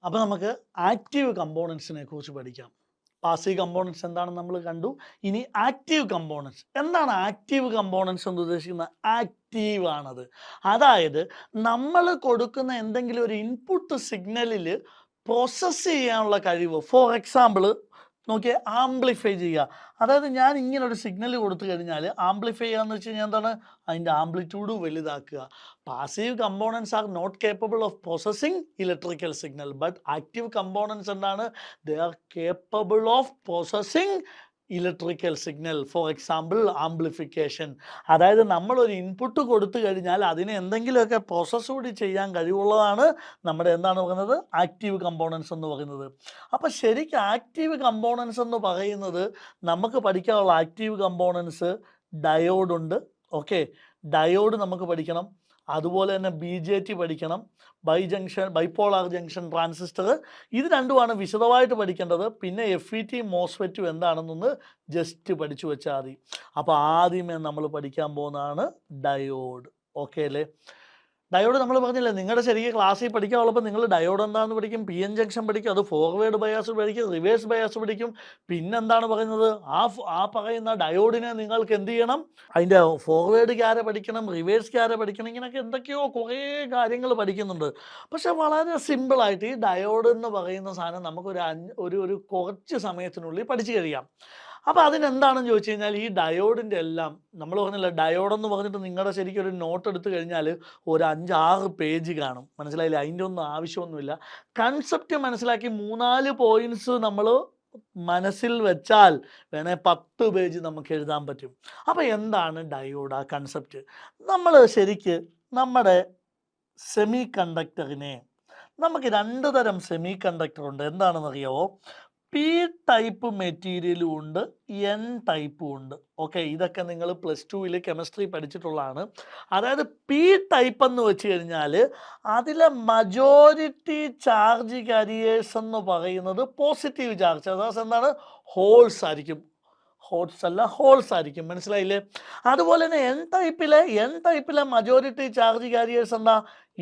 അപ്പോൾ നമുക്ക് ആക്റ്റീവ് കമ്പോണൻസിനെ കുറിച്ച് പഠിക്കാം. പാസീവ് കമ്പോണൻസ് എന്താണെന്ന് നമ്മൾ കണ്ടു. ഇനി ആക്റ്റീവ് കമ്പോണൻസ് എന്താണ്? ആക്റ്റീവ് കമ്പോണൻസ് എന്ന് ഉദ്ദേശിക്കുന്നത് ആക്റ്റീവ് ആണത്. അതായത് നമ്മൾ കൊടുക്കുന്ന എന്തെങ്കിലും ഒരു ഇൻപുട്ട് സിഗ്നലിൽ പ്രോസസ്സ് ചെയ്യാനുള്ള കഴിവ്. ഫോർ എക്സാമ്പിൾ നോക്കിയേ, ആംപ്ലിഫൈ ചെയ്യുക. അതായത് ഞാൻ ഇങ്ങനെ ഒരു സിഗ്നൽ കൊടുത്തു കഴിഞ്ഞാൽ ആംപ്ലിഫൈ ചെയ്യുക എന്ന് വെച്ച് കഴിഞ്ഞാൽ എന്താണ്? അതിൻ്റെ ആംപ്ലിറ്റ്യൂഡ് വലുതാക്കുക. Passive components are not capable of processing electrical signal, but active components എന്താണ്? They are capable of processing electrical signal. For example amplification. അതായത് നമ്മളൊരു ഇൻപുട്ട് കൊടുത്തു കഴിഞ്ഞാൽ അതിനെ എന്തെങ്കിലുമൊക്കെ പ്രോസസ്സ് കൂടി ചെയ്യാൻ കഴിവുള്ളതാണ് നമ്മുടെ എന്താണ് പറയുന്നത്? ആക്റ്റീവ് കമ്പോണൻസ് എന്ന് പറയുന്നത്. അപ്പോൾ ശരിക്കും ആക്റ്റീവ് കമ്പോണൻസ് എന്ന് പറയുന്നത് നമുക്ക് പഠിക്കാനുള്ള ആക്റ്റീവ് കമ്പോണൻസ് ഡയോഡുണ്ട്. ഓക്കെ, ഡയോഡ് നമുക്ക് പഠിക്കണം. അതുപോലെ തന്നെ BJT പഠിക്കണം, ബൈപോളാർ ജംഗ്ഷൻ ട്രാൻസിസ്റ്റർ. ഇത് രണ്ടുമാണ് വിശദമായിട്ട് പഠിക്കേണ്ടത്. പിന്നെ FET മോസ്ഫെറ്റും എന്താണെന്നൊന്ന് ജസ്റ്റ് പഠിച്ചു വെച്ചാൽ മതി. അപ്പോൾ ആദ്യമേ നമ്മൾ പഠിക്കാൻ പോകുന്നതാണ് ഡയോഡ്. ഓക്കെ അല്ലേ? ഡയോഡ് നമ്മൾ പറഞ്ഞില്ലേ, നിങ്ങളുടെ ശരിക്കും ക്ലാസ്സിൽ പഠിക്കാനുള്ളപ്പോൾ നിങ്ങൾ ഡയോഡ് എന്താണെന്ന് പഠിക്കും, PN ജംഗ്ഷൻ പഠിക്കും, അത് ഫോർവേഡ് ബയാസ് പഠിക്കും, റിവേഴ്സ് ബയാസ് പഠിക്കും. പിന്നെന്താണ് പറയുന്നത്? ആ പറയുന്ന ഡയോഡിനെ നിങ്ങൾക്ക് എന്ത് ചെയ്യണം? അതിൻ്റെ ഫോർവേഡ് ക്യാര പഠിക്കണം, റിവേഴ്സ് ക്യാര പഠിക്കണം. ഇങ്ങനെയൊക്കെ എന്തൊക്കെയോ കുറേ കാര്യങ്ങൾ പഠിക്കുന്നുണ്ട്. പക്ഷെ വളരെ സിമ്പിളായിട്ട് ഈ ഡയോഡ് എന്ന് പറയുന്ന സാധനം നമുക്കൊരു ഒരു കുറച്ച് സമയത്തിനുള്ളിൽ പഠിച്ചു കഴിയാം. അപ്പോൾ അതിനെന്താണെന്ന് ചോദിച്ചു കഴിഞ്ഞാൽ, ഈ ഡയോഡിൻ്റെ എല്ലാം നമ്മൾ പറഞ്ഞില്ല, ഡയോഡെന്ന് പറഞ്ഞിട്ട് നിങ്ങളുടെ ശരിക്കും ഒരു നോട്ട് എടുത്തു കഴിഞ്ഞാൽ ഒരു 5-6 പേജ് കാണും. മനസ്സിലായില്ലേ? അതിൻ്റെ ഒന്നും ആവശ്യമൊന്നുമില്ല. കൺസെപ്റ്റ് മനസ്സിലാക്കി 3-4 പോയിന്റ്സ് നമ്മൾ മനസ്സിൽ വെച്ചാൽ വേണേൽ 10 പേജ് നമുക്ക് എഴുതാൻ പറ്റും. അപ്പോൾ എന്താണ് ഡയോഡ്? ആ കൺസെപ്റ്റ് നമ്മൾ ശരിക്ക് നമ്മുടെ സെമി കണ്ടക്ടറിനെ നമുക്ക് 2 തരം സെമി കണ്ടക്ടർ ഉണ്ട്. എന്താണെന്നറിയാമോ? P ടൈപ്പ് മെറ്റീരിയലും ഉണ്ട്, N ടൈപ്പും ഉണ്ട്. ഓക്കെ, ഇതൊക്കെ നിങ്ങൾ +2 കെമിസ്ട്രി പഠിച്ചിട്ടുള്ളതാണ്. അതായത് P ടൈപ്പ് എന്ന് വെച്ച് കഴിഞ്ഞാൽ അതിലെ മജോറിറ്റി ചാർജ് കാരിയേഴ്സ് എന്ന് പറയുന്നത് പോസിറ്റീവ് ചാർജ്, അതായത് എന്താണ്? ഹോൾസ് ആയിരിക്കും. ഹോട്ട്സ് അല്ല, ഹോൾസ് ആയിരിക്കും. മനസ്സിലായില്ലേ? അതുപോലെ തന്നെ എൻ ടൈപ്പിലെ മജോറിറ്റി ചാർജ് കാരിയേഴ്സ് എന്താ?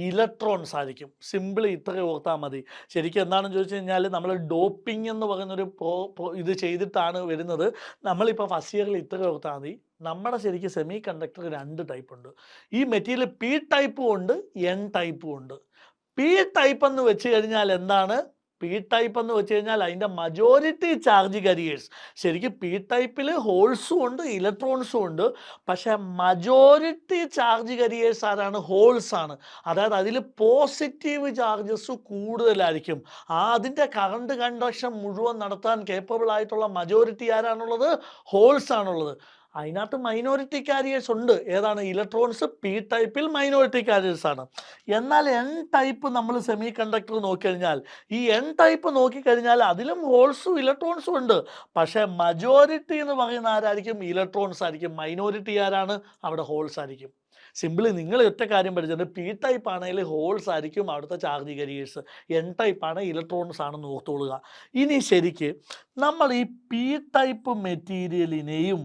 ഇലക്ട്രോൺസ് ആയിരിക്കും. സിമ്പിളി ഇത്രയും ഓർത്താൽ മതി. ശരിക്കും എന്താണെന്ന് ചോദിച്ചു കഴിഞ്ഞാൽ, നമ്മൾ ഡോപ്പിംഗ് എന്ന് പറയുന്നൊരു ഇത് ചെയ്തിട്ടാണ് വരുന്നത്. നമ്മളിപ്പോൾ ഫസ്റ്റ് ഇയറിൽ ഇത്രയും ഓർത്താൽ മതി. നമ്മുടെ ശരിക്കും സെമി കണ്ടക്ടർ 2 ടൈപ്പ് ഉണ്ട്. ഈ മെറ്റീരിയൽ P ടൈപ്പും ഉണ്ട്, N ടൈപ്പും ഉണ്ട്. P ടൈപ്പ് എന്ന് വെച്ച് കഴിഞ്ഞാൽ എന്താണ്? P ടൈപ്പ് എന്ന് വെച്ച് കഴിഞ്ഞാൽ അതിൻ്റെ മജോറിറ്റി ചാർജ് കാരിയേഴ്സ്. ശരിക്കും P ടൈപ്പിൽ ഹോൾസും ഉണ്ട്, ഇലക്ട്രോൺസും ഉണ്ട്. പക്ഷേ മജോറിറ്റി ചാർജ് കാരിയേഴ്സ് ആരാണ്? ഹോൾസ് ആണ്. അതായത് അതിൽ പോസിറ്റീവ് ചാർജസ് കൂടുതലായിരിക്കും. അതിൻ്റെ കറണ്ട് കണ്ടക്ഷൻ മുഴുവൻ നടത്താൻ കേപ്പബിൾ ആയിട്ടുള്ള മജോറിറ്റി ആരാണുള്ളത്? ഹോൾസ് ആണുള്ളത്. അതിനകത്ത് മൈനോറിറ്റി കാരിയേഴ്സ് ഉണ്ട്. ഏതാണ്? ഇലക്ട്രോൺസ് P ടൈപ്പിൽ മൈനോറിറ്റി കാരിയേഴ്സ് ആണ്. എന്നാൽ N ടൈപ്പ് നമ്മൾ സെമി കണ്ടക്ടർ നോക്കിക്കഴിഞ്ഞാൽ, ഈ N ടൈപ്പ് നോക്കിക്കഴിഞ്ഞാൽ അതിലും ഹോൾസും ഇലക്ട്രോൺസും ഉണ്ട്. പക്ഷേ മജോറിറ്റി എന്ന് പറയുന്ന ആരായിരിക്കും? ഇലക്ട്രോൺസ് ആയിരിക്കും. മൈനോറിറ്റി ആരാണ്? അവിടെ ഹോൾസ് ആയിരിക്കും. സിമ്പിളി നിങ്ങൾ ഒറ്റ കാര്യം പഠിച്ചിട്ടുണ്ട്. P ടൈപ്പ് ആണെങ്കിൽ ഹോൾസ് ആയിരിക്കും അവിടുത്തെ ചാർജ് കാരിയേഴ്സ്, N ടൈപ്പ് ആണ് ഇലക്ട്രോൺസ് ആണെന്ന് ഓർത്തോളുക. ഇനി ശരിക്ക് നമ്മൾ ഈ P ടൈപ്പ് മെറ്റീരിയലിനെയും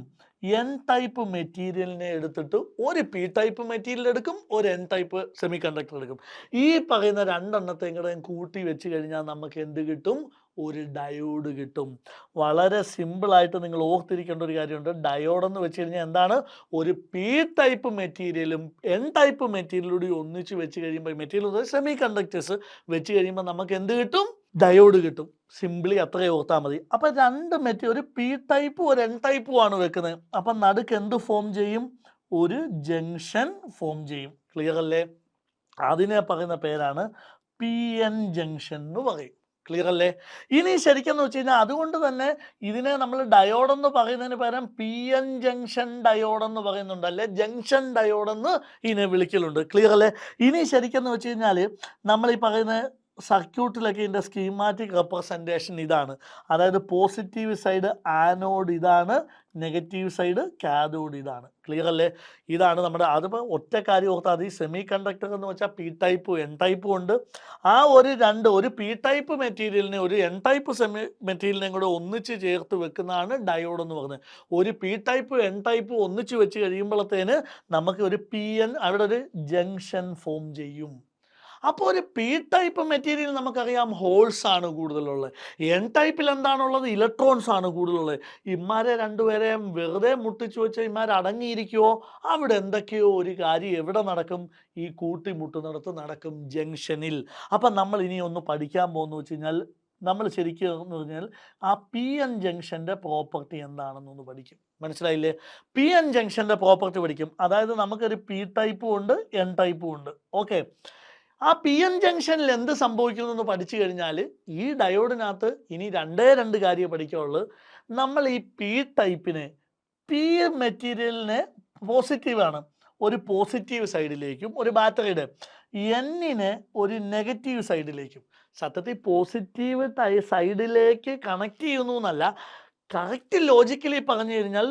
N ടൈപ്പ് മെറ്റീരിയലിനെ എടുത്തിട്ട് ഒരു P ടൈപ്പ് മെറ്റീരിയൽ എടുക്കും, ഒരു N ടൈപ്പ് സെമി കണ്ടക്ടർ എടുക്കും. ഈ പറയുന്ന 2 എണ്ണത്തെയും കൂടെ കൂട്ടി വെച്ച് കഴിഞ്ഞാൽ നമുക്ക് എന്ത് കിട്ടും? ഒരു ഡയോഡ് കിട്ടും. വളരെ സിമ്പിളായിട്ട് നിങ്ങൾ ഓർത്തിരിക്കേണ്ട ഒരു കാര്യമുണ്ട്. ഡയോഡ് എന്ന് വെച്ച് കഴിഞ്ഞാൽ എന്താണ്? ഒരു P ടൈപ്പ് മെറ്റീരിയലും N ടൈപ്പ് മെറ്റീരിയലൂടെ ഒന്നിച്ച് വെച്ച് കഴിയുമ്പോൾ, മെറ്റീരിയൽ സെമി കണ്ടക്ടേഴ്സ് വെച്ച് കഴിയുമ്പോൾ നമുക്ക് എന്ത് കിട്ടും? ഡയോഡ് കിട്ടും. സിംപിളി അത്രയും ഓർത്താൽ മതി. അപ്പം 2 മെറ്റീരിയൽ, ഒരു P ടൈപ്പും ഒരു N ടൈപ്പും ആണ് വെക്കുന്നത്. അപ്പം നടുക്ക് എന്ത് ഫോം ചെയ്യും? ഒരു ജംഗ്ഷൻ ഫോം ചെയ്യും. ക്ലിയർ അല്ലേ? അതിനെ പറയുന്ന പേരാണ് PN ജംഗ്ഷൻ എന്ന് പറയും. ക്ലിയർ അല്ലേ? ഇനി ശരിക്കെന്ന് വെച്ച് കഴിഞ്ഞാൽ അതുകൊണ്ട് തന്നെ ഇതിനെ നമ്മൾ ഡയോഡ് എന്ന് പറയുന്നതിന് പകരം PN ജംഗ്ഷൻ ഡയോഡ് എന്ന് പറയുന്നുണ്ട്, അല്ലെ ജംഗ്ഷൻ ഡയോഡ് എന്ന് ഇതിനെ വിളിക്കലുണ്ട്. ക്ലിയർ അല്ലേ? ഇനി ശരിക്കെന്ന് വെച്ച് കഴിഞ്ഞാൽ നമ്മൾ ഈ പറയുന്ന സർക്യൂട്ടിലൊക്കെ ഇതിൻ്റെ സ്കീമാറ്റിക് റെപ്രസെൻറ്റേഷൻ ഇതാണ്. അതായത് പോസിറ്റീവ് സൈഡ് ആനോഡ് ഇതാണ്, നെഗറ്റീവ് സൈഡ് കാഥോഡ് ഇതാണ്. ക്ലിയർ അല്ലേ? ഇതാണ് നമ്മുടെ. അതിപ്പോൾ ഒറ്റ കാര്യം ഓർത്താൽ മതി. സെമി കണ്ടക്ടർ എന്ന് വെച്ചാൽ P ടൈപ്പും N ടൈപ്പും ഉണ്ട്. ആ ഒരു P ടൈപ്പ് മെറ്റീരിയലിനെ ഒരു N ടൈപ്പ് മെറ്റീരിയലിനെയും കൂടെ ഒന്നിച്ച് ചേർത്ത് വെക്കുന്നതാണ് ഡയോഡ് എന്ന് പറയുന്നത്. ഒരു P ടൈപ്പ് N ടൈപ്പ് ഒന്നിച്ച് വെച്ച് കഴിയുമ്പോഴത്തേന് നമുക്ക് ഒരു PN അവിടെ ഒരു ജംഗ്ഷൻ ഫോം ചെയ്യും. അപ്പോൾ ഒരു പി ടൈപ്പ് മെറ്റീരിയൽ നമുക്കറിയാം ഹോൾസ് ആണ് കൂടുതലുള്ളത്. എൻ ടൈപ്പിൽ എന്താണുള്ളത്? ഇലക്ട്രോൺസ് ആണ് കൂടുതലുള്ളത്. ഇമാരെ രണ്ടുപേരെയും വെറുതെ മുട്ടിച്ചു വെച്ച് ഇമാർ അടങ്ങിയിരിക്കുമോ? അവിടെ എന്തൊക്കെയോ ഒരു കാര്യം എവിടെ നടക്കും? ഈ കൂട്ടിമുട്ടുന്നിടത്ത് നടക്കും, ജംഗ്ഷനിൽ. അപ്പം നമ്മൾ ഇനി ഒന്ന് പഠിക്കാൻ പോകുന്നു വെച്ച് കഴിഞ്ഞാൽ നമ്മൾ ശരിക്കും എന്ന് പറഞ്ഞാൽ ആ പി എൻ ജംഗ്ഷൻ്റെ പ്രോപ്പർട്ടി എന്താണെന്നൊന്ന് പഠിക്കും. മനസ്സിലായില്ലേ? പി എൻ ജംഗ്ഷൻ്റെ പ്രോപ്പർട്ടി പഠിക്കും. അതായത് നമുക്കൊരു പി ടൈപ്പും ഉണ്ട്, എൻ ടൈപ്പും ഉണ്ട്. ഓക്കെ, ആ പി എൻ ജംഗ്ഷനിൽ എന്ത് സംഭവിക്കുന്നു എന്ന് പഠിച്ചു കഴിഞ്ഞാൽ ഈ ഡയോഡിനകത്ത് ഇനി രണ്ട് കാര്യം പഠിക്കാനുള്ളൂ. നമ്മൾ ഈ പി ടൈപ്പിനെ, പി മെറ്റീരിയലിനെ പോസിറ്റീവാണ്, ഒരു പോസിറ്റീവ് സൈഡിലേക്കും ഒരു ബാറ്ററിയുടെ എന്നിനെ ഒരു നെഗറ്റീവ് സൈഡിലേക്കും. സത്യത്തിൽ പോസിറ്റീവ് സൈഡിലേക്ക് കണക്ട് ചെയ്യുന്നു എന്നല്ല, കറക്റ്റ് ലോജിക്കലി പറഞ്ഞു കഴിഞ്ഞാൽ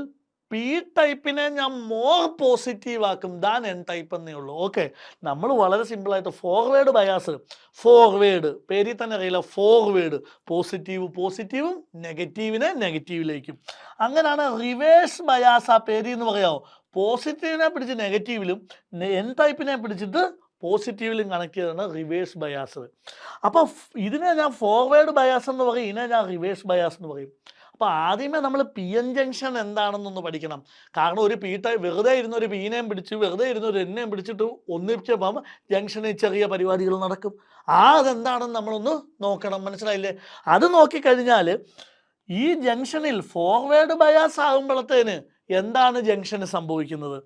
പി ടൈപ്പിനെ ഞാൻ മോർ പോസിറ്റീവ് ആക്കും ദാൻ എൻ ടൈപ്പ് എന്നേ ഉള്ളൂ. ഓക്കെ, നമ്മൾ വളരെ സിമ്പിളായിട്ട് ഫോർവേഡ് ബയാസ്, ഫോർവേഡ് പേരിൽ തന്നെ അറിയില്ല, ഫോർവേഡ് പോസിറ്റീവും നെഗറ്റീവിനെ നെഗറ്റീവിലേക്കും. അങ്ങനെയാണ് റിവേഴ്സ് ബയാസ് ആ പേര് എന്ന് പറയാമോ? പോസിറ്റീവിനെ പിടിച്ച് നെഗറ്റീവിലും എൻ ടൈപ്പിനെ പിടിച്ചിട്ട് പോസിറ്റീവിലും കണക്ട് ചെയ്താണ് റിവേഴ്സ് ബയാസ്. അപ്പോൾ ഇതിനെ ഞാൻ ഫോർവേഡ് ബയാസ് എന്ന് പറയും, ഇതിനെ ഞാൻ റിവേഴ്സ് ബയാസ് എന്ന് പറയും. അപ്പോൾ ആദ്യമേ നമ്മൾ പി എൻ ജംഗ്ഷൻ എന്താണെന്നൊന്ന് പഠിക്കണം. കാരണം ഒരു പി ടൈപ്പ് വെറുതെ ഇരുന്ന ഒരു പീനെയും പിടിച്ച് വെറുതെ ഇരുന്ന ഒരു എന്നെയും പിടിച്ചിട്ട് ഒന്നിച്ചപ്പം ജംഗ്ഷനിൽ ചെറിയ പരിപാടികൾ നടക്കും. അതെന്താണെന്ന് നമ്മളൊന്ന് നോക്കണം. മനസ്സിലായില്ലേ? അത് നോക്കിക്കഴിഞ്ഞാൽ ഈ ജംഗ്ഷനിൽ ഫോർവേഡ് ബയാസ് ആകുമ്പോഴത്തേന് എന്താണ് ജംഗ്ഷന് സംഭവിക്കുന്നത്?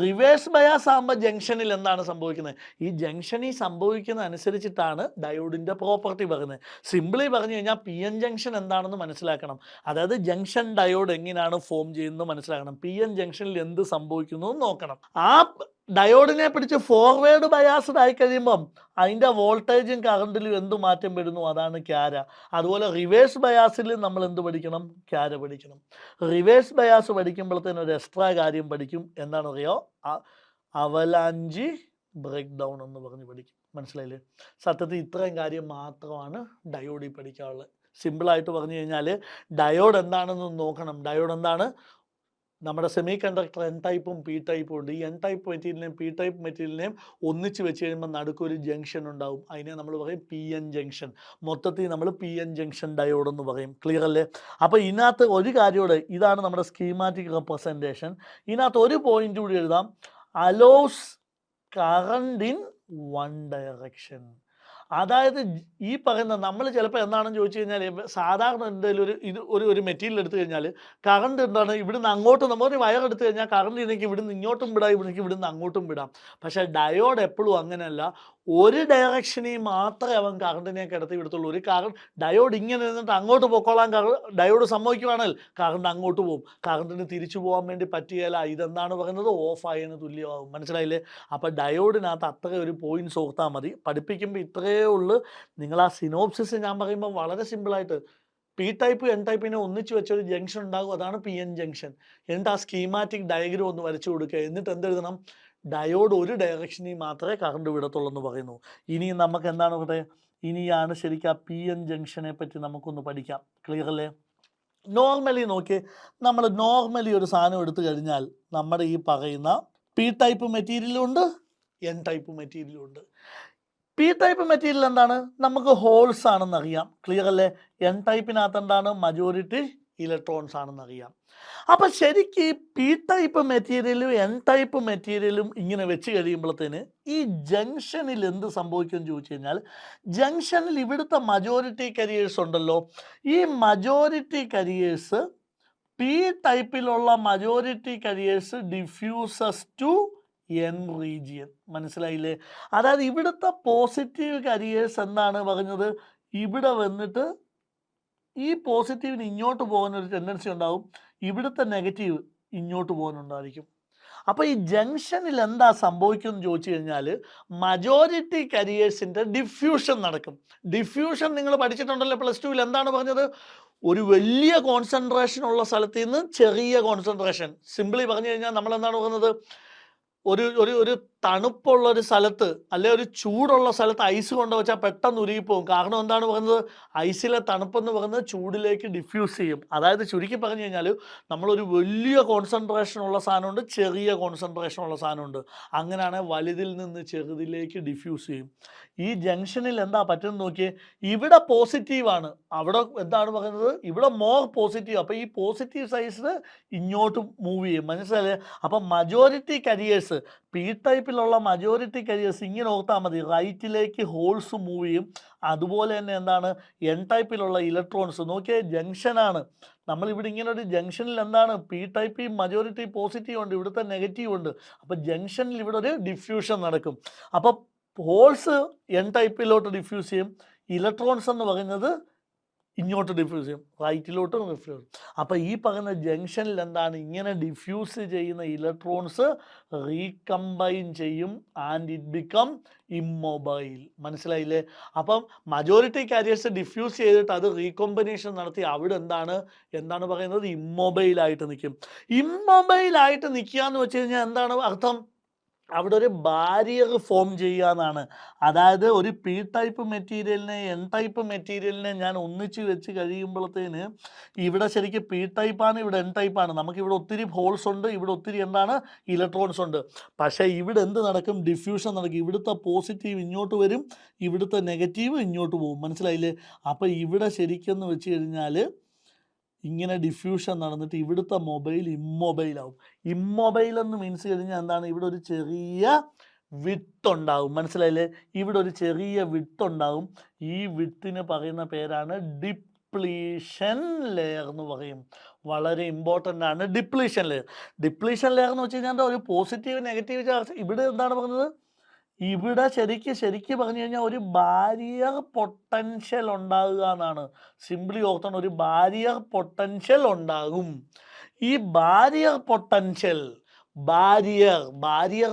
റിവേഴ്സ് ബയാസ് ആകുമ്പോൾ ജംഗ്ഷനിൽ എന്താണ് സംഭവിക്കുന്നത്? ഈ ജംഗ്ഷനിൽ സംഭവിക്കുന്ന അനുസരിച്ചിട്ടാണ് ഡയോഡിൻ്റെ പ്രോപ്പർട്ടി പറയുന്നത്. സിംപിളി പറഞ്ഞു കഴിഞ്ഞാൽ പി എൻ ജംഗ്ഷൻ എന്താണെന്ന് മനസ്സിലാക്കണം. അതായത് ജംഗ്ഷൻ ഡയോഡ് എങ്ങനെയാണ് ഫോം ചെയ്യുന്നത് മനസ്സിലാക്കണം. പി എൻ ജംഗ്ഷനിൽ എന്ത് സംഭവിക്കുന്നു എന്ന് നോക്കണം. ആ ഡയോഡിനെ പിടിച്ച് ഫോർവേഡ് ബയാസ്ഡ് ആയി കഴിയുമ്പം അതിൻ്റെ വോൾട്ടേജും കറണ്ടിലും എന്ത് മാറ്റം വരുന്നു? അതാണ് ക്യാര. അതുപോലെ റിവേഴ്സ് ബയാസിൽ നമ്മൾ എന്ത് പഠിക്കണം? ക്യാര പഠിക്കണം. റിവേഴ്സ് ബയാസ് പഠിക്കുമ്പോഴത്തേനും ഒരു എക്സ്ട്രാ കാര്യം പഠിക്കും. എന്താണെന്നറിയോ? അവലാഞ്ചി ബ്രേക്ക് ഡൗൺ എന്ന് പറഞ്ഞ് പഠിക്കും. മനസ്സിലായില്ലേ? സത്യത്തിൽ ഇത്രയും കാര്യം മാത്രമാണ് ഡയോഡിൽ പഠിക്കാനുള്ളത്. സിമ്പിളായിട്ട് പറഞ്ഞു കഴിഞ്ഞാൽ ഡയോഡ് എന്താണെന്ന് നോക്കണം. ഡയോഡ് എന്താണ്? നമ്മുടെ സെമി കണ്ടക്ടർ എൻ ടൈപ്പും പി ടൈപ്പും ഉണ്ട്. ഈ എൻ ടൈപ്പ് മെറ്റീരിയലിനെയും പി ടൈപ്പ് മെറ്റീരിയലിനെയും ഒന്നിച്ച് വെച്ച് കഴിയുമ്പോൾ നടുക്കൊരു ജംഗ്ഷൻ ഉണ്ടാവും. അതിനെ നമ്മൾ പറയും പി എൻ ജംഗ്ഷൻ. മൊത്തത്തിൽ നമ്മൾ പി എൻ ജംഗ്ഷൻ ഡയോഡ് എന്ന് പറയും. ക്ലിയർ അല്ലേ? അപ്പോൾ ഇതിനകത്ത് ഒരു കാര്യോടെ, ഇതാണ് നമ്മുടെ സ്കീമാറ്റിക് റെപ്രസെൻറ്റേഷൻ. ഇതിനകത്ത് ഒരു പോയിന്റ് കൂടി എഴുതാം. Allows current in one direction. അതായത് ഈ പറയുന്ന നമ്മൾ ചിലപ്പോൾ എന്താണെന്ന് ചോദിച്ചു കഴിഞ്ഞാൽ സാധാരണ എന്തെങ്കിലും ഒരു മെറ്റീരിയൽ എടുത്തു കഴിഞ്ഞാൽ കറണ്ട് എന്താണ്? ഇവിടുന്ന് അങ്ങോട്ട് നമ്മൾ വയർ എടുത്തു കഴിഞ്ഞാൽ കറണ്ട് ഇല്ലെങ്കിൽ ഇവിടുന്ന് ഇങ്ങോട്ടും വിടാം, ഇവിടുന്ന് അങ്ങോട്ടും വിടാം. പക്ഷേ ഡയോഡ് എപ്പോഴും അങ്ങനെയല്ല. ഒരു ഡയറക്ഷനിൽ മാത്രമേ അവൻ കറണ്ടിനെ കിടത്തി വിടത്തുള്ളൂ. ഒരു ഡയോഡ് ഇങ്ങനെ നിന്നിട്ട് അങ്ങോട്ട് പൊക്കോളാൻ ഡയോഡ് സമ്മതിക്കുവാണെങ്കിൽ കറണ്ട് അങ്ങോട്ട് പോകും. കറണ്ടിന് തിരിച്ചു പോകാൻ വേണ്ടി പറ്റിയല്ല. ഇതെന്താണ് പറയുന്നത്? ഓഫ് ആയതിന് തുല്യമാകും. മനസ്സിലായില്ലേ? അപ്പോൾ ഡയോഡിനകത്ത് അത്ര ഒരു പോയിന്റ്സ് ഓർത്താൽ മതി. പഠിപ്പിക്കുമ്പോൾ ഇത്രയേ ഉള്ളൂ. നിങ്ങൾ ആ സിനോപ്സിസ് ഞാൻ പറയുമ്പോൾ വളരെ സിമ്പിളായിട്ട് പി ടൈപ്പ് എൻ ടൈപ്പിനെ ഒന്നിച്ച് വെച്ചൊരു ജംഗ്ഷൻ ഉണ്ടാകും. അതാണ് പി എൻ ജംഗ്ഷൻ. എന്നിട്ട് ആ സ്കീമാറ്റിക് ഡയഗ്രം ഒന്ന് വരച്ചു കൊടുക്കുക. എന്നിട്ട് എന്തെഴുതണം? ഡയോഡ് ഒരു ഡയറക്ഷനിൽ മാത്രമേ കറണ്ട് വിടത്തുള്ളൂ എന്ന് പറയുന്നു. ഇനി നമുക്ക് എന്താണ് പറയുക? ഇനിയാണ് ശരിക്കും ആ പി എൻ ജംഗ്ഷനെ പറ്റി നമുക്കൊന്ന് പഠിക്കാം. ക്ലിയർ അല്ലേ? നോർമലി നോക്കി, നമ്മൾ നോർമലി ഒരു സാധനം എടുത്തു കഴിഞ്ഞാൽ നമ്മുടെ ഈ പറയുന്ന പി ടൈപ്പ് മെറ്റീരിയലും ഉണ്ട്, എൻ ടൈപ്പ് മെറ്റീരിയലും ഉണ്ട്. പി ടൈപ്പ് മെറ്റീരിയൽ എന്താണ്? നമുക്ക് ഹോൾസ് ആണെന്ന് അറിയാം. ക്ലിയർ അല്ലേ? എൻ ടൈപ്പിനകത്ത് എന്താണ്? മജോറിറ്റി ഇലക്ട്രോൺസ് ആണെന്ന് അറിയാം. അപ്പം ശരിക്കും ഈ പി ടൈപ്പ് മെറ്റീരിയലും എൻ ടൈപ്പ് മെറ്റീരിയലും ഇങ്ങനെ വെച്ച് കഴിയുമ്പോഴത്തേന് ഈ ജംഗ്ഷനിൽ എന്ത് സംഭവിക്കുമെന്ന് ചോദിച്ചു കഴിഞ്ഞാൽ, ജംഗ്ഷനിൽ ഇവിടുത്തെ മജോറിറ്റി കരിയേഴ്സ് ഉണ്ടല്ലോ, ഈ മജോറിറ്റി കരിയേഴ്സ് പി ടൈപ്പിലുള്ള majority carriers diffuses to N region. മനസ്സിലായില്ലേ? അതായത് ഇവിടുത്തെ പോസിറ്റീവ് കരിയേഴ്സ് എന്താണ് പറഞ്ഞത്? ഇവിടെ വന്നിട്ട് ഈ പോസിറ്റീവിന് ഇങ്ങോട്ട് പോകാനൊരു ടെൻഡൻസി ഉണ്ടാവും, ഇവിടുത്തെ നെഗറ്റീവ് ഇങ്ങോട്ട് പോകാനുണ്ടായിരിക്കും. അപ്പോൾ ഈ ജംഗ്ഷനിൽ എന്താ സംഭവിക്കുമെന്ന് ചോദിച്ചു കഴിഞ്ഞാൽ മജോറിറ്റി കരിയേഴ്സിൻ്റെ ഡിഫ്യൂഷൻ നടക്കും. ഡിഫ്യൂഷൻ നിങ്ങൾ പഠിച്ചിട്ടുണ്ടല്ലോ +2-ൽ. എന്താണ് പറഞ്ഞത്? ഒരു വലിയ കോൺസെൻട്രേഷൻ ഉള്ള സ്ഥലത്ത് നിന്ന് ചെറിയ കോൺസെൻട്രേഷൻ. സിമ്പിളി പറഞ്ഞു കഴിഞ്ഞാൽ നമ്മൾ എന്താണ് പറയുന്നത്? ഒരു തണുപ്പുള്ള ഒരു സ്ഥലത്ത് അല്ലെ ഒരു ചൂടുള്ള സ്ഥലത്ത് ഐസ് കൊണ്ട് വെച്ചാൽ പെട്ടെന്ന് ഉരുകിപ്പോകും. കാരണം എന്താണ് പറയുന്നത്, ഐസിലെ തണുപ്പെന്ന് പറയുന്നത് ചൂടിലേക്ക് ഡിഫ്യൂസ് ചെയ്യും. അതായത് ചുരുക്കി പറഞ്ഞു കഴിഞ്ഞാൽ നമ്മളൊരു വലിയ കോൺസെൻട്രേഷൻ ഉള്ള സാധനമുണ്ട്, ചെറിയ കോൺസെൻട്രേഷൻ ഉള്ള സാധനമുണ്ട്. അങ്ങനെയാണെങ്കിൽ വലുതിൽ നിന്ന് ചെറുതിലേക്ക് ഡിഫ്യൂസ് ചെയ്യും. ഈ ജംഗ്ഷനിൽ എന്താ പറ്റുന്നത് നോക്കിയേ, ഇവിടെ പോസിറ്റീവാണ്, അവിടെ എന്താണ് പറയുന്നത്, ഇവിടെ മോർ പോസിറ്റീവ്. അപ്പോൾ ഈ പോസിറ്റീവ് സൈസ് ഇങ്ങോട്ട് മൂവ് ചെയ്യും. മനസ്സിലായേ? അപ്പം മജോറിറ്റി കരിയേഴ്സ്, പി ടൈപ്പിലുള്ള മജോറിറ്റി കരിയേഴ്സ് ഇങ്ങനെ ഓർത്താൽ മതി, റൈറ്റിലേക്ക് ഹോൾസ് മൂവ് ചെയ്യും. അതുപോലെ തന്നെ എന്താണ്, എൻ ടൈപ്പിലുള്ള ഇലക്ട്രോൺസ് നോക്കിയേ, ജംഗ്ഷനാണ്. നമ്മളിവിടെ ഇങ്ങനെ ഒരു ജംഗ്ഷനിൽ എന്താണ്, പി ടൈപ്പ് മജോറിറ്റി പോസിറ്റീവ് ഉണ്ട്, ഇവിടുത്തെ നെഗറ്റീവ് ഉണ്ട്. അപ്പോൾ ജംഗ്ഷനിൽ ഇവിടെ ഒരു ഡിഫ്യൂഷൻ നടക്കും. അപ്പോൾ ഹോൾസ് എൻ ടൈപ്പിലോട്ട് ഡിഫ്യൂസ് ചെയ്യും, ഇലക്ട്രോൺസ് എന്ന് പറയുന്നത് ഇങ്ങോട്ട് ഡിഫ്യൂസ് ചെയ്യും, റൈറ്റിലോട്ടും ഡിഫ്യൂസ്. അപ്പോൾ ഈ പറയുന്ന ജംഗ്ഷനിൽ എന്താണ്, ഇങ്ങനെ ഡിഫ്യൂസ് ചെയ്യുന്ന ഇലക്ട്രോൺസ് റീകമ്പൈൻ ചെയ്യും ആൻഡ് ഇറ്റ് ബിക്കം ഇമ്മൊബൈൽ. മനസ്സിലായില്ലേ? അപ്പം മജോറിറ്റി കാരിയേഴ്സ് ഡിഫ്യൂസ് ചെയ്തിട്ട് അത് റീകോമ്പിനേഷൻ നടത്തി അവിടെ എന്താണ് പറയുന്നത്, ഇമ്മൊബൈലായിട്ട് നിൽക്കും. ഇമ്മൊബൈലായിട്ട് നിൽക്കുക എന്ന് വെച്ച് കഴിഞ്ഞാൽ എന്താണ് അർത്ഥം, അവിടെ ഒരു ബാരിയർ ഫോം ചെയ്യുക എന്നാണ്. അതായത് ഒരു പി ടൈപ്പ് മെറ്റീരിയലിനെ എൻ ടൈപ്പ് മെറ്റീരിയലിനെ ഞാൻ ഒന്നിച്ച് വെച്ച് കഴിയുമ്പോഴത്തേന് ഇവിടെ ശരിക്കും പി ടൈപ്പാണ്, ഇവിടെ എൻ ടൈപ്പാണ്. നമുക്കിവിടെ ഒത്തിരി ഹോൾസ് ഉണ്ട്, ഇവിടെ ഒത്തിരി എന്താണ് ഇലക്ട്രോൺസ് ഉണ്ട്. പക്ഷേ ഇവിടെ എന്ത് നടക്കും, ഡിഫ്യൂഷൻ നടക്കും. ഇവിടുത്തെ പോസിറ്റീവ് ഇങ്ങോട്ട് വരും, ഇവിടുത്തെ നെഗറ്റീവ് ഇങ്ങോട്ട് പോകും. മനസ്സിലായില്ലേ? അപ്പോൾ ഇവിടെ ശരിക്കും വെച്ച് കഴിഞ്ഞാൽ ഇങ്ങനെ ഡിഫ്യൂഷൻ നടന്നിട്ട് ഇവിടുത്തെ മൊബൈൽ ഇമ്മൊബൈലാവും. ഇമ്മൊബൈൽ എന്ന് മീൻസ് കഴിഞ്ഞാൽ എന്താണ്, ഇവിടെ ഒരു ചെറിയ വിട്ടുണ്ടാവും. മനസ്സിലായില്ലേ? ഇവിടെ ഒരു ചെറിയ വിട്ടുണ്ടാവും. ഈ വിട്ടിന് പറയുന്ന പേരാണ് ഡിപ്ലീഷൻ ലെയർ എന്ന് പറയും. വളരെ ഇമ്പോർട്ടൻ്റ് ആണ് ഡിപ്ലീഷൻ ലെയർ. ഡിപ്ലീഷൻ ലെയർ എന്ന് വെച്ച് കഴിഞ്ഞാൽ ഒരു പോസിറ്റീവ് നെഗറ്റീവ് ചാർജ് ഇവിടെ എന്താണ് പറയുന്നത്, ഇവിടെ ശരിക്ക് പറഞ്ഞു കഴിഞ്ഞാൽ ഒരു ബാരിയർ പൊട്ടൻഷ്യൽ ഉണ്ടാകുക എന്നാണ്. സിംപ്ലി ഓർത്തണം, ഒരു ബാരിയർ പൊട്ടൻഷ്യൽ ഉണ്ടാകും. ഈ ബാരിയർ പൊട്ടൻഷ്യൽ, ബാരിയർ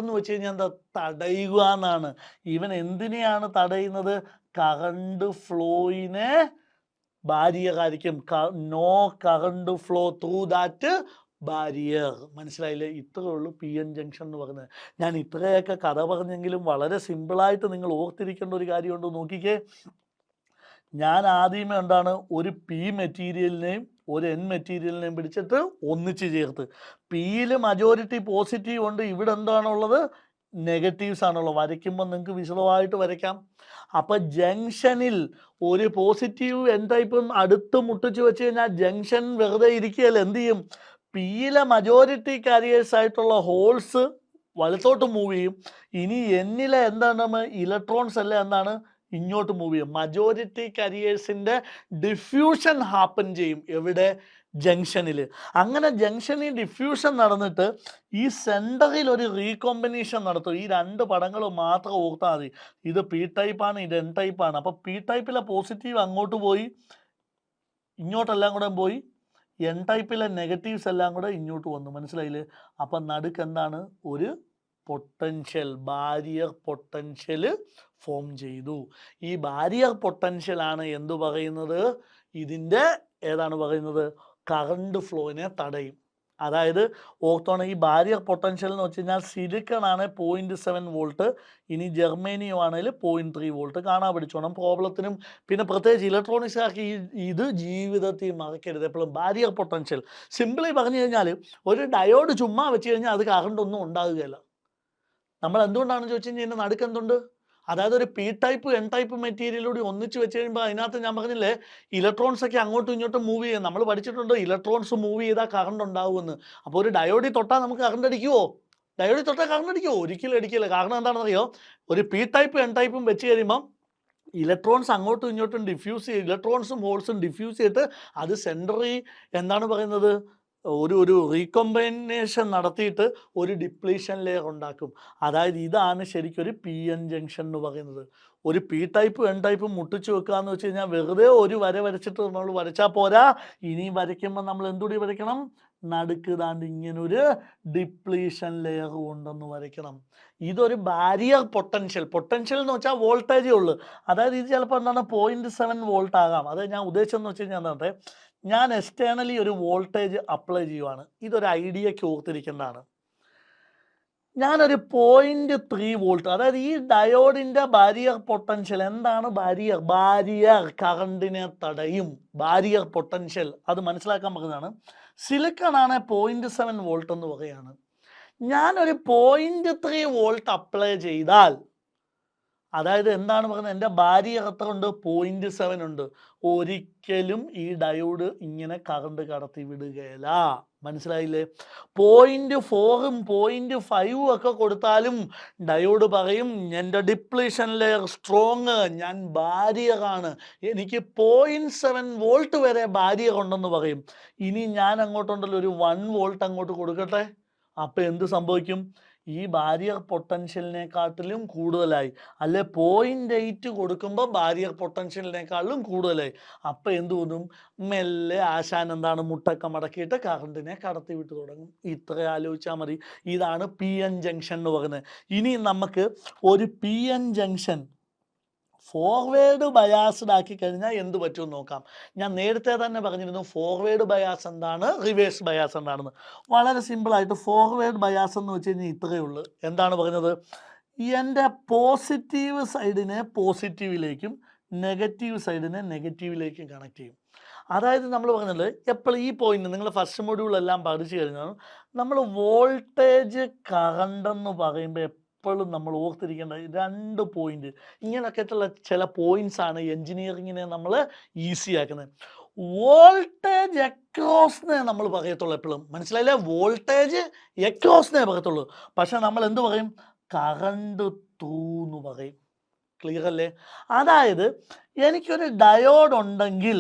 എന്ന് വെച്ച് കഴിഞ്ഞാൽ എന്താ, തടയുക എന്നാണ്. ഇവൻ എന്തിനെയാണ് തടയുന്നത്, കറണ്ട് ഫ്ലോയിനെ ബാരിയർ ആയിരിക്കും. No current flow through that barrier. മനസ്സിലായില്ലേ? ഇത്രയേ ഉള്ളൂ പി എൻ ജംഗ്ഷൻ എന്ന് പറയുന്നത്. ഞാൻ ഇത്രയൊക്കെ കഥ പറഞ്ഞെങ്കിലും വളരെ സിമ്പിളായിട്ട് നിങ്ങൾ ഓർത്തിരിക്കേണ്ട ഒരു കാര്യമുണ്ട്. നോക്കിക്കേ, ഞാൻ ആദ്യമേ എന്താണ്, ഒരു പി മെറ്റീരിയലിനെയും ഒരു എൻ മെറ്റീരിയലിനെയും പിടിച്ചിട്ട് ഒന്നിച്ച് ചേർത്ത്, പിയിൽ മജോറിറ്റി പോസിറ്റീവ് ഉണ്ട്, ഇവിടെ എന്താണുള്ളത്, നെഗറ്റീവ്സ് ആണുള്ളത്. വരയ്ക്കുമ്പോൾ നിങ്ങൾക്ക് വിശദമായിട്ട് വരയ്ക്കാം. അപ്പം ജംഗ്ഷനിൽ ഒരു പോസിറ്റീവ് എൻ ടൈപ്പും അടുത്ത് മുട്ടിച്ച് വെച്ച് കഴിഞ്ഞാൽ ജംഗ്ഷൻ വെറുതെ ഇരിക്കുകയല്ല, എന്ത് ചെയ്യും, പിയിലെ മജോറിറ്റി കാരിയേഴ്സ് ആയിട്ടുള്ള ഹോൾസ് വലത്തോട്ട് മൂവ് ചെയ്യും. ഇനി എന്നിലെ എന്താണ്, ഇലക്ട്രോൺസ് എല്ലാം എന്താണ്, ഇങ്ങോട്ട് മൂവ് ചെയ്യും. മജോറിറ്റി കാരിയേഴ്സിൻ്റെ ഡിഫ്യൂഷൻ ഹാപ്പൻ ചെയ്യും. എവിടെ, ജംഗ്ഷനിൽ. അങ്ങനെ ജംഗ്ഷനിൽ ഡിഫ്യൂഷൻ നടന്നിട്ട് ഈ സെൻറ്ററിൽ ഒരു റീകോമ്പിനേഷൻ നടത്തും. ഈ രണ്ട് പടങ്ങൾ മാത്രം ഓർത്താൽ മതി. ഇത് പി ടൈപ്പാണ്, ഇത് എൻ ടൈപ്പാണ്. അപ്പോൾ പി ടൈപ്പിലെ പോസിറ്റീവ് അങ്ങോട്ട് പോയി, ഇങ്ങോട്ടെല്ലാം കൂടെ പോയി, എൻ ടൈപ്പിലെ നെഗറ്റീവ്സ് എല്ലാം കൂടെ ഇങ്ങോട്ട് വന്നു. മനസ്സിലായില്ലേ? അപ്പം നടുക്ക് എന്താണ്, ഒരു പൊട്ടൻഷ്യൽ, ബാരിയർ പൊട്ടൻഷ്യൽ ഫോം ചെയ്തു. ഈ ബാരിയർ പൊട്ടൻഷ്യലാണ് എന്തു പറയുന്നത്, ഇതിൻ്റെ ഏതാണ് പറയുന്നത്, കറണ്ട് ഫ്ലോയിനെ തടയും. അതായത് ഓർത്തോണം, ഈ ബാരിയർ പൊട്ടൻഷ്യൽ എന്ന് വെച്ച് കഴിഞ്ഞാൽ സിലിക്കൺ ആണ് 0.7 വോൾട്ട്, ഇനി ജെർമേനിയം ആണെങ്കിൽ 0.3 വോൾട്ട്. കാണാൻ പഠിച്ചോണം പ്രോബ്ലത്തിനും. പിന്നെ പ്രത്യേകിച്ച് ഇലക്ട്രോണിക്സുകാർക്ക് ഇത് ജീവിതത്തിൽ മറക്കരുത് എപ്പോഴും. ബാരിയർ പൊട്ടൻഷ്യൽ സിമ്പിളി പറഞ്ഞു കഴിഞ്ഞാൽ ഒരു ഡയോഡ് ചുമ്മാ വെച്ച് കഴിഞ്ഞാൽ അത് കറണ്ട് ഒന്നും ഉണ്ടാകുകയില്ല. നമ്മൾ എന്തുകൊണ്ടാണെന്ന് ചോദിച്ചു കഴിഞ്ഞാൽ ഇതിൻ്റെ നടുക്ക് എന്തുണ്ട്, അതായത് ഒരു പി ടൈപ്പ് എൻ ടൈപ്പ് മെറ്റീരിയലൂടെ ഒന്നിച്ച് വെച്ച് കഴിയുമ്പോൾ അതിനകത്ത് ഞാൻ പറഞ്ഞില്ലേ, ഇലക്ട്രോൺസ് ഒക്കെ അങ്ങോട്ടും ഇങ്ങോട്ടും മൂവ് ചെയ്യും. നമ്മൾ പഠിച്ചിട്ടുണ്ട് ഇലക്ട്രോൺസ് മൂവ് ചെയ്താൽ കറണ്ട് ഉണ്ടാവുമെന്ന്. അപ്പോൾ ഒരു ഡയോഡിൽ തൊട്ടാൽ നമുക്ക് കറണ്ട് അടിക്കുമോ, ഡയോഡിൽ തൊട്ടാൽ കറണ്ട് അടിക്കുമോ, ഒരിക്കലും അടിക്കില്ല. കാരണം എന്താണെന്നറിയോ, ഒരു പി ടൈപ്പ് എൻ ടൈപ്പും വെച്ച് കഴിയുമ്പം ഇലക്ട്രോൺസ് അങ്ങോട്ടും ഇങ്ങോട്ടും ഡിഫ്യൂസ് ചെയ്യും, ഇലക്ട്രോൺസും ഹോൾസും ഡിഫ്യൂസ് ചെയ്തിട്ട് അത് സെൻറ്ററി എന്താണ് പറയുന്നത്, ഒരു റീകോമ്പിനേഷൻ നടത്തിയിട്ട് ഒരു ഡിപ്ലീഷൻ ലെയർ ഉണ്ടാക്കും. അതായത് ഇതാണ് ശരിക്കും ഒരു പി എൻ ജംഗ്ഷൻ എന്ന് പറയുന്നത്. ഒരു പി ടൈപ്പ് എൻ ടൈപ്പ് മുട്ടിച്ച് വെക്കുക എന്ന് വെച്ച് കഴിഞ്ഞാൽ വെറുതെ ഒരു വര വരച്ചിട്ട് നമ്മൾ വരച്ചാൽ പോരാ, ഇനി വരയ്ക്കുമ്പോൾ നമ്മൾ എന്തുകൂടി വരയ്ക്കണം, നടുക്ക് താണ്ട് ഇങ്ങനൊരു ഡിപ്ലീഷൻ ലെയർ ഉണ്ടെന്ന് വരയ്ക്കണം. ഇതൊരു ബാരിയർ പൊട്ടൻഷ്യൽ എന്ന് വെച്ചാൽ വോൾട്ടേജേ ഉള്ളൂ. അതായത് ഇത് ചിലപ്പോൾ എന്താണ് 0.7 വോൾട്ട് ആകാം. അത് ഞാൻ ഉദ്ദേശിച്ചെന്ന് വെച്ച് കഴിഞ്ഞാൽ എന്താ, ഞാൻ എക്സ്റ്റേണലി ഒരു വോൾട്ടേജ് അപ്ലൈ ചെയ്യുവാണ്. ഇതൊരു ഐഡിയയ്ക്ക് ഓർത്തിരിക്കേണ്ടതാണ്. ഞാനൊരു 0.3 വോൾട്ട്, അതായത് ഈ ഡയോഡിൻ്റെ ബാരിയർ പൊട്ടൻഷ്യൽ എന്താണ്? ബാരിയർ കറണ്ടിനെ തടയും. ബാരിയർ പൊട്ടൻഷ്യൽ അത് മനസ്സിലാക്കാൻ പറ്റുന്നതാണ്. സിലിക്കൺ ആണ് 0.7 വോൾട്ട് എന്ന് പറയുകയാണ്. ഞാനൊരു 0.3 വോൾട്ട് അപ്ലൈ ചെയ്താൽ, അതായത് എന്താണ് പറയുന്നത്, എൻ്റെ ബാരിയർ എത്ര ഉണ്ട്? 0.7 ഉണ്ട്. ഒരിക്കലും ഈ ഡയോഡ് ഇങ്ങനെ കറണ്ട് കടത്തി വിടുകയില്ല. മനസ്സിലായില്ലേ? 0.4ഉം 0.5ഉം ഒക്കെ കൊടുത്താലും ഡയോഡ് പറയും എൻ്റെ ഡിപ്ലീഷൻ ലെയർ സ്ട്രോങ്, ഞാൻ ബാരിയറാണ്, എനിക്ക് 0.7 വോൾട്ട് വരെ ബാരിയർ ഉണ്ടെന്ന് പറയും. ഇനി ഞാൻ അങ്ങോട്ടുണ്ടല്ലോ ഒരു 1 വോൾട്ട് അങ്ങോട്ട് കൊടുക്കട്ടെ, അപ്പം എന്ത് സംഭവിക്കും? ഈ ബാരിയർ പൊട്ടൻഷ്യലിനെക്കാട്ടിലും കൂടുതലായി. അല്ലെ 0.8 കൊടുക്കുമ്പോൾ ബാരിയർ പൊട്ടൻഷ്യലിനേക്കാളും കൂടുതലായി. അപ്പം എന്ത് തോന്നും? മെല്ലെ ആശാൻ എന്താണ്, മുട്ടൊക്കെ മടക്കിയിട്ട് കറണ്ടിനെ കടത്തി വിട്ട് തുടങ്ങും. ഇത്ര ആലോചിച്ചാൽ മതി. ഇതാണ് പി എൻ ജംഗ്ഷൻ എന്ന് പറയുന്നത്. ഇനി നമുക്ക് ഒരു P N junction forward biased ആക്കി കഴിഞ്ഞാൽ എന്ത് പറ്റുമെന്ന് നോക്കാം. ഞാൻ നേരത്തെ തന്നെ പറഞ്ഞിരുന്നു ഫോർവേഡ് ബയാസ് എന്താണ്, റിവേഴ്സ് ബയാസ് എന്താണെന്ന്. വളരെ സിമ്പിളായിട്ട് ഫോർവേഡ് ബയാസ് എന്ന് വെച്ച് കഴിഞ്ഞാൽ ഇത്രയേ ഉള്ളൂ. എന്താണ് പറഞ്ഞത്? എൻ്റെ പോസിറ്റീവ് സൈഡിനെ പോസിറ്റീവിലേക്കും നെഗറ്റീവ് സൈഡിനെ നെഗറ്റീവിലേക്കും കണക്ട് ചെയ്യും. അതായത് നമ്മൾ പറഞ്ഞത് എപ്പോഴും ഈ പോയിന്റ് നിങ്ങൾ ഫസ്റ്റ് മൊഡ്യൂളെല്ലാം പഠിച്ചു കഴിഞ്ഞാൽ നമ്മൾ വോൾട്ടേജ് കറണ്ട് എന്ന് പറയുമ്പോൾ എപ്പോഴും നമ്മൾ ഓർത്തിരിക്കേണ്ട 2 പോയിന്റ്, ഇങ്ങനെയൊക്കെയുള്ള ചില പോയിന്റ്സ് ആണ് എൻജിനീയറിങ്ങിനെ നമ്മൾ ഈസി ആക്കുന്നത്. വോൾട്ടേജ് എക്രോസ്ന്നേ നമ്മൾ പറയത്തുള്ളൂ എപ്പോഴും. മനസ്സിലായില്ലേ? വോൾട്ടേജ് എക്രോസ്ന്നേ പറയത്തുള്ളൂ. പക്ഷെ നമ്മൾ എന്ത് പറയും? കറണ്ട് ത്രൂ എന്ന് പറയും. ക്ലിയർ അല്ലേ? അതായത് എനിക്കൊരു ഡയോഡ് ഉണ്ടെങ്കിൽ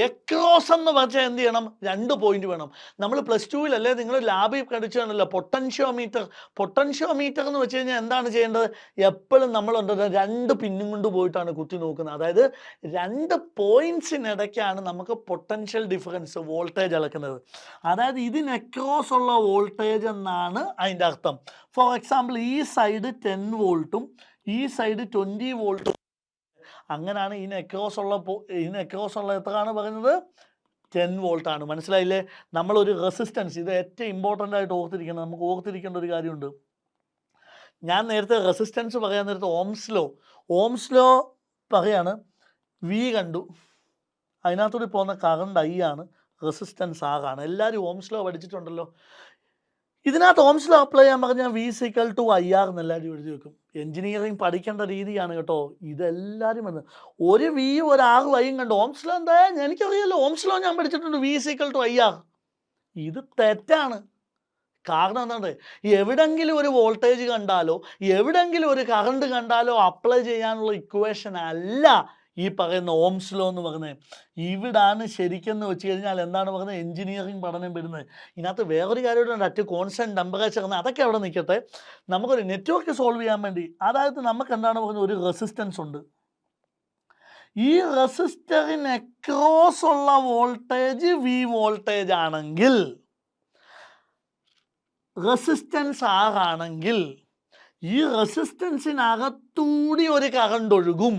എക്രോസ് എന്ന് പറഞ്ഞാൽ എന്ത് ചെയ്യണം? 2 പോയിന്റ് വേണം. നമ്മൾ +2-ലല്ലേ നിങ്ങൾ ലാബിൽ പഠിച്ചാണല്ലോ പൊട്ടൻഷ്യോമീറ്റർ. പൊട്ടൻഷ്യോമീറ്റർ എന്ന് വെച്ച് കഴിഞ്ഞാൽ എന്താണ് ചെയ്യേണ്ടത്? എപ്പോഴും നമ്മൾ 2 പിന്നും കൊണ്ട് പോയിട്ടാണ് കുത്തി നോക്കുന്നത്. അതായത് 2 പോയിന്റ്സിനിടയ്ക്കാണ് നമുക്ക് പൊട്ടൻഷ്യൽ ഡിഫറൻസ് വോൾട്ടേജ് അളക്കുന്നത്. അതായത് ഇതിന് എക്രോസ് ഉള്ള വോൾട്ടേജ് എന്നാണ് അതിൻ്റെ അർത്ഥം. ഫോർ എക്സാമ്പിൾ ഈ സൈഡ് 10 വോൾട്ടും ഈ സൈഡ് 20 വോൾട്ടും. അങ്ങനെയാണ് ഇതിന് എക്രോസ് ഉള്ള എത്രയാണ് പറയുന്നത്? 10 വോൾട്ടാണ്. മനസ്സിലായില്ലേ? നമ്മളൊരു റെസിസ്റ്റൻസ്, ഇത് ഏറ്റവും ഇമ്പോർട്ടൻ്റ് ആയിട്ട് ഓർത്തിരിക്കണം. നമുക്ക് ഓർത്തിരിക്കേണ്ട ഒരു കാര്യമുണ്ട്. ഞാൻ നേരത്തെ റെസിസ്റ്റൻസ് പറയാൻ നേരത്തെ ഓംസ് ലോ പറയാണ്. വി കണ്ടു, അതിനകത്തൂടി പോകുന്ന കറണ്ട് ഐ ആണ്, റെസിസ്റ്റൻസ് ആർ ആണ്. എല്ലാവരും ഓംസ് ലോ പഠിച്ചിട്ടുണ്ടല്ലോ. ഇതിനകത്ത് ഓംസ് ലോ അപ്ലൈ ചെയ്യാൻ പറഞ്ഞാൽ V = IR എന്ന് എല്ലാവരും എഴുതി വെക്കും. എൻജിനീയറിംഗ് പഠിക്കേണ്ട രീതിയാണ് കേട്ടോ. ഇതെല്ലാവരും വന്ന് ഒരു V ഒരു R വൈയും കണ്ടു. ഓംസ് ലോ എന്താ? എനിക്കറിയാലോ, ഓംസ് ലോ ഞാൻ പഠിച്ചിട്ടുണ്ട്, V = IR. ഇത് തെറ്റാണ്. കാരണം എന്താണ്? എവിടെങ്കിലും ഒരു വോൾട്ടേജ് കണ്ടാലോ എവിടെങ്കിലും ഒരു കറണ്ട് കണ്ടാലോ അപ്ലൈ ചെയ്യാനുള്ള ഇക്വേഷൻ അല്ല ഈ പറയുന്ന ഓംസ് ലോ എന്ന് പറയുന്നത്. ഇവിടാണ് ശരിക്കെന്ന് വെച്ച് കഴിഞ്ഞാൽ എന്താണ് പറയുന്നത്? എൻജിനീയറിംഗ് പഠനം വരുന്നത്. ഇതിനകത്ത് വേറൊരു കാര്യമുണ്ട്, അറ്റ് കോൺസ്റ്റന്റ് ടെമ്പറേച്ചർ എന്ന്. അതൊക്കെ അവിടെ നിൽക്കട്ടെ. നമുക്കൊരു നെറ്റ്വർക്ക് സോൾവ് ചെയ്യാൻ വേണ്ടി, അതായത് നമുക്ക് എന്താണ് പറയുന്നത്? ഒരു റെസിസ്റ്റൻസ് ഉണ്ട്. ഈ റെസിസ്റ്ററിന് അക്രോസ് ഉള്ള വോൾട്ടേജ് V വോൾട്ടേജ് ആണെങ്കിൽ, റെസിസ്റ്റൻസ് ആണെങ്കിൽ ഈ റെസിസ്റ്റൻസിനകത്തൂടി ഒരു കറണ്ട് ഒഴുകും.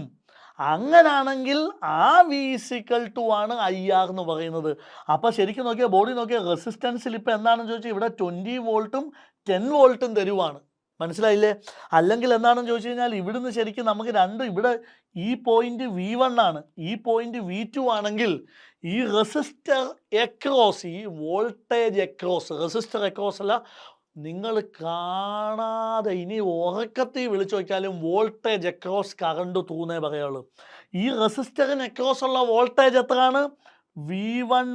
അങ്ങനാണെങ്കിൽ ആ V ആണ് IR എന്ന് പറയുന്നത്. അപ്പോൾ ശരിക്കും നോക്കിയാൽ ബോഡി നോക്കിയാൽ റെസിസ്റ്റൻസിൽ ഇപ്പോൾ എന്താണെന്ന് ചോദിച്ചാൽ ഇവിടെ 20 വോൾട്ടും 10 വോൾട്ടും തരുവാണ്. മനസ്സിലായില്ലേ? അല്ലെങ്കിൽ എന്താണെന്ന് ചോദിച്ചു കഴിഞ്ഞാൽ ഇവിടുന്ന് ശരിക്കും നമുക്ക് ഇവിടെ ഈ പോയിന്റ് V1 ആണ്, ഈ പോയിന്റ് V2 ആണെങ്കിൽ ഈ റെസിസ്റ്റർ എക്രോസ്, ഈ വോൾട്ടേജ് എക്രോസ്, റെസിസ്റ്റർ എക്രോസ് അല്ല, നിങ്ങൾ കാണാതെ ഇനി ഉറക്കത്തിൽ വിളിച്ചു നോക്കിയാലും വോൾട്ടേജ് എക്രോസ് കറണ്ട് തൂന്നേ പറയുള്ളൂ. ഈ റെസിസ്റ്ററിന് എക്രോസ് ഉള്ള വോൾട്ടേജ് എത്രയാണ്? V1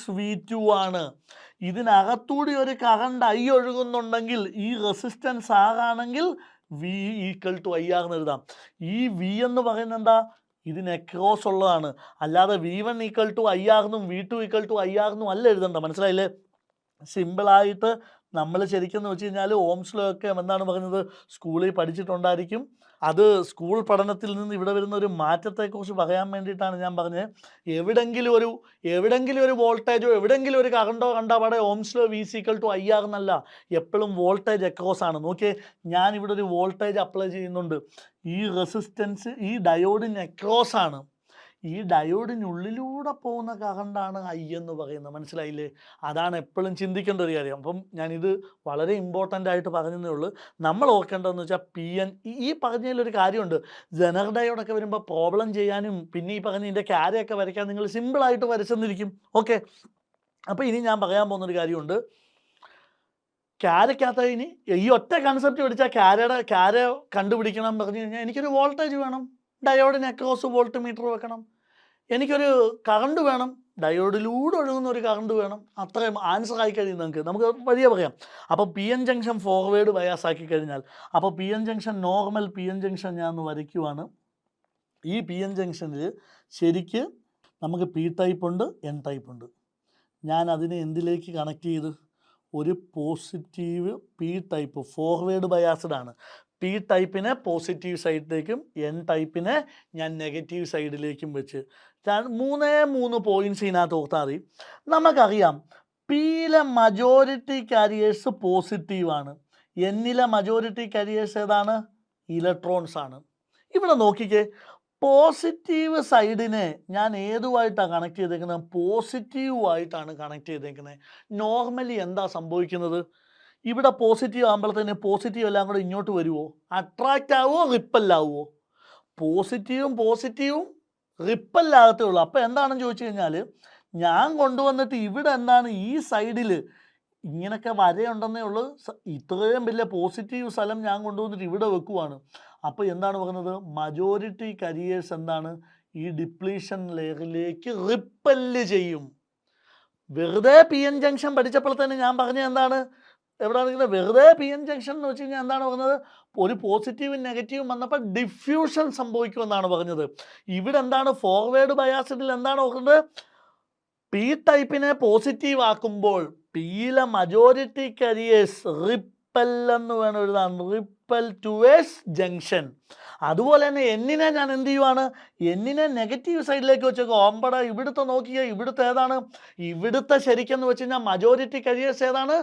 - V2 ആണ്. ഇതിനകത്തൂടി ഒരു കറണ്ട് I ഒഴുകുന്നുണ്ടെങ്കിൽ ഈ റെസിസ്റ്റൻസ് ആണെങ്കിൽ V = IR എന്ന് എഴുതാം. ഈ V എന്ന് പറയുന്നത് എന്താ? ഇതിന് എക്രോസ് ഉള്ളതാണ്. അല്ലാതെ V1 = IR എന്നും V2 = IR എന്നും അല്ല എഴുതണ്ട. മനസ്സിലായില്ലേ? സിമ്പിളായിട്ട് നമ്മൾ ശരിക്കും വെച്ച് കഴിഞ്ഞാൽ ഓംസ് ലോ ഒക്കെ എന്താണ് പറയുന്നത്? സ്കൂളിൽ പഠിച്ചിട്ടുണ്ടായിരിക്കും. അത് സ്കൂൾ പഠനത്തിൽ നിന്ന് ഇവിടെ വരുന്ന ഒരു മാറ്റത്തെക്കുറിച്ച് പറയാൻ വേണ്ടിയിട്ടാണ് ഞാൻ പറഞ്ഞത്. എവിടെങ്കിലും ഒരു വോൾട്ടേജോ എവിടെങ്കിലും ഒരു കറണ്ടോ കണ്ടാൽ പാടെ ഓംസ് ലോ V = IR എന്നല്ല, എപ്പോഴും വോൾട്ടേജ് എക്രോസ് ആണ്. നോക്കിയേ, ഞാൻ ഇവിടെ ഒരു വോൾട്ടേജ് അപ്ലൈ ചെയ്യുന്നുണ്ട്. ഈ റെസിസ്റ്റൻസ് ഈ ഡയോഡിന് എക്രോസ് ആണ്. ഈ ഡയോഡിനുള്ളിലൂടെ പോകുന്ന കറണ്ടാണ് ഐ എന്ന് പറയുന്നത്. മനസ്സിലായില്ലേ? അതാണ് എപ്പോഴും ചിന്തിക്കേണ്ട ഒരു കാര്യം. അപ്പം ഞാനിത് വളരെ ഇമ്പോർട്ടൻ്റ് ആയിട്ട് പറഞ്ഞതേ ഉള്ളൂ. നമ്മൾ ഓർക്കേണ്ടതെന്ന് വെച്ചാൽ പി എൻ ഈ പറഞ്ഞതിലൊരു കാര്യമുണ്ട്. ജനറൽ ഡയോഡൊക്കെ വരുമ്പോൾ പ്രോബ്ലം ചെയ്യാനും പിന്നെ ഈ പറഞ്ഞ ഇതിൻ്റെ ക്യാരയൊക്കെ വരയ്ക്കാൻ നിങ്ങൾ സിമ്പിളായിട്ട് വരച്ചെന്നിരിക്കും. ഓക്കെ, അപ്പോൾ ഇനി ഞാൻ പറയാൻ പോകുന്നൊരു കാര്യമുണ്ട്. ക്യാരക്കകത്ത് ഇനി ഈ ഒറ്റ കൺസെപ്റ്റ് പഠിച്ചാൽ ക്യാര കണ്ടുപിടിക്കണം പറഞ്ഞു കഴിഞ്ഞാൽ എനിക്കൊരു വോൾട്ടേജ് വേണം, ഡയോഡിന് അക്രോസ് വോൾട്ട് മീറ്റർ വെക്കണം. എനിക്കൊരു കറണ്ട് വേണം, ഡയോഡിലൂടെ ഒഴുകുന്ന ഒരു കറണ്ട് വേണം. അത്രയും ആൻസർ ആയി കഴിയും. നമുക്ക് വഴിയെ പറയാം. അപ്പോൾ P N junction forward bias ആക്കി കഴിഞ്ഞാൽ, അപ്പോൾ P N junction normal P N junction ഞാൻ ഒന്ന് വരയ്ക്കുവാണ്. ഈ പി എൻ ജംഗ്ഷനിൽ ശരിക്ക് നമുക്ക് പി ടൈപ്പ് ഉണ്ട്, എൻ ടൈപ്പ് ഉണ്ട്. ഞാൻ അതിനെ എന്തിലേക്ക് കണക്ട് ചെയ്ത്? ഒരു positive P type forward biased ആണ്. പി ടൈപ്പിനെ പോസിറ്റീവ് സൈഡിലേക്കും എൻ ടൈപ്പിനെ ഞാൻ നെഗറ്റീവ് സൈഡിലേക്കും വെച്ച് 3 പോയിൻറ്റ്സ് ഇതിനകത്ത് ഓർത്താൽ മതി. നമുക്കറിയാം പിയിലെ മജോറിറ്റി കാരിയേഴ്സ് പോസിറ്റീവാണ്, എന്നിലെ മജോറിറ്റി കാരിയേഴ്സ് ഏതാണ്? ഇലക്ട്രോൺസ് ആണ്. ഇവിടെ നോക്കിക്കേ, പോസിറ്റീവ് സൈഡിനെ ഞാൻ ഏതുമായിട്ടാണ് കണക്ട് ചെയ്തേക്കുന്നത്? പോസിറ്റീവായിട്ടാണ് കണക്ട് ചെയ്തേക്കുന്നത്. നോർമലി എന്താ സംഭവിക്കുന്നത്? ഇവിടെ പോസിറ്റീവ് ആകുമ്പോഴത്തേന് പോസിറ്റീവ് എല്ലാം കൂടെ ഇങ്ങോട്ട് വരുമോ? അട്രാക്റ്റ് ആവുമോ, റിപ്പല്ലാവുമോ? പോസിറ്റീവും റിപ്പല്ലാകത്തേ ഉള്ളൂ. അപ്പോൾ എന്താണെന്ന് ചോദിച്ചു കഴിഞ്ഞാൽ, ഞാൻ കൊണ്ടുവന്നിട്ട് ഇവിടെ എന്താണ് ഈ സൈഡിൽ ഇങ്ങനൊക്കെ വരയുണ്ടെന്നേ ഉള്ളൂ. ഇത്രയും വലിയ പോസിറ്റീവ് സ്ഥലം ഞാൻ കൊണ്ടുവന്നിട്ട് ഇവിടെ വെക്കുവാണ്. അപ്പോൾ എന്താണ് പറയുന്നത്? മജോറിറ്റി കരിയേഴ്സ് എന്താണ്? ഈ ഡിപ്ലീഷൻ ലെയറിലേക്ക് റിപ്പല്ല് ചെയ്യും. വെറുതെ പി എൻ ജംഗ്ഷൻ പഠിച്ചപ്പോൾ തന്നെ ഞാൻ പറഞ്ഞത് എന്താണ്? എവിടെയാണെങ്കിലും വെറുതെ പി എൻ ജംഗ്ഷൻ എന്ന് വെച്ച് കഴിഞ്ഞാൽ എന്താണ് പറഞ്ഞത്? ഒരു പോസിറ്റീവും നെഗറ്റീവും വന്നപ്പോൾ ഡിഫ്യൂഷൻ സംഭവിക്കുമെന്നാണ് പറഞ്ഞത്. ഇവിടെ എന്താണ്? ഫോർവേഡ് ബയാസിഡിൽ എന്താണ് നോക്കുന്നത്? പി ടൈപ്പിനെ പോസിറ്റീവ് ആക്കുമ്പോൾ പിയിലെ മജോറിറ്റി കരിയേഴ്സ് റിപ്പൽ എന്ന് വേണം എഴുതാൻ, റിപ്പൽ ടുവേഴ്സ് ജംഗ്ഷൻ. അതുപോലെ തന്നെ എന്നിനെ ഞാൻ എന്ത് ചെയ്യുവാണ്? എന്നിനെ നെഗറ്റീവ് സൈഡിലേക്ക് വെച്ചേക്കും. ഓമ്പട ഇവിടുത്തെ നോക്കിയാൽ ഇവിടുത്തെ ഏതാണ്? ഇവിടുത്തെ ശരിക്കെന്ന് വെച്ച് കഴിഞ്ഞാൽ മജോറിറ്റി കരിയേഴ്സ് ഏതാണ്?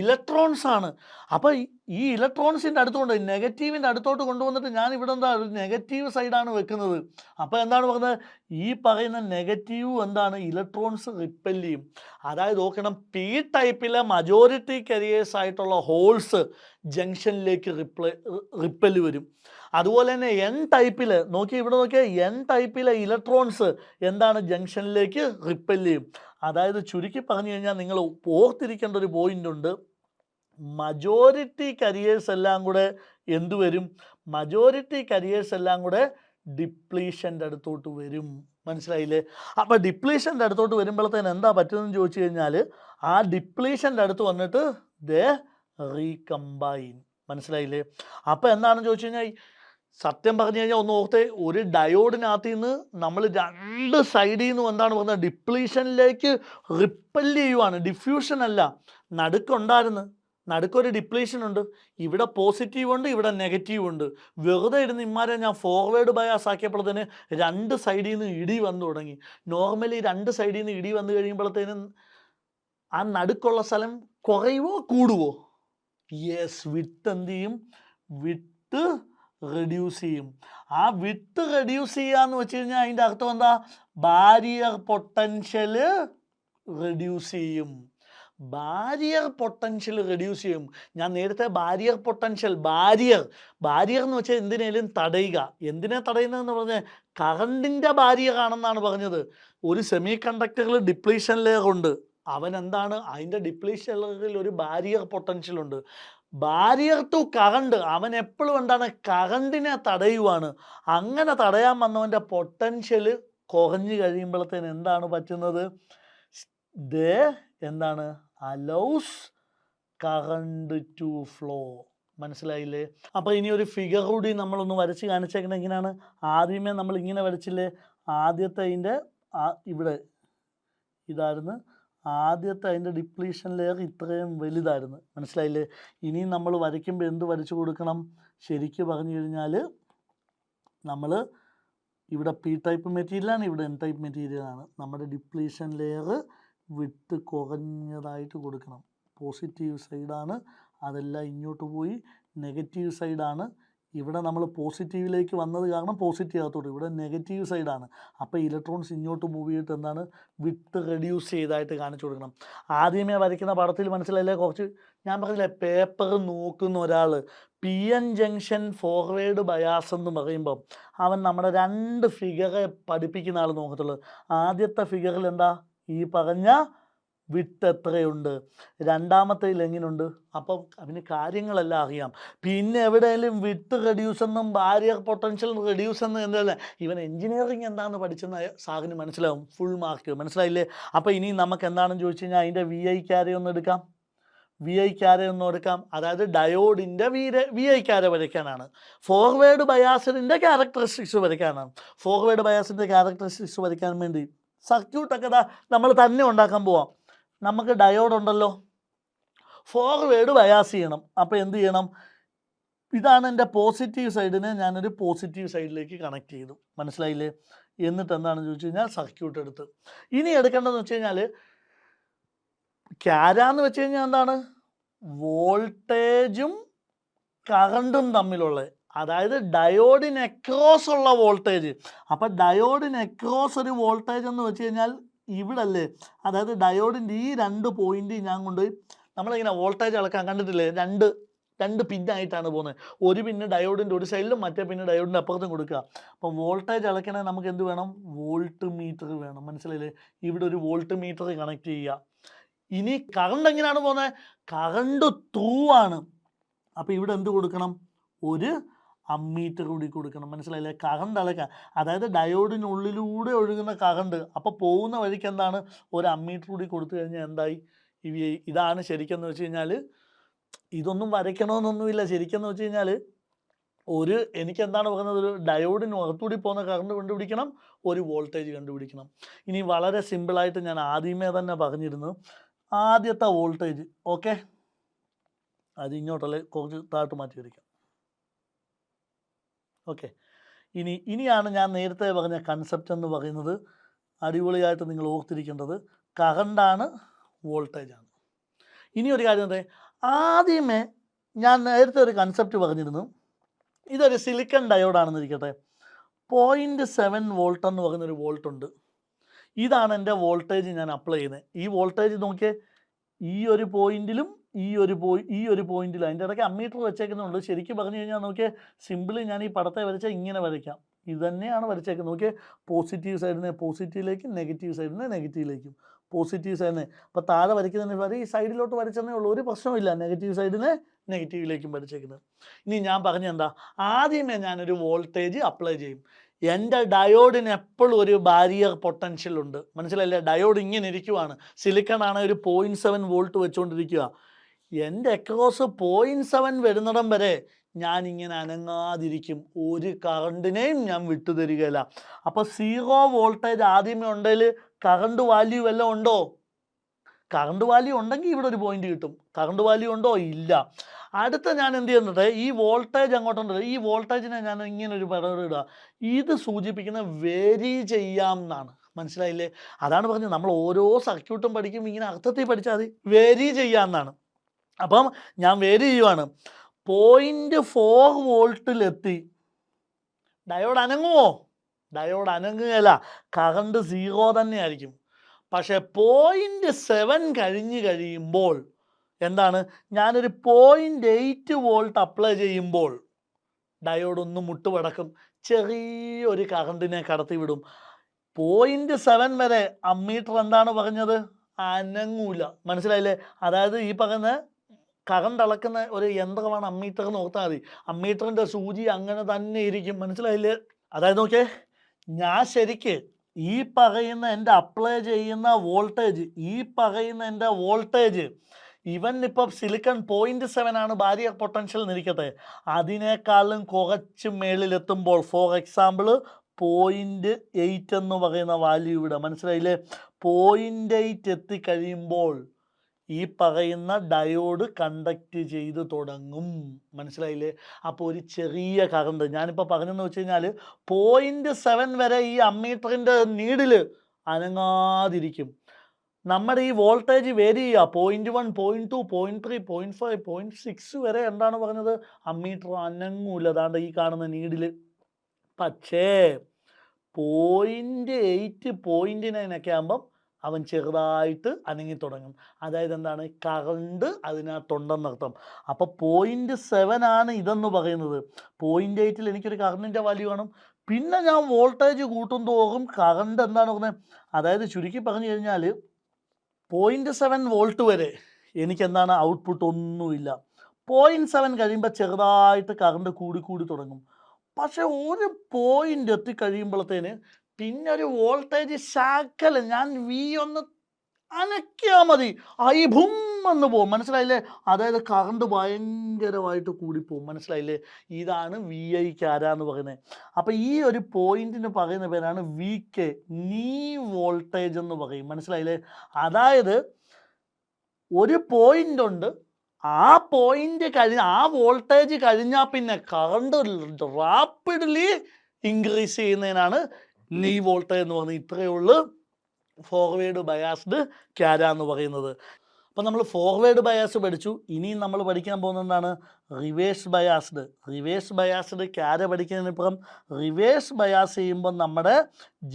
ഇലക്ട്രോൺസ് ആണ്. അപ്പോൾ ഈ ഇലക്ട്രോൺസിൻ്റെ അടുത്തുകൊണ്ട് നെഗറ്റീവിൻ്റെ അടുത്തോട്ട് കൊണ്ടുവന്നിട്ട് ഞാൻ ഇവിടെ എന്താ ഒരു നെഗറ്റീവ് സൈഡാണ് വെക്കുന്നത്. അപ്പോൾ എന്താണ് പറയുന്നത്? ഈ പറയുന്ന നെഗറ്റീവ് എന്താണ്? ഇലക്ട്രോൺസ് റിപ്പൽ ചെയ്യും. അതായത് നോക്കണം, പി ടൈപ്പിലെ മജോറിറ്റി കരിയേഴ്സ് ആയിട്ടുള്ള ഹോൾസ് ജംഗ്ഷനിലേക്ക് റിപ്പൽ വരും. അതുപോലെ തന്നെ എൻ ടൈപ്പിൽ ഇവിടെ നോക്കിയാൽ എൻ ടൈപ്പിലെ ഇലക്ട്രോൺസ് എന്താണ്? ജംഗ്ഷനിലേക്ക് റിപ്പൽ ചെയ്യും. അതായത് ചുരുക്കി പറഞ്ഞു കഴിഞ്ഞാൽ നിങ്ങൾ ഓർത്തിരിക്കേണ്ട ഒരു പോയിന്റ് ഉണ്ട്. മജോറിറ്റി കരിയേഴ്സ് എല്ലാം കൂടെ എന്തുവരും? മജോറിറ്റി കരിയേഴ്സ് എല്ലാം കൂടെ ഡിപ്ലീഷൻ്റെ അടുത്തോട്ട് വരും. മനസ്സിലായില്ലേ? അപ്പോൾ ഡിപ്ലീഷൻ്റെ അടുത്തോട്ട് വരുമ്പോഴത്തേന് എന്താ പറ്റുന്നതെന്ന് ചോദിച്ചു കഴിഞ്ഞാൽ, ആ ഡിപ്ലീഷൻ്റെ അടുത്ത് വന്നിട്ട് ദേ റീകമ്പൈൻ. മനസ്സിലായില്ലേ? അപ്പോൾ എന്താണെന്ന് ചോദിച്ചു കഴിഞ്ഞാൽ, സത്യം പറഞ്ഞു കഴിഞ്ഞാൽ ഒന്ന് ഓർത്തേ, ഒരു ഡയോഡിനകത്ത് നിന്ന് നമ്മൾ 2 സൈഡിൽ നിന്നും എന്താണ് പറയുന്നത്? ഡിപ്ലീഷനിലേക്ക് റിപ്പൽ ചെയ്യുവാണ്, ഡിഫ്യൂഷൻ അല്ല. നടുക്കുണ്ടായിരുന്നു, നടുക്കൊരു ഡിപ്ലീഷൻ ഉണ്ട്. ഇവിടെ പോസിറ്റീവ് ഉണ്ട്, ഇവിടെ നെഗറ്റീവ് ഉണ്ട്. വെറുതെ ഇരുന്ന് ഇമാരെ ഞാൻ ഫോർവേഡ് ബയാസ് ആക്കിയപ്പോഴത്തേന് 2 സൈഡിൽ നിന്ന് ഇടി വന്നു തുടങ്ങി. നോർമലി 2 സൈഡിൽ നിന്ന് ഇടി വന്നു കഴിയുമ്പോഴത്തേനും ആ നടുക്കുള്ള സ്ഥലം കുറയുവോ കൂടുവോ? യെസ്, വിട്ട് എന്ത് ചെയ്യും? വിട്ട് റെഡ്യൂസ് ചെയ്യും. ആ വിട്ട് റെഡ്യൂസ് ചെയ്യാന്ന് വെച്ച് കഴിഞ്ഞാൽ അതിൻ്റെ അർത്ഥം എന്താ? ബാരിയർ പൊട്ടൻഷ്യൽ റെഡ്യൂസ് ചെയ്യും. ബാരിയർ പൊട്ടൻഷ്യൽ റെഡ്യൂസ് ചെയ്യും. ഞാൻ നേരത്തെ ബാരിയർ പൊട്ടൻഷ്യൽ, ബാരിയർ എന്ന് വെച്ചാൽ എന്തിനേലും തടയുക. എന്തിനെ തടയുന്നതെന്ന് പറഞ്ഞാൽ കറണ്ടിൻ്റെ ബാരിയർ ആണെന്നാണ് പറഞ്ഞത്. ഒരു സെമി കണ്ടക്ടറിൽ ഡിപ്ലീഷൻ ലെയർ ഉണ്ട്. അവൻ എന്താണ്? അതിൻ്റെ ഡിപ്ലീഷൻ ലെയറിൽ ഒരു ബാരിയർ പൊട്ടൻഷ്യൽ ഉണ്ട്. ബാരിയർ ടു കറണ്ട്, അവൻ എപ്പോഴും എന്താണ്? കറണ്ടിനെ തടയുവാണ്. അങ്ങനെ തടയാൻ വന്നവൻ്റെ പൊട്ടൻഷ്യൽ കുറഞ്ഞു കഴിയുമ്പോഴത്തേന് എന്താണ് പറ്റുന്നത്? എന്താണ്? Allows current to flow. മനസ്സിലായില്ലേ? അപ്പോൾ ഇനി ഒരു ഫിഗർ കൂടി നമ്മളൊന്ന് വരച്ച് കാണിച്ചേക്കുന്നത് എങ്ങനെയാണ്? ആദ്യമേ നമ്മൾ ഇങ്ങനെ വരച്ചില്ലേ? ആദ്യത്തെ അതിൻ്റെ ഇവിടെ ഇതായിരുന്നു. ആദ്യത്തെ അതിൻ്റെ ഡിപ്ലീഷൻ ലെയർ ഇത്രയും വലുതായിരുന്നു. മനസ്സിലായില്ലേ? ഇനി നമ്മൾ വരയ്ക്കുമ്പോൾ എന്ത് വരച്ചു കൊടുക്കണം? ശരിക്ക് പറഞ്ഞു കഴിഞ്ഞാൽ നമ്മൾ ഇവിടെ പി ടൈപ്പ് മെറ്റീരിയലാണ്, ഇവിടെ എൻ ടൈപ്പ് മെറ്റീരിയലാണ്. നമ്മുടെ ഡിപ്ലീഷൻ ലെയർ വിട്ട് കുറഞ്ഞതായിട്ട് കൊടുക്കണം. പോസിറ്റീവ് സൈഡാണ്, അതെല്ലാം ഇങ്ങോട്ട് പോയി. നെഗറ്റീവ് സൈഡാണ് ഇവിടെ നമ്മൾ പോസിറ്റീവിലേക്ക് വന്നത് കാരണം പോസിറ്റീവ് അകത്തോട്ട്, ഇവിടെ നെഗറ്റീവ് സൈഡാണ്. അപ്പോൾ ഇലക്ട്രോൺസ് ഇങ്ങോട്ട് മൂവ് ചെയ്തിട്ട് എന്താണ് വിട്ട് റെഡ്യൂസ് ചെയ്തായിട്ട് കാണിച്ചു കൊടുക്കണം. ആദ്യമേ വരയ്ക്കുന്ന പടത്തിൽ മനസ്സിലായില്ലേ, കുറച്ച് ഞാൻ പറഞ്ഞില്ലേ പേപ്പർ നോക്കുന്ന ഒരാൾ P N junction forward bias എന്ന് പറയുമ്പം അവൻ നമ്മുടെ 2 ഫിഗറെ പഠിപ്പിക്കുന്ന ആൾ നോക്കത്തുള്ളൂ. ആദ്യത്തെ ഫിഗറിൽ എന്താ ഈ പറഞ്ഞ വിട്ട് എത്രയുണ്ട്, രണ്ടാമത്തേതിൽ എങ്ങനെയുണ്ട്. അപ്പം അവന് കാര്യങ്ങളെല്ലാം അറിയാം. പിന്നെ എവിടെയെങ്കിലും വിട്ട് റെഡ്യൂസ് എന്നും ബാരിയർ പൊട്ടൻഷ്യൽ റെഡ്യൂസ് എന്നും എന്തല്ല, ഇവൻ എഞ്ചിനീയറിങ് എന്താണെന്ന് പഠിച്ചെന്ന് സാറിന് മനസ്സിലാവും. ഫുൾ മാർക്ക് മനസ്സിലായില്ലേ. അപ്പോൾ ഇനി നമുക്ക് എന്താണെന്ന് ചോദിച്ചു കഴിഞ്ഞാൽ അതിൻ്റെ വി ഐ ക്യാരെ ഒന്ന് എടുക്കാം. വി ഐ ക്യാരെ ഒന്ന് എടുക്കാം. അതായത് ഡയോഡിൻ്റെ വി ഐ ക്യാര വരയ്ക്കാനാണ്. ഫോർവേഡ് ബയാസിൻ്റെ ക്യാരക്ടറിസ്റ്റിക്സ് വരയ്ക്കാനാണ്. ഫോർവേഡ് ബയാസിൻ്റെ ക്യാരക്ടറിസ്റ്റിക്സ് വരയ്ക്കാൻ വേണ്ടി സർക്യൂട്ടൊക്കെ നമ്മൾ തന്നെ ഉണ്ടാക്കാൻ പോവാം. നമുക്ക് ഡയോഡ് ഉണ്ടല്ലോ, ഫോർവേഡ് ബയാസ് ചെയ്യണം. അപ്പോൾ എന്ത് ചെയ്യണം, ഇതാണ് എൻ്റെ പോസിറ്റീവ് സൈഡിനെ ഞാനൊരു പോസിറ്റീവ് സൈഡിലേക്ക് കണക്ട് ചെയ്തു. മനസ്സിലായില്ലേ. എന്നിട്ട് എന്താണെന്ന് ചോദിച്ചു കഴിഞ്ഞാൽ സർക്യൂട്ട് എടുത്ത് ഇനി എടുക്കേണ്ടതെന്ന് വെച്ച് കഴിഞ്ഞാൽ ക്യാരാന്ന് വെച്ച് കഴിഞ്ഞാൽ എന്താണ്, വോൾട്ടേജും കറണ്ടും തമ്മിലുള്ള, അതായത് ഡയോഡിന് അക്രോസ് ഉള്ള വോൾട്ടേജ്. അപ്പം ഡയോഡിന് അക്രോസ് ഒരു വോൾട്ടേജ് എന്ന് വെച്ച് കഴിഞ്ഞാൽ ഇവിടെ അല്ലേ, അതായത് ഡയോഡിൻ്റെ ഈ 2 പോയിന്റ് ഞാൻ കൊണ്ടുപോയി നമ്മളിങ്ങനെ വോൾട്ടേജ് അളക്കാൻ കണ്ടിട്ടില്ലേ, രണ്ട് പിന്നായിട്ടാണ് പോകുന്നത്. ഒരു പിന്ന് ഡയോഡിൻ്റെ ഒരു സൈഡിലും മറ്റേ പിന്ന് ഡയോഡിൻ്റെ അപ്പുറത്തും കൊടുക്കുക. അപ്പം വോൾട്ടേജ് അളക്കണമെങ്കിൽ നമുക്ക് എന്ത് വേണം, വോൾട്ട് മീറ്റർ വേണം. മനസ്സിലായില്ലേ. ഇവിടെ ഒരു വോൾട്ട് മീറ്റർ കണക്ട് ചെയ്യുക. ഇനി കറണ്ട് എങ്ങനെയാണ് പോകുന്നത്, കറണ്ട് ത്രൂ ആണ്. അപ്പോൾ ഇവിടെ എന്ത് കൊടുക്കണം, ഒരു അമ്മീറ്റർ കൂടി കൊടുക്കണം. മനസ്സിലായില്ലേ. കറണ്ട് അളക്കാൻ, അതായത് ഡയോഡിനുള്ളിലൂടെ ഒഴുകുന്ന കറണ്ട്, അപ്പോൾ പോകുന്ന വഴിക്ക് എന്താണ് ഒരു അമ്മീറ്റർ കൂടി കൊടുത്തു കഴിഞ്ഞാൽ എന്തായി, ഇതാണ് ശരിക്കെന്ന് വെച്ച് കഴിഞ്ഞാൽ ഇതൊന്നും വരയ്ക്കണമെന്നൊന്നുമില്ല. ശരിക്കെന്ന് വെച്ച് കഴിഞ്ഞാൽ എനിക്ക് എന്താണ് പറയുന്നത്, ഒരു ഡയോഡിന് അകത്തൂടി പോകുന്ന കറണ്ട് കണ്ടുപിടിക്കണം, ഒരു വോൾട്ടേജ് കണ്ടുപിടിക്കണം. ഇനി വളരെ സിമ്പിളായിട്ട് ഞാൻ ആദ്യമേ തന്നെ പറഞ്ഞിരുന്നു, ആദ്യത്തെ വോൾട്ടേജ് ഓക്കെ, അത് ഇങ്ങോട്ടല്ലേ കുറച്ച് താഴ്ത്ത് മാറ്റി വരയ്ക്കാം. ഓക്കെ, ഇനിയാണ് ഞാൻ നേരത്തെ പറഞ്ഞ കൺസെപ്റ്റ് എന്ന് പറയുന്നത്. അടിപൊളിയായിട്ട് നിങ്ങൾ ഓർത്തിരിക്കേണ്ടത് കറണ്ടാണ്, വോൾട്ടേജാണ്. ഇനി ഒരു കാര്യം എന്താ, ആദ്യമേ ഞാൻ നേരത്തെ ഒരു കൺസെപ്റ്റ് പറഞ്ഞിരുന്നു, ഇതൊരു സിലിക്കൺ ഡയോഡാണെന്നിരിക്കട്ടെ. 0.7 വോൾട്ട് എന്ന് പറയുന്നൊരു വോൾട്ട് ഉണ്ട്. ഇതാണ് എൻ്റെ വോൾട്ടേജ് ഞാൻ അപ്ലൈ ചെയ്യുന്നത്. ഈ വോൾട്ടേജ് നോക്കിയേ, ഈ ഒരു പോയിന്റിലും ഈ ഒരു പോയിന്റിലും അതിൻ്റെ ഇടയ്ക്ക് അമ്മീറ്റർ വെച്ചേക്കുന്നുണ്ട്. ശരിക്കും പറഞ്ഞു കഴിഞ്ഞാൽ നോക്കിയേ, സിമ്പിളി ഞാൻ ഈ പടത്തെ വരച്ചാൽ ഇങ്ങനെ വരയ്ക്കാം. ഇത് തന്നെയാണ് വരച്ചേക്കുന്നത്. നോക്കിയേ, പോസിറ്റീവ് സൈഡിനെ പോസിറ്റീവിലേക്കും നെഗറ്റീവ് സൈഡിനെ നെഗറ്റീവിലേക്കും. പോസിറ്റീവ് സൈഡിനെ അപ്പോൾ താഴെ വരയ്ക്കുന്നതിന് പകരം ഈ സൈഡിലോട്ട് വരച്ചെന്നേ ഉള്ളൂ, ഒരു പ്രശ്നമില്ല. നെഗറ്റീവ് സൈഡിനെ നെഗറ്റീവിലേക്കും വരച്ചേക്കുന്നത്. ഇനി ഞാൻ പറഞ്ഞെന്താ, ആദ്യമേ ഞാനൊരു വോൾട്ടേജ് അപ്ലൈ ചെയ്യും. എൻ്റെ ഡയോഡിന് എപ്പോഴും ഒരു ബാരിയർ പൊട്ടൻഷ്യൽ ഉണ്ട്. മനസ്സിലല്ലേ. ഡയോഡ് ഇങ്ങനെ ഇരിക്കുവാണ്, സിലിക്കൺ ആണ്, ഒരു 0.7 വോൾട്ട് വെച്ചുകൊണ്ടിരിക്കുക. എൻ്റെ അക്രോസ് 0.7 വരുന്നിടം വരെ ഞാൻ ഇങ്ങനെ അനങ്ങാതിരിക്കും, ഒരു കറണ്ടിനെയും ഞാൻ വിട്ടുതരികയില്ല. അപ്പോൾ 0 വോൾട്ടേജ് ആദ്യമേ ഉണ്ടെങ്കിൽ കറണ്ട് വാല്യൂ വല്ലതും ഉണ്ടോ, കറണ്ട് വാല്യൂ ഉണ്ടെങ്കിൽ ഇവിടെ ഒരു പോയിന്റ് കിട്ടും. കറണ്ട് വാല്യൂ ഉണ്ടോ, ഇല്ല. അടുത്ത ഞാൻ എന്ത് ചെയ്യുന്നത്, ഈ വോൾട്ടേജ് അങ്ങോട്ടുണ്ടല്ലോ, ഈ വോൾട്ടേജിനെ ഞാൻ ഇങ്ങനെ ഒരു പദം ഇടുക. ഇത് സൂചിപ്പിക്കുന്ന വേരി ചെയ്യാം എന്നാണ്. മനസ്സിലായില്ലേ. അതാണ് പറഞ്ഞത്, നമ്മൾ ഓരോ സർക്യൂട്ടും പഠിക്കും ഇങ്ങനെ അർത്ഥത്തിൽ പഠിച്ചാൽ മതി, വേരി ചെയ്യാമെന്നാണ്. അപ്പം ഞാൻ വേരി ചെയ്യുവാണ്. 0.4 വോൾട്ടിലെത്തി. ഡയോഡ് അനങ്ങുമോ, ഡയോഡ് അനങ്ങുകയല്ല, കറണ്ട് 0 തന്നെയായിരിക്കും. പക്ഷേ 0.7 കഴിഞ്ഞ് കഴിയുമ്പോൾ എന്താണ്, ഞാനൊരു 0.8 വോൾട്ട് അപ്ലൈ ചെയ്യുമ്പോൾ ഡയോഡ് ഒന്ന് മുട്ടുപടക്കും, ചെറിയൊരു കറണ്ടിനെ കടത്തിവിടും. 0.7 വരെ അമ്മീറ്റർ എന്താണ് പറഞ്ഞത്, അനങ്ങൂല. മനസ്സിലായില്ലേ. അതായത് ഈ പറയുന്ന കറണ്ട് അളക്കുന്ന ഒരു യന്ത്രമാണ് അമ്മീറ്റർ എന്ന് ഓർത്താൽ മതി. അമ്മീറ്ററിൻ്റെ സൂചി അങ്ങനെ തന്നെ ഇരിക്കും. മനസ്സിലായില്ലേ. അതായത് നോക്കിയേ, ഞാൻ ശരിക്ക് ഈ പറയുന്ന എൻ്റെ അപ്ലൈ ചെയ്യുന്ന വോൾട്ടേജ്, ഈ പറയുന്ന എൻ്റെ വോൾട്ടേജ്, ഇവൻ ഇപ്പം സിലിക്കൺ 0.7 ആണ് ബാരിയർ പൊട്ടൻഷ്യൽ എന്നിരിക്കട്ടെ, അതിനേക്കാളും കുറച്ച് മേളിലെത്തുമ്പോൾ, ഫോർ എക്സാമ്പിൾ 0.8 എന്ന് പറയുന്ന വാല്യൂ ഇവിടെ. മനസ്സിലായില്ലേ. 0.8 എത്തിക്കഴിയുമ്പോൾ ഈ പറയുന്ന ഡയോഡ് കണ്ടക്ട് ചെയ്ത് തുടങ്ങും. മനസ്സിലായില്ലേ. അപ്പോൾ ഒരു ചെറിയ കറണ്ട് ഞാനിപ്പോൾ പറഞ്ഞെന്ന് വെച്ച് കഴിഞ്ഞാൽ 0.7 വരെ ഈ അമ്മീറ്ററിൻ്റെ നീഡിൽ അനങ്ങാതിരിക്കും. നമ്മുടെ ഈ വോൾട്ടേജ് വേരി ചെയ്യുക. 0.1, 0.2, 0.3, 0.5, 0.6 വരെ എന്താണ് പറഞ്ഞത്? അമ്മീറ്റർ അനങ്ങൂല. അതാണ്ട് ഈ കാണുന്ന നീഡിൽ. പക്ഷേ 0.8, 0.9 ഒക്കെ ആകുമ്പം അവൻ ചെറുതായിട്ട് അനങ്ങി തുടങ്ങും. അതായത് എന്താണ്? കറണ്ട് അതിനകത്തുണ്ടെന്നർത്ഥം. അപ്പോൾ 0.7 ആണ് ഇതെന്ന് പറയുന്നത്. 0.8 എനിക്കൊരു കറണ്ടിൻ്റെ വാല്യൂ കാണും. പിന്നെ ഞാൻ വോൾട്ടേജ് കൂട്ടും തോറും കറണ്ട് എന്താണ് പറഞ്ഞത്? അതായത് ചുരുക്കി പറഞ്ഞു കഴിഞ്ഞാൽ 0.7 വോൾട്ട് വരെ എനിക്കെന്താണ്? ഔട്ട്പുട്ട് ഒന്നുമില്ല. 0.7 കഴിയുമ്പോൾ ചെറുതായിട്ട് കറണ്ട് കൂടി തുടങ്ങും. പക്ഷെ ഒരു പോയിന്റ് എത്തിക്കഴിയുമ്പോഴത്തേന് പിന്നെ ഒരു വോൾട്ടേജ് ശാഖല ഞാൻ വി ഒന്ന് അനക്കിയാൽ മതി, ഭൂം എന്ന് പോകും. മനസ്സിലായില്ലേ? അതായത് കറണ്ട് ഭയങ്കരമായിട്ട് കൂടിപ്പോവും. മനസ്സിലായില്ലേ? ഇതാണ് വി ഐക്ക് ആരാന്ന് പറയുന്നത്. അപ്പം ഈ ഒരു പോയിന്റിന് പറയുന്ന പേരാണ് വി കെ, നീ വോൾട്ടേജ് എന്ന് പറയും. മനസ്സിലായില്ലേ? അതായത് ഒരു പോയിന്റ് ഉണ്ട്, ആ പോയിന്റ് ആ വോൾട്ടേജ് കഴിഞ്ഞാൽ പിന്നെ കറണ്ട് റാപ്പിഡ്ലി ഇൻക്രീസ് ചെയ്യുന്നതിനാണ് നീ വോൾട്ടേജ് എന്ന് പറയുന്നത്. ഇത്രയേ ഉള്ളൂ ഫോർവേഡ് ബയാസ്ഡ് ക്യാര എന്ന് പറയുന്നത്. അപ്പം നമ്മൾ ഫോർവേഡ് ബയാസ് പഠിച്ചു. ഇനിയും നമ്മൾ പഠിക്കാൻ പോകുന്നത് എന്താണ്? Reverse biased. റിവേഴ്സ് ബയാസ്ഡ് ക്യാര പഠിക്കുന്നതിനിപ്പുറം റിവേഴ്സ് ബയാസ് ചെയ്യുമ്പോൾ നമ്മുടെ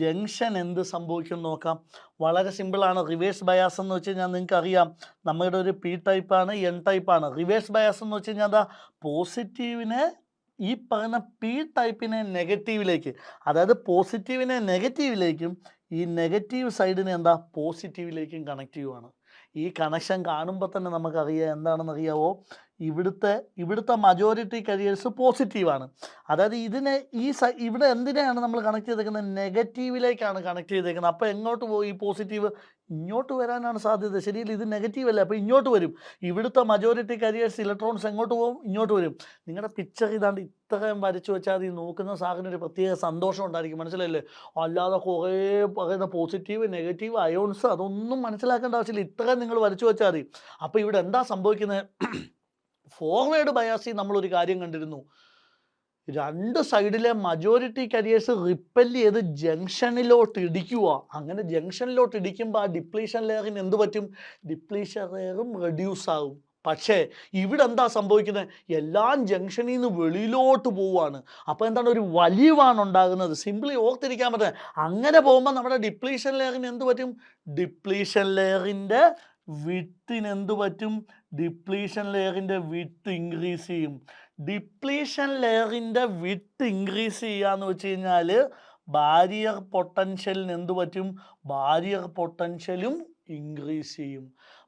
ജംഗ്ഷൻ എന്ത് സംഭവിക്കും നോക്കാം. വളരെ സിമ്പിളാണ്. റിവേഴ്സ് ബയാസ് എന്ന് വെച്ച് കഴിഞ്ഞാൽ നിങ്ങൾക്ക് അറിയാം, നമ്മുടെ ഒരു പി ടൈപ്പാണ്, എൻ ടൈപ്പാണ്. റിവേഴ്സ് ബയാസ് എന്ന് വെച്ച് കഴിഞ്ഞാൽ എന്താ? പോസിറ്റീവിനെ, ഈ പറയുന്ന പി ടൈപ്പിനെ നെഗറ്റീവിലേക്ക്, അതായത് പോസിറ്റീവിനെ നെഗറ്റീവിലേക്കും ഈ നെഗറ്റീവ് സൈഡിനെ എന്താ? പോസിറ്റീവിലേക്കും കണക്ട് ചെയ്യുവാണ്. ഈ കണക്ഷൻ കാണുമ്പോൾ തന്നെ നമുക്കറിയാം എന്താണെന്ന് അറിയാവോ? ഇവിടുത്തെ മജോറിറ്റി കരിയേഴ്സ് പോസിറ്റീവാണ്. അതായത് ഇതിനെ ഇവിടെ എന്തിനെയാണ് നമ്മൾ കണക്ട് ചെയ്തേക്കുന്നത്? നെഗറ്റീവിലേക്കാണ് കണക്ട് ചെയ്തേക്കുന്നത്. അപ്പോൾ എങ്ങോട്ട് പോകും ഈ പോസിറ്റീവ്? ഇങ്ങോട്ട് വരാനാണ് സാധ്യത. ശരിയല്ല? ഇത് നെഗറ്റീവ് അല്ലേ? അപ്പോൾ ഇങ്ങോട്ട് വരും. ഇവിടുത്തെ മജോറിറ്റി കരിയേഴ്സ് ഇലക്ട്രോൺസ് എങ്ങോട്ട് പോകും? ഇങ്ങോട്ട് വരും. നിങ്ങളുടെ പിക്ചർ ഇതാണ്ട് ഇത്രയും വരച്ചു വെച്ചാൽ അത് ഈ നോക്കുന്ന സാറിന് ഒരു പ്രത്യേക സന്തോഷം ഉണ്ടായിരിക്കും. മനസ്സിലായില്ലേ? അല്ലാതെ കുറേ പറയുന്ന പോസിറ്റീവ് നെഗറ്റീവ് അയോൺസ് അതൊന്നും മനസ്സിലാക്കേണ്ട ആവശ്യമില്ല. ഇത്രയും നിങ്ങൾ വരച്ചു വെച്ചാൽ മതി. അപ്പോൾ ഇവിടെ എന്താ സംഭവിക്കുന്നത്? ഫോർവേഡ് ബയാസിൽ നമ്മളൊരു കാര്യം കണ്ടിരുന്നു. രണ്ട് സൈഡിലെ മജോറിറ്റി കരിയേഴ്സ് റിപ്പൽ ചെയ്ത് ജംഗ്ഷനിലോട്ട് ഇടിക്കുക. അങ്ങനെ ജംഗ്ഷനിലോട്ട് ഇടിക്കുമ്പോൾ ആ ഡിപ്ലീഷൻ ലെയറിന് എന്ത് പറ്റും? ഡിപ്ലീഷൻ ലെയറും റെഡ്യൂസ് ആകും. പക്ഷേ ഇവിടെ എന്താ സംഭവിക്കുന്നത്? എല്ലാം ജംഗ്ഷനിൽ നിന്ന് വെളിയിലോട്ട് പോവുകയാണ്. അപ്പോൾ എന്താണ്? ഒരു വലിവാണ് ഉണ്ടാകുന്നത്. സിംപിളി ഓർത്തിരിക്കാൻ പറ്റുക. അങ്ങനെ പോകുമ്പോൾ നമ്മുടെ ഡിപ്ലീഷൻ ലെയറിന് എന്ത് പറ്റും? ഡിപ്ലീഷൻ ലെയറിൻ്റെ വിത്തിന് എന്ത് പറ്റും? ഡിപ്ലീഷൻ ലെയറിൻ്റെ വിത്ത് ഇൻക്രീസ് ചെയ്യും. ഡിപ്ലീഷൻ ലെയറിൻ്റെ വിത്ത് ഇൻക്രീസ് ചെയ്യാന്ന് വെച്ച് കഴിഞ്ഞാൽ ബാരിയർ പൊട്ടൻഷ്യലിന് എന്ത് പറ്റും? ബാരിയർ പൊട്ടൻഷ്യലും ഇൻക്രീസ് ചെയ്യും.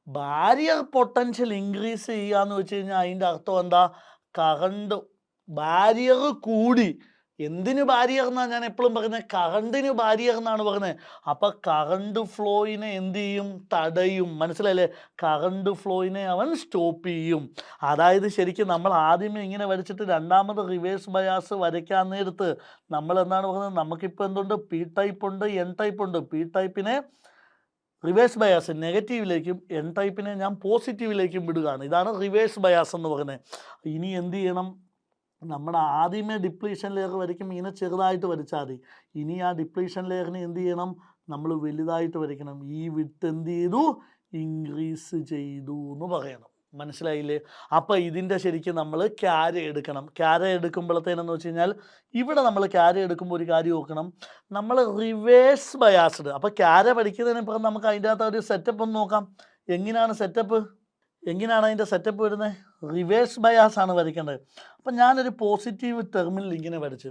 ബാരിയർ പൊട്ടൻഷ്യൽ ഇൻക്രീസ് ചെയ്യാന്ന് വെച്ച് കഴിഞ്ഞാൽ അതിൻ്റെ അർത്ഥം എന്താ? കറണ്ട് ബാരിയർ കൂടി. എന്തിന് ബാരിയർ എന്നാണ് ഞാൻ എപ്പോഴും പറയുന്നത്? കറണ്ടിന് ബാരിയർ എന്നാണ് പറയുന്നത്. അപ്പം കറണ്ട് ഫ്ലോയിനെ എന്ത് ചെയ്യും? തടയും. മനസ്സിലായില്ലേ? കറണ്ട് ഫ്ലോയിനെ അവൻ സ്റ്റോപ്പ് ചെയ്യും. അതായത് ശരിക്കും നമ്മൾ ആദ്യമേ ഇങ്ങനെ വരച്ചിട്ട് രണ്ടാമത് റിവേഴ്സ് ബയാസ് വരയ്ക്കാൻ നേരത്ത് നമ്മൾ എന്താണ് പറയുന്നത്? നമുക്കിപ്പോൾ എന്തുണ്ട്? പി ടൈപ്പ് ഉണ്ട്, എൻ ടൈപ്പ് ഉണ്ട്. പി ടൈപ്പിനെ റിവേഴ്സ് ബയാസ് നെഗറ്റീവിലേക്കും എൻ ടൈപ്പിനെ ഞാൻ പോസിറ്റീവിലേക്കും വിടുകയാണ്. ഇതാണ് റിവേഴ്സ് ബയാസ് എന്ന് പറയുന്നത്. ഇനി എന്ത് ചെയ്യണം? നമ്മുടെ ആദ്യമേ ഡിപ്ലീഷൻ ലെയർ വരയ്ക്കുമ്പോൾ ഇങ്ങനെ ചെറുതായിട്ട് വരച്ചാൽ മതി. ഇനി ആ ഡിപ്ലീഷൻ ലെയറിനെ എന്ത് ചെയ്യണം? നമ്മൾ വലുതായിട്ട് വരയ്ക്കണം. ഈ വിട്ട് എന്ത് ചെയ്തു? ഇൻക്രീസ് ചെയ്തു എന്ന് പറയണം. മനസ്സിലായില്ലേ? അപ്പോൾ ഇതിൻ്റെ ശരിക്കും നമ്മൾ ക്യാര എടുക്കണം. ക്യാര എടുക്കുമ്പോഴത്തേനെന്ന് വെച്ച് കഴിഞ്ഞാൽ ഇവിടെ നമ്മൾ ക്യാര എടുക്കുമ്പോൾ ഒരു കാര്യം നോക്കണം, നമ്മൾ റിവേഴ്സ് ബയാസ്ഡ്. അപ്പോൾ ക്യാര പഠിക്കുന്നതിനപ്പുറം നമുക്ക് അതിൻ്റെ അകത്ത് ഒരു സെറ്റപ്പ് ഒന്ന് നോക്കാം. എങ്ങനെയാണ് സെറ്റപ്പ്? എങ്ങനെയാണ് അതിൻ്റെ സെറ്റപ്പ് വരുന്നത്? റിവേഴ്സ് ബയാസ് ആണ് വരയ്ക്കേണ്ടത്. അപ്പം ഞാനൊരു പോസിറ്റീവ് ടെർമിനൽ ഇങ്ങനെ വരച്ചു.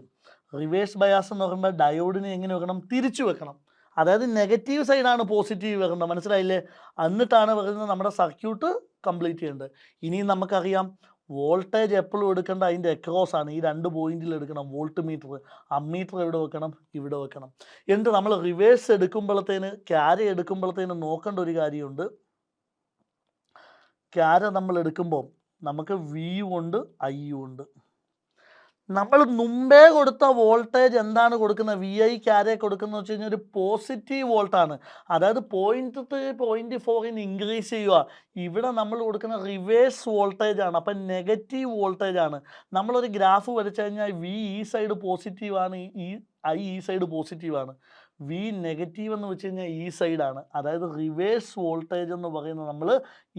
റിവേഴ്സ് ബയാസ് എന്ന് പറയുമ്പോൾ ഡയോഡിനെ എങ്ങനെ വെക്കണം? തിരിച്ചു വെക്കണം. അതായത് നെഗറ്റീവ് സൈഡാണ് പോസിറ്റീവ് വെക്കേണ്ടത്. മനസ്സിലായില്ലേ? എന്നിട്ടാണ് പറയുന്നത് നമ്മുടെ സർക്യൂട്ട് കംപ്ലീറ്റ് ചെയ്യേണ്ടത്. ഇനിയും നമുക്കറിയാം വോൾട്ടേജ് എപ്പോഴും എടുക്കേണ്ട അതിൻ്റെ എക്രോസ് ആണ്. ഈ രണ്ട് പോയിന്റിൽ എടുക്കണം വോൾട്ട് മീറ്റർ. അമ്മീറ്റർ എവിടെ വെക്കണം? ഇവിടെ വെക്കണം. എന്നിട്ട് നമ്മൾ റിവേഴ്സ് എടുക്കുമ്പോഴത്തേന് ക്യാര എടുക്കുമ്പോഴത്തേന് നോക്കേണ്ട ഒരു കാര്യമുണ്ട്. ക്യാര നമ്മൾ എടുക്കുമ്പോൾ നമുക്ക് വിയും ഉണ്ട് ഐയും ഉണ്ട്. നമ്മൾ മുമ്പേ കൊടുത്ത വോൾട്ടേജ് എന്താണ് കൊടുക്കുന്നത്? വി ഐ ക്യാരെ കൊടുക്കുന്നത് വെച്ച് കഴിഞ്ഞാൽ ഒരു പോസിറ്റീവ് വോൾട്ടാണ്. അതായത് 0.3 0.4 ഇൻക്രീസ് ചെയ്യുക. ഇവിടെ നമ്മൾ കൊടുക്കുന്ന റിവേഴ്സ് വോൾട്ടേജ് ആണ്. അപ്പം നെഗറ്റീവ് വോൾട്ടേജ് ആണ്. നമ്മളൊരു ഗ്രാഫ് വരച്ചു കഴിഞ്ഞാൽ വി ഈ സൈഡ് പോസിറ്റീവാണ്, ഈ ഐ ഈ സൈഡ് പോസിറ്റീവാണ്. വി നെഗറ്റീവ് എന്ന് വെച്ച് കഴിഞ്ഞാൽ ഈ സൈഡാണ്. അതായത് റിവേഴ്സ് വോൾട്ടേജ് എന്ന് പറയുന്നത് നമ്മൾ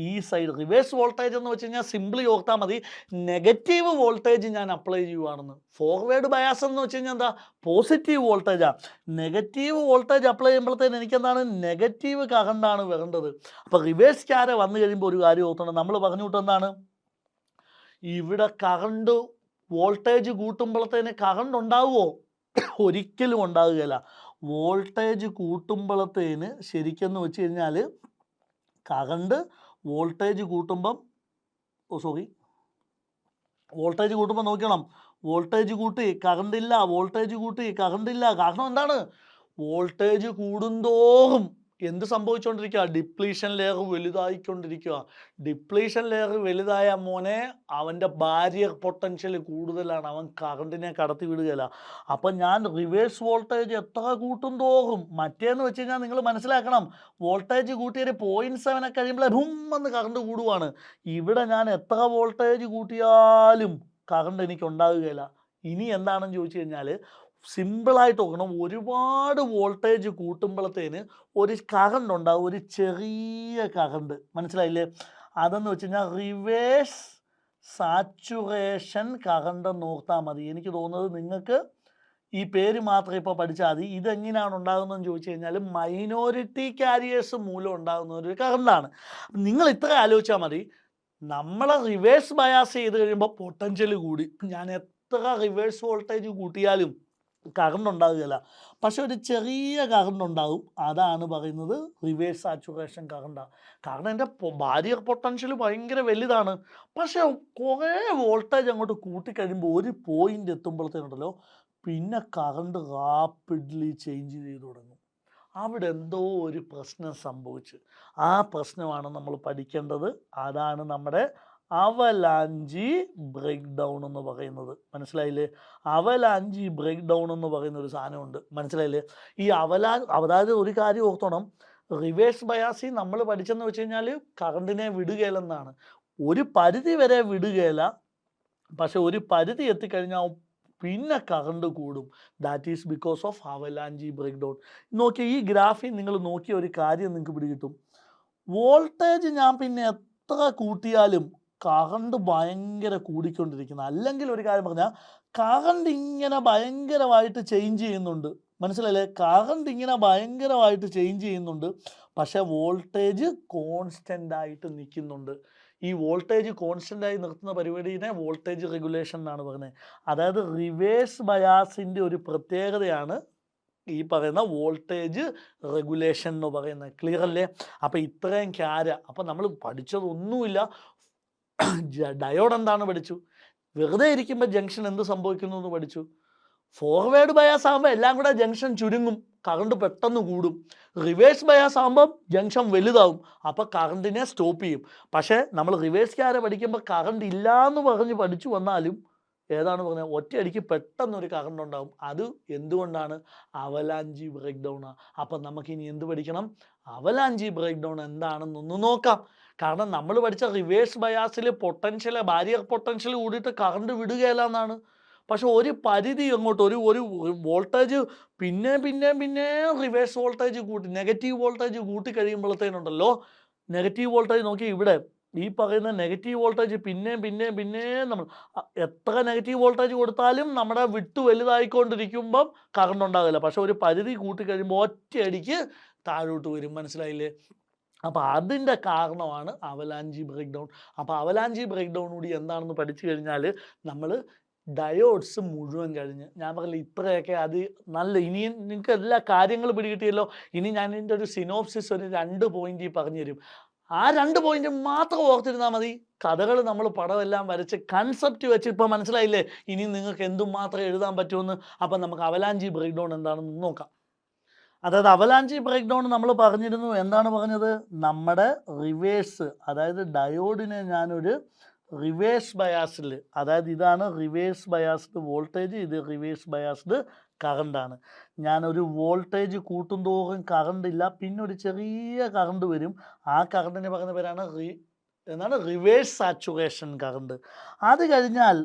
ഈ സൈഡ്. റിവേഴ്സ് വോൾട്ടേജ് എന്ന് വെച്ച് കഴിഞ്ഞാൽ സിംപിളി ഓർത്താൽ മതി, നെഗറ്റീവ് വോൾട്ടേജ് ഞാൻ അപ്ലൈ ചെയ്യുവാണെന്ന്. ഫോർവേഡ് ബയാസ് എന്ന് വെച്ച് കഴിഞ്ഞാൽ എന്താ, പോസിറ്റീവ് വോൾട്ടേജാണ്. നെഗറ്റീവ് വോൾട്ടേജ് അപ്ലൈ ചെയ്യുമ്പോഴത്തേന് എനിക്കെന്താണ്, നെഗറ്റീവ് കറണ്ടാണ് വരേണ്ടത്. അപ്പോൾ റിവേഴ്സ് ക്യാര വന്നു കഴിയുമ്പോൾ ഒരു കാര്യം ഓർത്തണം, നമ്മൾ പറഞ്ഞു വിട്ടെന്താണ്, ഇവിടെ കറണ്ട് വോൾട്ടേജ് കൂട്ടുമ്പോഴത്തേന് കറണ്ട് ഉണ്ടാവുമോ? ഒരിക്കലും ഉണ്ടാവുകയില്ല. വോൾട്ടേജ് കൂട്ടുമ്പോഴത്തേന് ശരിക്കെന്ന് വെച്ച് കഴിഞ്ഞാൽ കറണ്ട് വോൾട്ടേജ് കൂട്ടുമ്പം വോൾട്ടേജ് കൂട്ടുമ്പോൾ നോക്കണം, വോൾട്ടേജ് കൂട്ടി കറണ്ട് ഇല്ല, വോൾട്ടേജ് കൂട്ടി കറണ്ട് ഇല്ല. കാരണം എന്താണ്, വോൾട്ടേജ് കൂടുന്തോറും എന്ത് സംഭവിച്ചുകൊണ്ടിരിക്കുക, ഡിപ്ലീഷൻ ലെയർ വലുതായിക്കൊണ്ടിരിക്കുക. ഡിപ്ലീഷൻ ലെയർ വലുതായ മോനെ അവൻ്റെ ബാരിയർ പൊട്ടൻഷ്യൽ കൂടുതലാണ്, അവൻ കറണ്ടിനെ കടത്തി വിടുകയില്ല. അപ്പം ഞാൻ റിവേഴ്സ് വോൾട്ടേജ് എത്ര കൂട്ടും തോറും, മറ്റേന്ന് വെച്ച് കഴിഞ്ഞാൽ നിങ്ങൾ മനസ്സിലാക്കണം, വോൾട്ടേജ് കൂട്ടിയൊരു 0.7 കഴിയുമ്പോൾ ഭൂമെന്ന് കറണ്ട് കൂടുവാണ്. ഇവിടെ ഞാൻ എത്ര വോൾട്ടേജ് കൂട്ടിയാലും കറണ്ട് എനിക്ക് ഉണ്ടാവുകയില്ല. ഇനി എന്താണെന്ന് ചോദിച്ചു കഴിഞ്ഞാൽ സിമ്പിളായിട്ട് നോക്കണം, ഒരുപാട് വോൾട്ടേജ് കൂട്ടുമ്പോഴത്തേന് ഒരു കറണ്ട് ഉണ്ടാവും, ഒരു ചെറിയ കറണ്ട്, മനസ്സിലായില്ലേ? അതെന്ന് വെച്ച് കഴിഞ്ഞാൽ റിവേഴ്സ് സാച്ചുറേഷൻ കറണ്ട് എന്ന് ഓർത്താൽ മതി. എനിക്ക് തോന്നുന്നത് നിങ്ങൾക്ക് ഈ പേര് മാത്രം ഇപ്പോൾ പഠിച്ചാൽ മതി. ഇതെങ്ങനെയാണ് ഉണ്ടാകുന്നതെന്ന് ചോദിച്ചു കഴിഞ്ഞാൽ മൈനോറിറ്റി കാരിയേഴ്സ് മൂലം ഉണ്ടാകുന്ന ഒരു കറണ്ടാണ്. നിങ്ങൾ ഇത്ര ആലോചിച്ചാൽ മതി, നമ്മളെ റിവേഴ്സ് ബയാസ് ചെയ്ത് കഴിയുമ്പോൾ പൊട്ടൻഷ്യൽ കൂടി, ഞാൻ എത്ര റിവേഴ്സ് വോൾട്ടേജ് കൂട്ടിയാലും കറണ്ട് ഉണ്ടാവുകയില്ല. പക്ഷെ ഒരു ചെറിയ കറണ്ട് ഉണ്ടാവും, അതാണ് പറയുന്നത് റിവേഴ്സ് സാച്ചുറേഷൻ കറണ്ടാണ്. കാരണം എൻ്റെ ബാരിയർ പൊട്ടൻഷ്യൽ ഭയങ്കര വലുതാണ്, പക്ഷെ കുറേ വോൾട്ടേജ് അങ്ങോട്ട് കൂട്ടിക്കഴിയുമ്പോൾ ഒരു പോയിന്റ് എത്തുമ്പോഴത്തേനുണ്ടല്ലോ പിന്നെ കറണ്ട് റാപ്പിഡ്ലി ചേഞ്ച് ചെയ്ത് തുടങ്ങും. അവിടെ എന്തോ ഒരു പ്രശ്നം സംഭവിച്ച്, ആ പ്രശ്നമാണ് നമ്മൾ പഠിക്കേണ്ടത്. അതാണ് നമ്മുടെ അവലാഞ്ചി ബ്രേക്ക് ഡൗൺ എന്ന് പറയുന്നത്. മനസ്സിലായില്ലേ? അവലാഞ്ചി ബ്രേക്ക് ഡൗൺ എന്ന് പറയുന്ന ഒരു സാധനമുണ്ട്, മനസ്സിലായില്ലേ? ഈ അതായത് ഒരു കാര്യം ഓർത്തോണം, റിവേഴ്സ് ബയാസി നമ്മൾ പഠിച്ചെന്ന് വെച്ച് കഴിഞ്ഞാൽ കറണ്ടിനെ വിടുകയില്ലെന്നാണ്. ഒരു പരിധി വരെ വിടുകയില്ല, പക്ഷെ ഒരു പരിധി എത്തിക്കഴിഞ്ഞാൽ പിന്നെ കറണ്ട് കൂടും. That is because of avalanche break down. നോക്കിയ ഈ ഗ്രാഫിൽ നിങ്ങൾ നോക്കിയ ഒരു കാര്യം നിങ്ങൾക്ക് പിടികിട്ടും. വോൾട്ടേജ് ഞാൻ പിന്നെ എത്ര കൂട്ടിയാലും കറണ്ട് ഭയങ്കര കൂടിക്കൊണ്ടിരിക്കുന്നത്. അല്ലെങ്കിൽ ഒരു കാര്യം പറഞ്ഞാൽ കറണ്ട് ഇങ്ങനെ ഭയങ്കരമായിട്ട് ചേഞ്ച് ചെയ്യുന്നുണ്ട്, മനസ്സിലല്ലേ? കറണ്ട് ഇങ്ങനെ ഭയങ്കരമായിട്ട് ചേഞ്ച് ചെയ്യുന്നുണ്ട്, പക്ഷെ വോൾട്ടേജ് കോൺസ്റ്റൻ്റ് ആയിട്ട് നിൽക്കുന്നുണ്ട്. ഈ വോൾട്ടേജ് കോൺസ്റ്റൻ്റ് ആയി നിർത്തുന്ന പരിപാടിനെ വോൾട്ടേജ് റെഗുലേഷൻ എന്നാണ് പറയുന്നത്. അതായത് റിവേഴ്സ് ബയാസിൻ്റെ ഒരു പ്രത്യേകതയാണ് ഈ പറയുന്ന വോൾട്ടേജ് റെഗുലേഷൻ എന്ന് പറയുന്നത്. ക്ലിയർ അല്ലേ? അപ്പം ഇത്രയും അപ്പം നമ്മൾ പഠിച്ചതൊന്നുമില്ല. ഡയോഡ് എന്താണ് പഠിച്ചു, വെറുതെ ഇരിക്കുമ്പോൾ ജംഗ്ഷൻ എന്ത് സംഭവിക്കുന്നു എന്ന് പഠിച്ചു. ഫോർവേഡ് ബയാസ് ആകുമ്പോൾ എല്ലാം കൂടെ ജംഗ്ഷൻ ചുരുങ്ങും, കറണ്ട് പെട്ടെന്ന് കൂടും. റിവേഴ്സ് ബയാസ് ആകുമ്പോൾ ജംഗ്ഷൻ വലുതാവും, അപ്പോൾ കറണ്ടിനെ സ്റ്റോപ്പ് ചെയ്യും. പക്ഷേ നമ്മൾ റിവേഴ്സ് ക്യാര പഠിക്കുമ്പോൾ കറണ്ട് ഇല്ല എന്ന് പറഞ്ഞ് പഠിച്ചു വന്നാലും ഏതാണ് പറഞ്ഞത്, ഒറ്റയടിക്ക് പെട്ടെന്നൊരു കറണ്ട് ഉണ്ടാകും. അത് എന്തുകൊണ്ടാണ്? അവലാഞ്ചി ബ്രേക്ക് ഡൗണാണ്. അപ്പം നമുക്കിനി എന്ത് പഠിക്കണം? അവലാഞ്ചി ബ്രേക്ക് ഡൗൺ എന്താണെന്നൊന്ന് നോക്കാം. കാരണം നമ്മൾ പഠിച്ച റിവേഴ്സ് ബയാസിൽ പൊട്ടൻഷ്യൽ, ബാരിയർ പൊട്ടൻഷ്യൽ കൂടിയിട്ട് കറണ്ട് വിടുകയില്ല എന്നാണ്. പക്ഷെ ഒരു പരിധി അങ്ങോട്ട് ഒരു ഒരു വോൾട്ടേജ് പിന്നെ റിവേഴ്സ് വോൾട്ടേജ് കൂട്ടി, നെഗറ്റീവ് വോൾട്ടേജ് കൂട്ടി കഴിയുമ്പോഴത്തേനുണ്ടല്ലോ, നെഗറ്റീവ് വോൾട്ടേജ് നോക്കി ഇവിടെ ഈ പറയുന്ന നെഗറ്റീവ് വോൾട്ടേജ് പിന്നെ നമ്മൾ എത്ര നെഗറ്റീവ് വോൾട്ടേജ് കൊടുത്താലും നമ്മുടെ വിട്ട് വലുതായിക്കൊണ്ടിരിക്കുമ്പം കറണ്ട് ഉണ്ടാകില്ല. പക്ഷെ ഒരു പരിധി കൂട്ടി കഴിയുമ്പോൾ ഒറ്റയടിക്ക് താഴോട്ട് വരും, മനസ്സിലായില്ലേ? അപ്പോൾ അതിൻ്റെ കാരണമാണ് അവലാഞ്ചി ബ്രേക്ക് ഡൗൺ. അപ്പോൾ അവലാഞ്ചി ബ്രേക്ക് ഡൗൺ കൂടി എന്താണെന്ന് പഠിച്ചു കഴിഞ്ഞാൽ നമ്മൾ ഡയോഡ്സ് മുഴുവൻ കഴിഞ്ഞ്, ഞാൻ പറഞ്ഞില്ല ഇത്രയൊക്കെ അത് നല്ല. ഇനിയും നിങ്ങൾക്ക് എല്ലാ കാര്യങ്ങളും പിടികിട്ടിയല്ലോ. ഇനി ഞാൻ ഇതിൻ്റെ ഒരു സിനോപ്സിസ് ഒരു 2 പോയിന്റ് പറഞ്ഞു തരും. ആ 2 പോയിന്റ് മാത്രം ഓർത്തിരുന്നാൽ മതി. കഥകൾ നമ്മൾ പടമെല്ലാം വരച്ച് കൺസെപ്റ്റ് വെച്ച് ഇപ്പോൾ മനസ്സിലായില്ലേ? ഇനി നിങ്ങൾക്ക് എന്തും മാത്രമേ എഴുതാൻ പറ്റുമെന്ന്. അപ്പം നമുക്ക് അവലാഞ്ചി ബ്രേക്ക് ഡൗൺ എന്താണെന്ന് നോക്കാം. അതായത് അവലാഞ്ചി ബ്രേക്ക് ഡൗൺ നമ്മൾ പറഞ്ഞിരുന്നു, എന്താണ് പറഞ്ഞത്? നമ്മുടെ റിവേഴ്സ്, അതായത് ഡയോഡിനെ ഞാനൊരു റിവേഴ്സ് ബയാസിൽ, അതായത് ഇതാണ് റിവേഴ്സ് ബയാസ്ഡ് വോൾട്ടേജ്, ഇത് റിവേഴ്സ് ബയാസ്ഡ് കറണ്ടാണ്. ഞാനൊരു വോൾട്ടേജ് കൂട്ടുന്തോറും കറണ്ട് ഇല്ല, പിന്നെ ഒരു ചെറിയ കറണ്ട് വരും. ആ കറണ്ടിന് പറയുന്ന പേരാണ് റിവേഴ്സ് സാച്ചുറേഷൻ കറണ്ട്. അത് കഴിഞ്ഞാൽ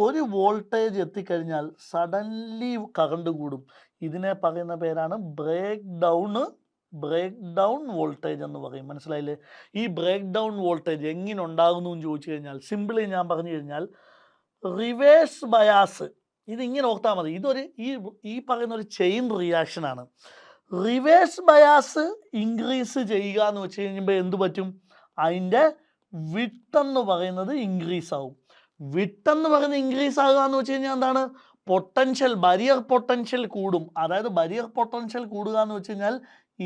ഒരു വോൾട്ടേജ് എത്തിക്കഴിഞ്ഞാൽ സഡൻലി കറണ്ട് കൂടും. ഇതിനെ പറയുന്ന പേരാണ് ബ്രേക്ക് ഡൗൺ വോൾട്ടേജ് എന്ന് പറയും. മനസ്സിലായില്ലേ? ഈ ബ്രേക്ക് ഡൗൺ വോൾട്ടേജ് എങ്ങനെ ഉണ്ടാകുന്നു എന്ന് ചോദിച്ചു കഴിഞ്ഞാൽ സിമ്പിളി ഞാൻ പറഞ്ഞു കഴിഞ്ഞാൽ റിവേഴ്സ് ബയാസ്, ഇതിങ്ങനെ ഓർത്താൽ മതി. ഇതൊരു ഈ പറയുന്ന ഒരു ചെയിൻ റിയാക്ഷനാണ്. റിവേഴ്സ് ബയാസ് ഇൻക്രീസ് ചെയ്യുക എന്ന് വെച്ച് കഴിയുമ്പോൾ എന്ത് പറ്റും? അതിൻ്റെ വിട്ടെന്ന് പറയുന്നത് ഇൻക്രീസ് ആവും. വിട്ടെന്ന് പറയുന്നത് ഇൻക്രീസ് ആകുക എന്ന് വെച്ച് കഴിഞ്ഞാൽ എന്താണ്? ബരിയർ പൊട്ടൻഷ്യൽ കൂടും. അതായത് ബരിയർ പൊട്ടൻഷ്യൽ കൂടുക എന്ന് വെച്ച് കഴിഞ്ഞാൽ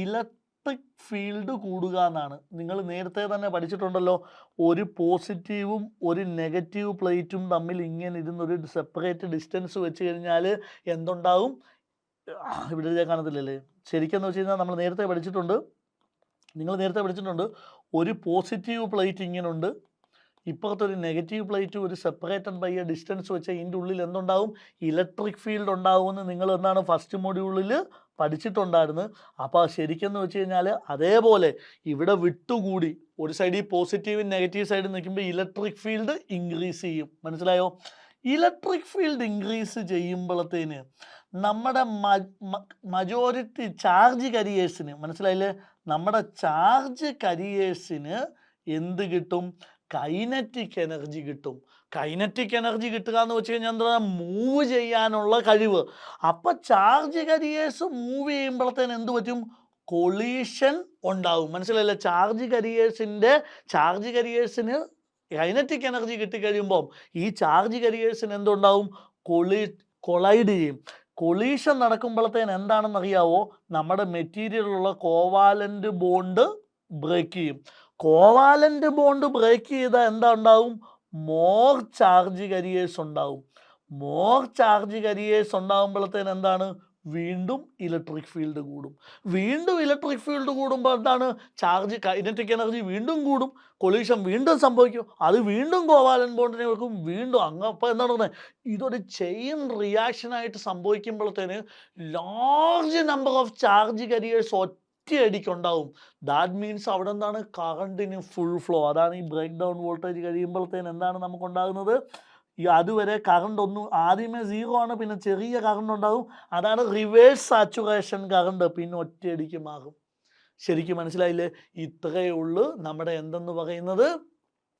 ഇലക്ട്രിക് ഫീൽഡ് കൂടുക എന്നാണ്. നിങ്ങൾ നേരത്തെ തന്നെ പഠിച്ചിട്ടുണ്ടല്ലോ, ഒരു പോസിറ്റീവും ഒരു നെഗറ്റീവ് പ്ലേറ്റും തമ്മിൽ ഇങ്ങനെ ഇരുന്നൊരു സെപ്പറേറ്റ് ഡിസ്റ്റൻസ് വെച്ച് കഴിഞ്ഞാൽ എന്തുണ്ടാവും? ഇവിടെ കാണത്തില്ലല്ലേ? ശരിക്കെന്ന് വെച്ച് കഴിഞ്ഞാൽ നിങ്ങൾ നേരത്തെ പഠിച്ചിട്ടുണ്ട്, ഒരു പോസിറ്റീവ് പ്ലേറ്റ് ഇങ്ങനുണ്ട്, ഇപ്പുറത്തെ ഒരു നെഗറ്റീവ് പ്ലേറ്റ് ഒരു സെപ്പറേറ്റഡ് ബൈ എ ഡിസ്റ്റൻസ് വെച്ചാൽ ഇതിൻ്റെ ഉള്ളിൽ എന്തുണ്ടാവും? ഇലക്ട്രിക് ഫീൽഡ് ഉണ്ടാവുമെന്ന് നിങ്ങൾ എന്താണ് ഫസ്റ്റ് മൊഡ്യൂളിൽ പഠിച്ചിട്ടുണ്ടായിരുന്നു. അപ്പോൾ ശരിക്കെന്ന് വെച്ച് കഴിഞ്ഞാൽ അതേപോലെ ഇവിടെ വിട്ടുകൂടി ഒരു സൈഡിൽ പോസിറ്റീവും നെഗറ്റീവ് സൈഡിൽ നിൽക്കുമ്പോൾ ഇലക്ട്രിക് ഫീൽഡ് ഇൻക്രീസ് ചെയ്യും. മനസ്സിലായോ? ഇലക്ട്രിക് ഫീൽഡ് ഇൻക്രീസ് ചെയ്യുമ്പോഴത്തേന് നമ്മുടെ മജോറിറ്റി ചാർജ് കരിയേഴ്സിന്, മനസ്സിലായില്ലേ, നമ്മുടെ ചാർജ് കരിയേഴ്സിന് എന്ത് കിട്ടും? കൈനറ്റിക് എനർജി കിട്ടും. കൈനറ്റിക് എനർജി കിട്ടുക എന്ന് വെച്ച് കഴിഞ്ഞാൽ എന്താ? മൂവ് ചെയ്യാനുള്ള കഴിവ്. അപ്പം ചാർജ് കരിയേഴ്സ് മൂവ് ചെയ്യുമ്പോഴത്തേന് എന്ത് പറ്റും? കൊളീഷൻ ഉണ്ടാവും. മനസ്സിലായില്ലേ? ചാർജ് കരിയേഴ്സിന് കൈനറ്റിക് എനർജി കിട്ടിക്കഴിയുമ്പോൾ ഈ ചാർജ് കരിയേഴ്സിന് എന്തുണ്ടാവും? കൊളൈഡ് ചെയ്യും. കൊളീഷൻ നടക്കുമ്പോഴത്തേന് എന്താണെന്ന് അറിയാവോ? നമ്മുടെ മെറ്റീരിയലുള്ള കോവാലൻ്റ് ബോണ്ട് ബ്രേക്ക് ചെയ്യും. കോവാലൻ്റ് ബോണ്ട് ബ്രേക്ക് ചെയ്താൽ എന്താ ഉണ്ടാവും? മോർ ചാർജ് കരിയേഴ്സ് ഉണ്ടാവും. മോർ ചാർജ് കരിയേഴ്സ് ഉണ്ടാകുമ്പോഴത്തേന് എന്താണ്? വീണ്ടും ഇലക്ട്രിക് ഫീൽഡ് കൂടും. വീണ്ടും ഇലക്ട്രിക് ഫീൽഡ് കൂടുമ്പോൾ എന്താണ്? കൈനറ്റിക് എനർജി വീണ്ടും കൂടും, കൊളീഷൻ വീണ്ടും സംഭവിക്കും, അത് വീണ്ടും കോവാലൻ്റ് ബോണ്ടിനെ വെക്കും, വീണ്ടും അപ്പോൾ എന്താണ് പറയുന്നത്? ഇതൊരു ചെയിൻ റിയാക്ഷനായിട്ട് സംഭവിക്കുമ്പോഴത്തേന് large number of charge carriers ഒറ്റയടിക്കുണ്ടാവും. ദാറ്റ് മീൻസ് അവിടെ എന്താണ്? കറണ്ടിന് ഫുൾ ഫ്ലോ. അതാണ് ഈ ബ്രേക്ക് ഡൗൺ വോൾട്ടേജ് കഴിയുമ്പോഴത്തേന് എന്താണ് നമുക്കുണ്ടാകുന്നത്? അതുവരെ കറണ്ട് ആദ്യമേ 0 ആണ്, പിന്നെ ചെറിയ കറണ്ട് ഉണ്ടാകും. അതാണ് റിവേഴ്സ് സാച്ചുറേഷൻ കറണ്ട്, പിന്നെ ഒറ്റയടിക്ക് മാറും. ശരിക്കും മനസ്സിലായില്ലേ? ഇത്രയേ ഉള്ളൂ നമ്മുടെ എന്തെന്ന് പറയുന്നത്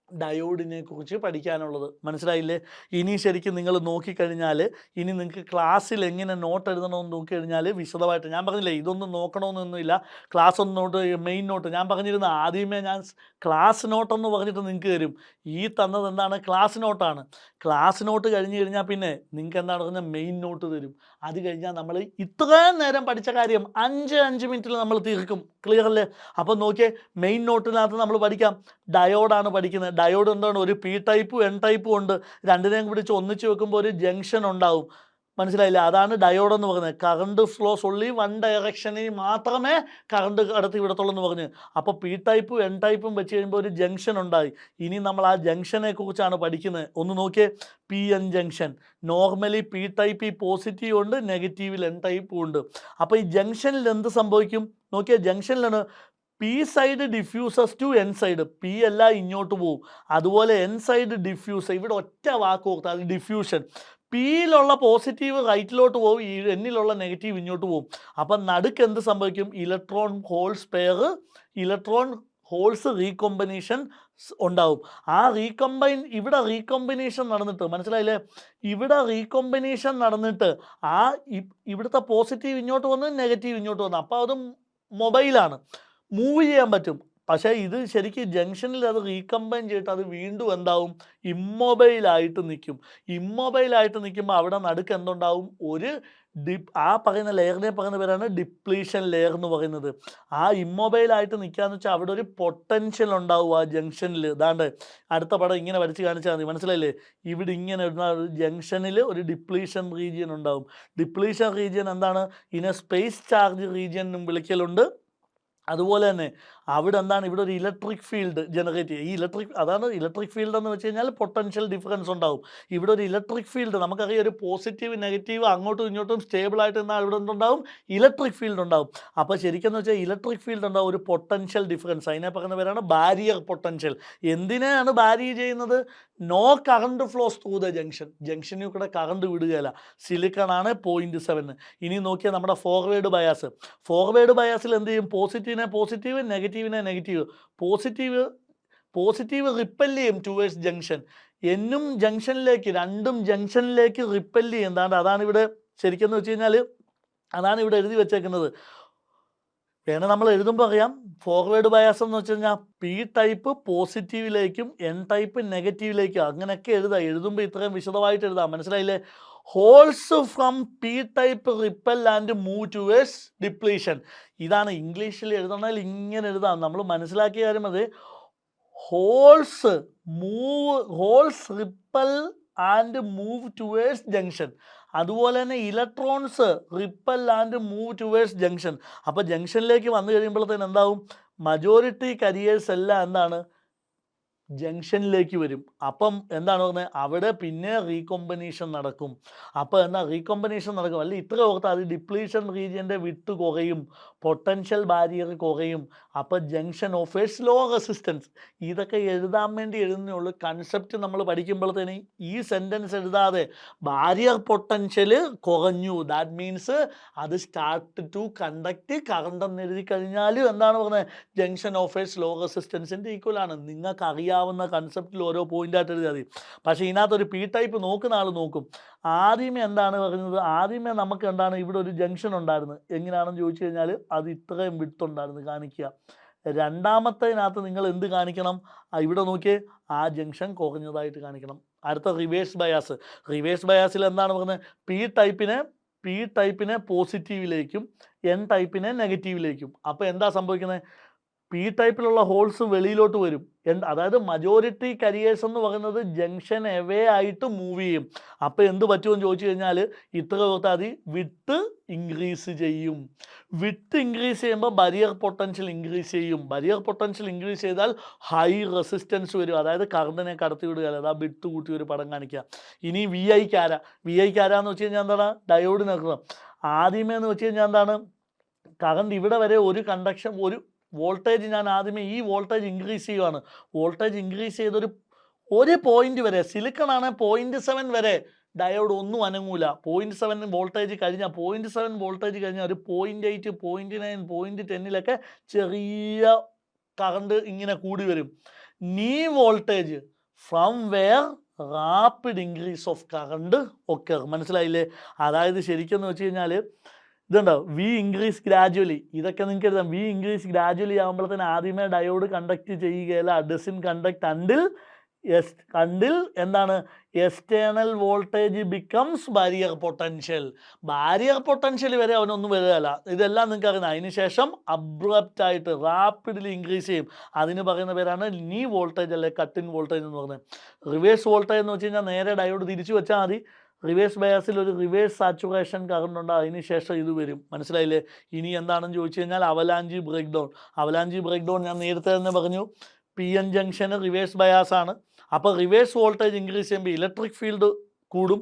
ഡയോഡിനെ കുറിച്ച് പഠിക്കാനുള്ളത്. മനസ്സിലായില്ലേ? ഇനി ശരിക്കും നിങ്ങൾ നോക്കിക്കഴിഞ്ഞാൽ ഇനി നിങ്ങൾക്ക് ക്ലാസ്സിൽ എങ്ങനെ നോട്ട് എഴുതണമെന്ന് നോക്കിക്കഴിഞ്ഞാൽ വിശദമായിട്ട് ഞാൻ പറഞ്ഞില്ലേ, ഇതൊന്നും നോക്കണമെന്നൊന്നുമില്ല. ക്ലാസ് ഒന്ന് നോട്ട്, മെയിൻ നോട്ട് ഞാൻ പറഞ്ഞിരുന്ന ആദ്യമേ ഞാൻ ക്ലാസ് നോട്ടെന്ന് പറഞ്ഞിട്ട് നിങ്ങൾക്ക് തരും. ഈ തന്നത് എന്താണ്? ക്ലാസ് നോട്ടാണ്. ക്ലാസ് നോട്ട് കഴിഞ്ഞ് കഴിഞ്ഞാൽ പിന്നെ നിങ്ങൾക്ക് എന്താണ് പറഞ്ഞാൽ മെയിൻ നോട്ട് തരും. അത് കഴിഞ്ഞാൽ നമ്മൾ ഇത്രയും നേരം പഠിച്ച കാര്യം 5 മിനിറ്റിൽ നമ്മൾ തീർക്കും. ക്ലിയർ അല്ലേ? അപ്പം നോക്കിയേ, മെയിൻ നോട്ടിനകത്ത് നമ്മൾ പഠിക്കാം. ഡയോഡാണ് പഠിക്കുന്നത്. ഡയോഡ് എന്താണ്? ഒരു പി ടൈപ്പും എൻ ടൈപ്പും ഉണ്ട്. രണ്ടിനെയും പിടിച്ച് ഒന്നിച്ച് വെക്കുമ്പോൾ ഒരു ജംഗ്ഷൻ ഉണ്ടാവും. മനസ്സിലായില്ലേ? അതാണ് ഡയോഡ് എന്ന് പറയുന്നത്. കറണ്ട് ഫ്ലോസ് ഓൺലി വൺ ഡയറക്ഷനിൽ മാത്രമേ കറണ്ട് കടത്തി വിടത്തുള്ളൂ എന്ന് പറഞ്ഞ്. അപ്പോൾ പി ടൈപ്പും എൻ ടൈപ്പും വെച്ച് കഴിയുമ്പോൾ ഒരു ജംഗ്ഷൻ ഉണ്ടായി. ഇനി നമ്മൾ ആ ജംഗ്ഷനെ കുറിച്ചാണ് പഠിക്കുന്നത്. ഒന്ന് നോക്കിയേ, P N junction. Normally P type positive ഉണ്ട്, നെഗറ്റീവിൽ എൻ ടൈപ്പും ഉണ്ട്. അപ്പോൾ ഈ ജംഗ്ഷനിൽ എന്ത് സംഭവിക്കും? നോക്കിയേ, ജംഗ്ഷനിലാണ് P side diffuses to N side. P എല്ലാം ഇങ്ങോട്ട് പോവും. അതുപോലെ എൻ സൈഡ് ഡിഫ്യൂസ്. ഇവിടെ ഒറ്റ വാക്ക് ഓർത്താൽ അത് ഡിഫ്യൂഷൻ. പിയിലുള്ള പോസിറ്റീവ് റൈറ്റിലോട്ട് പോകും, എന്നിലുള്ള നെഗറ്റീവ് ഇങ്ങോട്ട് പോകും. അപ്പം നടുക്ക് എന്ത് സംഭവിക്കും? ഇലക്ട്രോൺ ഹോൾസ് റീകോമ്പിനേഷൻ ഉണ്ടാവും. ആ ഇവിടെ റീകോമ്പിനേഷൻ നടന്നിട്ട്, മനസ്സിലായില്ലേ? ഇവിടെ റീകോമ്പിനേഷൻ നടന്നിട്ട് ഇവിടുത്തെ പോസിറ്റീവ് ഇങ്ങോട്ട് വന്ന് നെഗറ്റീവ് ഇങ്ങോട്ട് വന്നു. അപ്പോൾ അത് മൊബൈലാണ്, മൂവ് ചെയ്യാൻ പറ്റും. പക്ഷേ ഇത് ശരിക്കും ജംഗ്ഷനിൽ അത് റീകമ്പൈൻ ചെയ്തിട്ട് അത് വീണ്ടും എന്താവും? ഇമ്മൊബൈലായിട്ട് നിൽക്കും. ഇമ്മൊബൈലായിട്ട് നിൽക്കുമ്പോൾ അവിടെ നടുക്ക് എന്തുണ്ടാവും? ആ പറയുന്ന ലെയറിനെ പറയുന്ന പേരാണ് ഡിപ്ലീഷൻ ലെയർ എന്ന് പറയുന്നത്. ആ ഇമ്മൊബൈലായിട്ട് നിൽക്കാന്ന് വെച്ചാൽ അവിടെ ഒരു പൊട്ടൻഷ്യൽ ഉണ്ടാവും ആ ജംഗ്ഷനിൽ. ഇതാണ്ട് അടുത്ത പടം ഇങ്ങനെ വരച്ച് കാണിച്ചാൽ മതി. മനസ്സിലായില്ലേ? ഇവിടെ ഇങ്ങനെ ഇടുന്ന ജംഗ്ഷനിൽ ഒരു ഡിപ്ലീഷൻ റീജിയൻ ഉണ്ടാവും. ഡിപ്ലീഷൻ റീജിയൻ എന്താണ്? ഇതിനെ സ്പേസ് ചാർജ് റീജിയൻ എന്നും വിളിക്കലുണ്ട്. അതുപോലെ തന്നെ അവിടെ എന്താണ് ഇവിടെ ഒരു ഇലക്ട്രിക് ഫീൽഡ് ജനറേറ്റ് ചെയ്യുക. ഇലക്ട്രിക് ഫീൽഡ് എന്ന് വെച്ച് കഴിഞ്ഞാൽ പൊട്ടൻഷ്യൽ ഡിഫറൻസ് ഉണ്ടാവും. ഇവിടെ ഒരു ഇലക്ട്രിക് ഫീൽഡ് നമുക്കറിയാം, ഒരു പോസിറ്റീവ് നെഗറ്റീവ് അങ്ങോട്ടും ഇങ്ങോട്ടും സ്റ്റേബിൾ ആയിട്ട് നിന്നാൽ ഇവിടെ എന്തുണ്ടാവും, ഇലക്ട്രിക് ഫീൽഡ് ഉണ്ടാവും. അപ്പോൾ ശരിക്കും എന്ന് വെച്ചാൽ ഇലക്ട്രിക് ഫീൽഡ് ഉണ്ടാവും, ഒരു പൊട്ടൻഷ്യൽ ഡിഫറൻസ്, അതിനെ പറയുന്ന പേരാണ് ബാരിയർ പൊട്ടൻഷ്യൽ. എന്തിനാണ് ബാരി ചെയ്യുന്നത്? No current flows through the ജംഗ്ഷനിൽ കൂടെ കറണ്ട് വിടുകയില്ല. സിലിക്കൺ ആണ് 0.7. ഇനി നോക്കിയാൽ നമ്മുടെ ഫോർവേഡ് ബയാസിൽ എന്ത് ചെയ്യും? പോസിറ്റീവിനെ പോസിറ്റീവ്, നെഗറ്റീവിനെ നെഗറ്റീവ്. പോസിറ്റീവ് റിപ്പൽ ചെയ്യും ടുവേഴ്സ് ജംഗ്ഷൻ. രണ്ടും ജംഗ്ഷനിലേക്ക് റിപ്പൽ ചെയ്യും. അതാണ് ഇവിടെ ശരിക്കും എന്ന് വെച്ച് കഴിഞ്ഞാൽ അതാണ് ഇവിടെ എഴുതി വെച്ചേക്കുന്നത്. വേണം നമ്മൾ എഴുതുമ്പോൾ അറിയാം, ഫോർവേഡ് ബയാസ് എന്ന് വെച്ച് കഴിഞ്ഞാൽ പി ടൈപ്പ് പോസിറ്റീവിലേക്കും എൻ ടൈപ്പ് നെഗറ്റീവിലേക്കും അങ്ങനെയൊക്കെ എഴുതുമ്പോൾ ഇത്രയും വിശദമായിട്ട് എഴുതാം. മനസ്സിലായില്ലേ? Holes from P type repel and move towards depletion. ഇതാണ് ഇംഗ്ലീഷിൽ എഴുതണമെങ്കിൽ ഇങ്ങനെ എഴുതാം. നമ്മൾ മനസ്സിലാക്കിയ കാര്യം അത് holes repel and move towards junction. അതുപോലെ തന്നെ electrons repel and move towards junction. അപ്പോൾ ജംഗ്ഷനിലേക്ക് വന്നു കഴിയുമ്പോഴത്തേന് എന്താവും? മജോറിറ്റി കരിയേഴ്സ് എല്ലാം എന്താണ്? ജംഗ്ഷനിലേക്ക് വരും. അപ്പം എന്താണ് പറഞ്ഞത്? അവിടെ പിന്നെ റീകോമ്പിനേഷൻ നടക്കും. അപ്പോൾ റീകോമ്പിനേഷൻ നടക്കും. അല്ല ഇത്ര ഓർത്താൽ അത് ഡിപ്ലീഷൻ റീജിയൻ്റെ വിട്ട് കുറയും, പൊട്ടൻഷ്യൽ ബാരിയർ കുറയും. അപ്പോൾ ജംഗ്ഷൻ ഓഫേഴ്സ് ലോ റെസിസ്റ്റൻസ്. ഇതൊക്കെ എഴുതാൻ വേണ്ടി എഴുതുന്നുള്ളൂ. കൺസെപ്റ്റ് നമ്മൾ പഠിക്കുമ്പോഴത്തേന് ഈ സെൻറ്റൻസ് എഴുതാതെ ബാരിയർ പൊട്ടൻഷ്യൽ കുറഞ്ഞു, ദാറ്റ് മീൻസ് അത് സ്റ്റാർട്ട് ടു കണ്ടക്ട് കറണ്ട് എന്ന് എഴുതി കഴിഞ്ഞാലും എന്താണ് പറഞ്ഞത്? ജംഗ്ഷൻ ഓഫേഴ്സ് ലോ റെസിസ്റ്റൻസിൻ്റെ ഈക്വലാണ്. നിങ്ങൾക്ക് അറിയാവുന്ന കൺസെപ്റ്റിൽ ഓരോ പോയിൻ്റായിട്ട് എഴുതിയാൽ മതി. പക്ഷേ ഇതിനകത്തൊരു പി ടൈപ്പ് നോക്കുന്ന ആൾ നോക്കും. ആദ്യമേ എന്താണ് പറയുന്നത്? ആദ്യമേ നമുക്ക് എന്താണ് ഇവിടെ ഒരു ജംഗ്ഷൻ ഉണ്ടായിരുന്നു. എങ്ങനെയാണെന്ന് ചോദിച്ചു കഴിഞ്ഞാൽ അത് ഇത്രയും വിട്ടുണ്ടായിരുന്നു കാണിക്കുക. രണ്ടാമത്തേതിനകത്ത് നിങ്ങൾ എന്ത് കാണിക്കണം? ഇവിടെ നോക്കിയേ, ആ ജംഗ്ഷൻ കുറഞ്ഞതായിട്ട് കാണിക്കണം. അടുത്ത റിവേഴ്സ് ബയാസിൽ എന്താണ് പറയുന്നത്? പി ടൈപ്പിനെ പോസിറ്റീവിലേക്കും എൻ ടൈപ്പിനെ നെഗറ്റീവിലേക്കും. അപ്പോൾ എന്താ സംഭവിക്കുന്നത്? പി ടൈപ്പിലുള്ള ഹോൾസ് വെളിയിലോട്ട് വരും. അതായത് മജോറിറ്റി കരിയേഴ്സ് എന്ന് പറയുന്നത് ജംഗ്ഷൻ എവേ ആയിട്ട് മൂവ് ചെയ്യും. അപ്പോൾ എന്ത് പറ്റുമെന്ന് ചോദിച്ചു കഴിഞ്ഞാൽ ഇത്ര ഓർത്താൽ മതി, വിട്ട് ഇൻക്രീസ് ചെയ്യുമ്പോൾ ബാരിയർ പൊട്ടൻഷ്യൽ ഇൻക്രീസ് ചെയ്താൽ ഹൈ റെസിസ്റ്റൻസ് വരും. അതായത് കറണ്ടിനെ കടത്തി വിടുകയല്ല. അതാ വിട്ട് കൂട്ടി ഒരു പടം കാണിക്കുക. ഇനി വി ഐക്ക് ആരാ എന്ന് വെച്ച് കഴിഞ്ഞാൽ എന്താണ്? ഡയോഡ് നിൽക്കണം. ആദ്യമേ എന്ന് വെച്ച് കഴിഞ്ഞാൽ എന്താണ്? കറണ്ട് ഇവിടെ വരെ ഒരു കണ്ടക്ഷൻ, ഒരു വോൾട്ടേജ്, ഞാൻ ആദ്യമേ ഈ വോൾട്ടേജ് ഇൻക്രീസ് ചെയ്യുകയാണ്. വോൾട്ടേജ് ഇൻക്രീസ് ചെയ്തൊരു പോയിന്റ് വരെ, സിലിക്കൺ ആണ് 0.7 വരെ ഡയോഡ് ഒന്നും അനങ്ങൂല. 0.7 വോൾട്ടേജ് കഴിഞ്ഞാൽ 0.7 വോൾട്ടേജ് കഴിഞ്ഞാൽ ഒരു 0.8, 0.9, 0.10 ചെറിയ കറണ്ട് ഇങ്ങനെ കൂടി വരും. Knee voltage from where rapid increase of current ഒക്കെ. മനസ്സിലായില്ലേ? അതായത് ശരിക്കും എന്ന് വെച്ച് കഴിഞ്ഞാൽ ഇതുണ്ടോ, വി ഇൻക്രീസ് ഗ്രാജുവലി. ഇതൊക്കെ നിങ്ങൾക്ക് എഴുതാം. വി ഇൻക്രീസ് ഗ്രാജുവലി ആകുമ്പോഴത്തേന് ആദ്യമേ ഡയോഡ് കണ്ടക്ട് ചെയ്യുകയില്ല. ഡസിൻ കണ്ടക്ട് അണ്ടിൽ എന്താണ്? External voltage becomes barrier potential വരെ അവനൊന്നും വരികയില്ല. ഇതെല്ലാം നിങ്ങൾക്ക് അറിയുന്നത്. അതിനുശേഷം അബ്രപ്റ്റ് ആയിട്ട് റാപ്പിഡ്ലി ഇൻക്രീസ് ചെയ്യും. അതിന് പറയുന്ന പേരാണ് നീ വോൾട്ടേജ് അല്ലെ കട്ട് ഇൻ വോൾട്ടേജ് എന്ന് പറയുന്നത്. റിവേഴ്സ് വോൾട്ടേജ് എന്ന് വെച്ച് കഴിഞ്ഞാൽ നേരെ ഡയോഡ് തിരിച്ചു വെച്ചാൽ മതി. റിവേഴ്സ് ബയാസിൽ ഒരു റിവേഴ്സ് സാച്ചുറേഷൻ കറണ്ട് ഉണ്ട്. അതിന് ശേഷം ഇത് വരും. മനസ്സിലായില്ലേ? ഇനി എന്താണെന്ന് ചോദിച്ചു കഴിഞ്ഞാൽ അവലാഞ്ചി ബ്രേക്ക് ഡൗൺ ഞാൻ നേരത്തെ തന്നെ പറഞ്ഞു. P N junction reverse bias ആണ്. അപ്പോൾ റിവേഴ്സ് വോൾട്ടേജ് ഇൻക്രീസ് ചെയ്യുമ്പോൾ ഇലക്ട്രിക് ഫീൽഡ് കൂടും.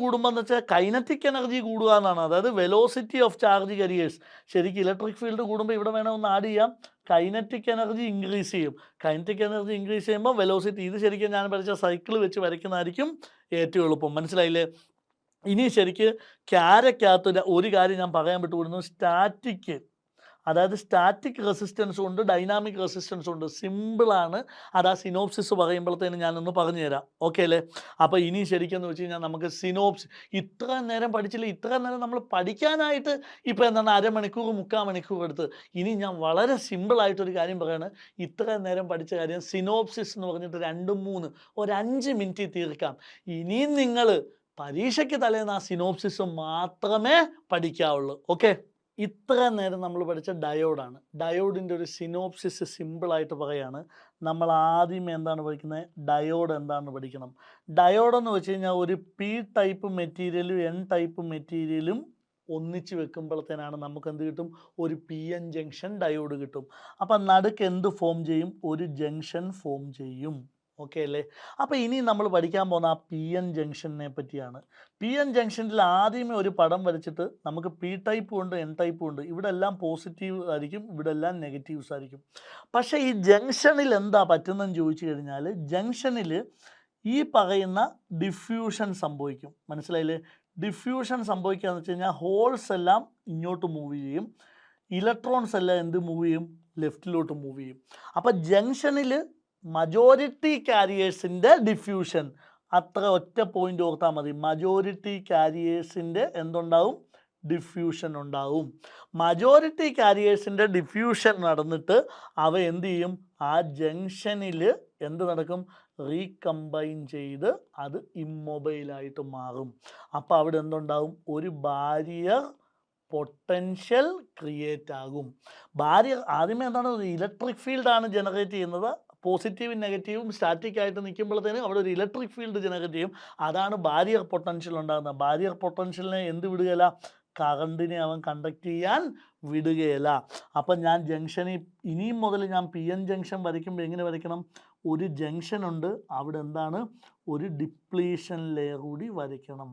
കൂടുമ്പോൾ എന്ന് വെച്ചാൽ കൈനറ്റിക് എനർജി കൂടുക എന്നാണ്. അതായത് വെലോസിറ്റി ഓഫ് ചാർജ് കരിയേഴ്സ്. ശരിക്കും ഇലക്ട്രിക് ഫീൽഡ് കൂടുമ്പോൾ ഇവിടെ വേണമെന്ന് ആഡ് ചെയ്യാം, കൈനറ്റിക് എനർജി ഇൻക്രീസ് ചെയ്യുമ്പോൾ വെലോസിറ്റി. ഇത് ശരിക്കും ഞാൻ പഠിച്ച സൈക്കിൾ വെച്ച് വരയ്ക്കുന്നതായിരിക്കും ഏറ്റവും എളുപ്പം. മനസ്സിലായില്ലേ? ഇനി ശരിക്ക് ക്യാരക്കകത്ത് ഒരു കാര്യം ഞാൻ പറയാൻ വിട്ടുകൊടുക്കുന്നു. സ്റ്റാറ്റിക് റെസിസ്റ്റൻസും ഉണ്ട്, ഡൈനാമിക് റെസിസ്റ്റൻസും ഉണ്ട്. സിമ്പിളാണ്. അത് ആ സിനോപ്സിസ് പറയുമ്പോഴത്തേനും ഞാനൊന്ന് പറഞ്ഞു തരാം. ഓക്കെ അല്ലേ? അപ്പോൾ ഇനി ശരിക്കെന്ന് വെച്ച് കഴിഞ്ഞാൽ നമുക്ക് ഇത്ര നേരം പഠിച്ചില്ല. ഇത്ര നേരം നമ്മൾ പഠിക്കാനായിട്ട് ഇപ്പോൾ എന്താണ് അരമണിക്കൂർ 3/4 മണിക്കൂർ എടുത്ത്. ഇനി ഞാൻ വളരെ സിമ്പിളായിട്ടൊരു കാര്യം പറയാണ്. ഇത്ര നേരം പഠിച്ച കാര്യം സിനോപ്സിസ് എന്ന് പറഞ്ഞിട്ട് 2-3 ഒരു 5 മിനിറ്റ് തീർക്കാം. ഇനിയും നിങ്ങൾ പരീക്ഷയ്ക്ക് തലേന്ന് ആ സിനോപ്സിസ് മാത്രമേ പഠിക്കാവുള്ളൂ. ഓക്കെ? ഇത്ര നേരം നമ്മൾ പഠിച്ച ഡയോഡാണ്. ഡയോഡിൻ്റെ ഒരു സിനോപ്സിസ് സിമ്പിളായിട്ട് പറയുകയാണ്. നമ്മൾ ആദ്യം എന്താണ് പഠിക്കുന്നത്? ഡയോഡ് എന്താണെന്ന് പഠിക്കണം. ഡയോഡ് എന്ന് വെച്ച് കഴിഞ്ഞാൽ ഒരു പി ടൈപ്പ് മെറ്റീരിയലും എൻ ടൈപ്പ് മെറ്റീരിയലും ഒന്നിച്ച് വെക്കുമ്പോഴത്തേനാണ് നമുക്ക് എന്ത് കിട്ടും, ഒരു പി എൻ ജംഗ്ഷൻ ഡയോഡ് കിട്ടും. അപ്പം നടുക്ക് എന്ത് ഫോം ചെയ്യും, ഒരു ജംഗ്ഷൻ ഫോം ചെയ്യും. ഓക്കെ അല്ലേ? അപ്പോൾ ഇനി നമ്മൾ പഠിക്കാൻ പോകുന്ന ആ പി എൻ ജംഗ്ഷനെ പറ്റിയാണ്. പി എൻ ജംഗ്ഷനിൽ ആദ്യമേ ഒരു പടം വരച്ചിട്ട് നമുക്ക് പി ടൈപ്പും ഉണ്ട് എൻ ടൈപ്പും ഉണ്ട്. ഇവിടെ എല്ലാം പോസിറ്റീവ് ആയിരിക്കും, ഇവിടെ എല്ലാം നെഗറ്റീവ്സ് ആയിരിക്കും. പക്ഷേ ഈ ജംഗ്ഷനിൽ എന്താ പറ്റുന്നതെന്ന് ചോദിച്ചു കഴിഞ്ഞാൽ, ജംഗ്ഷനിൽ ഈ പറയുന്ന ഡിഫ്യൂഷൻ സംഭവിക്കും. മനസ്സിലായില്ലേ? ഡിഫ്യൂഷൻ സംഭവിക്കുക എന്ന് വെച്ച് കഴിഞ്ഞാൽ ഹോൾസ് എല്ലാം ഇങ്ങോട്ട് മൂവ് ചെയ്യും, ഇലക്ട്രോൺസ് എല്ലാം എന്ത് മൂവ് ചെയ്യും, ലെഫ്റ്റിലോട്ട് മൂവ് ചെയ്യും. അപ്പം ജംഗ്ഷനിൽ മജോറിറ്റി കാരിയേഴ്സിൻ്റെ ഡിഫ്യൂഷൻ, അത്ര ഒറ്റ പോയിന്റ് ഓർത്താൽ മതി. മജോറിറ്റി കാരിയേഴ്സിൻ്റെ എന്തുണ്ടാവും, ഡിഫ്യൂഷൻ ഉണ്ടാവും. മജോറിറ്റി കാരിയേഴ്സിൻ്റെ ഡിഫ്യൂഷൻ നടന്നിട്ട് അവ എന്ത് ചെയ്യും, ആ ജംഗ്ഷനിൽ എന്ത് നടക്കും, റീകമ്പൈൻ ചെയ്ത് അത് ഇമ്മൊബൈലായിട്ട് മാറും. അപ്പോൾ അവിടെ എന്തുണ്ടാവും, ഒരു ബാരിയർ പൊട്ടൻഷ്യൽ ക്രിയേറ്റ് ആകും. ബാരിയർ ആദ്യമേ എന്താണ്, ഇലക്ട്രിക് ഫീൽഡാണ് ജനറേറ്റ് ചെയ്യുന്നത്. പോസിറ്റീവും നെഗറ്റീവും സ്റ്റാറ്റിക് ആയിട്ട് നിൽക്കുമ്പോഴത്തേനും അവിടെ ഒരു ഇലക്ട്രിക് ഫീൽഡ് ജനറേറ്റ് ചെയ്യും. അതാണ് ബാരിയർ പൊട്ടൻഷ്യൽ ഉണ്ടാകുന്നത്. ബാരിയർ പൊട്ടൻഷ്യലിനെ എന്ത് വിടുകയില്ല, കറണ്ടിനെ അവൻ കണ്ടക്ട് ചെയ്യാൻ വിടുകയില്ല. അപ്പം ഞാൻ ജംഗ്ഷനിൽ ഇനിയും മുതൽ ഞാൻ പി എൻ ജംഗ്ഷൻ വരയ്ക്കുമ്പോൾ എങ്ങനെ വരയ്ക്കണം, ഒരു ജംഗ്ഷൻ ഉണ്ട്, അവിടെ എന്താണ്, ഒരു ഡിപ്ലീഷൻ ലെയർ കൂടി വരയ്ക്കണം.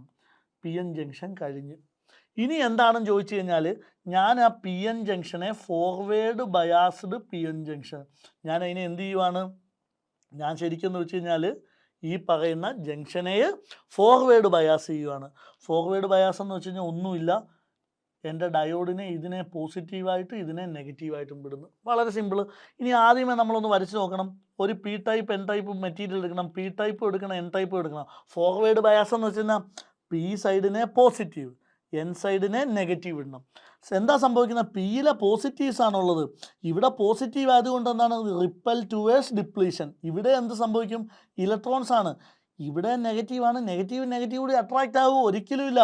പി എൻ ജംഗ്ഷൻ കഴിഞ്ഞ് ഇനി എന്താണെന്ന് ചോദിച്ചു കഴിഞ്ഞാൽ, ഞാൻ ആ പി എൻ ജംഗ്ഷനെ forward biased P N junction, ഞാൻ അതിനെ എന്ത് ചെയ്യുവാണ്, ഞാൻ ശരിക്കും എന്ന് വെച്ച് കഴിഞ്ഞാൽ ഈ പറയുന്ന ജംഗ്ഷനെ ഫോർവേഡ് ബയാസ് ചെയ്യുവാണ്. ഫോർവേഡ് ബയാസ് എന്ന് വെച്ച് കഴിഞ്ഞാൽ ഒന്നുമില്ല, എൻ്റെ ഡയോഡിനെ ഇതിനെ പോസിറ്റീവായിട്ട് ഇതിനെ നെഗറ്റീവായിട്ടും വിടുന്നു. വളരെ സിമ്പിൾ. ഇനി ആദ്യമേ നമ്മളൊന്ന് വരച്ച് നോക്കണം. ഒരു P type N type material എടുക്കണം, പി ടൈപ്പ് എടുക്കണം, എൻ ടൈപ്പ് എടുക്കണം. ഫോർവേഡ് ബയാസ് എന്ന് വെച്ച് കഴിഞ്ഞാൽ പി സൈഡിനെ പോസിറ്റീവ്, എൻ സൈഡിനെ നെഗറ്റീവ് ഇടണം. എന്താ സംഭവിക്കുന്നത്, പിയിലെ പോസിറ്റീവ്സ് ആണുള്ളത്, ഇവിടെ പോസിറ്റീവ് ആയതുകൊണ്ട് എന്താണ്, റിപ്പൽ ടുവേഴ്സ് ഡിപ്ലീഷൻ. ഇവിടെ എന്ത് സംഭവിക്കും, ഇലക്ട്രോൺസ് ആണ്. ഇവിടെ നെഗറ്റീവാണ്, നെഗറ്റീവ് കൂടി അട്രാക്റ്റ് ആകുമോ, ഒരിക്കലും ഇല്ല.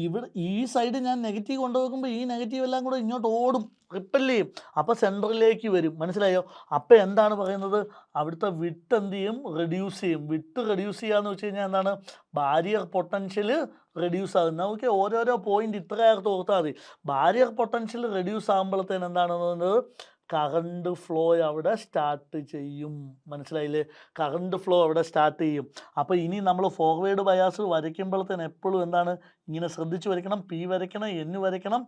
ഇവിടെ ഈ സൈഡ് ഞാൻ നെഗറ്റീവ് കൊണ്ടുവെക്കുമ്പോൾ ഈ നെഗറ്റീവ് എല്ലാം കൂടെ ഇങ്ങോട്ട് ഓടും, റിപ്പൽ ചെയ്യും, അപ്പോൾ സെൻറ്ററിലേക്ക് വരും. മനസ്സിലായോ? അപ്പോൾ എന്താണ് പറയുന്നത്, അവിടുത്തെ വിട്ട് എന്ത് ചെയ്യും, റെഡ്യൂസ് ചെയ്യും. വിട്ട് റെഡ്യൂസ് ചെയ്യാന്ന് വെച്ച് കഴിഞ്ഞാൽ എന്താണ്, ബാരിയർ പൊട്ടൻഷ്യൽ റെഡ്യൂസ് ആകും. നമുക്ക് ഓരോരോ പോയിന്റ് ഇത്രയാകത്ത് ഓർത്താൽ മതി. ബാരിയർ പൊട്ടൻഷ്യൽ റെഡ്യൂസ് ആകുമ്പോഴത്തേന് എന്താണ് പറയുന്നത്, കറണ്ട് ഫ്ലോ അവിടെ സ്റ്റാർട്ട് ചെയ്യും. മനസ്സിലായില്ലേ? കറണ്ട് ഫ്ലോ അവിടെ സ്റ്റാർട്ട് ചെയ്യും. അപ്പോൾ ഇനി നമ്മൾ ഫോർവേഡ് ബയാസ് വരയ്ക്കുമ്പോഴത്തേന് എപ്പോഴും എന്താണ്, ഇങ്ങനെ ശ്രദ്ധിച്ച് വരയ്ക്കണം. പി വരയ്ക്കണം, എൻ വരയ്ക്കണം.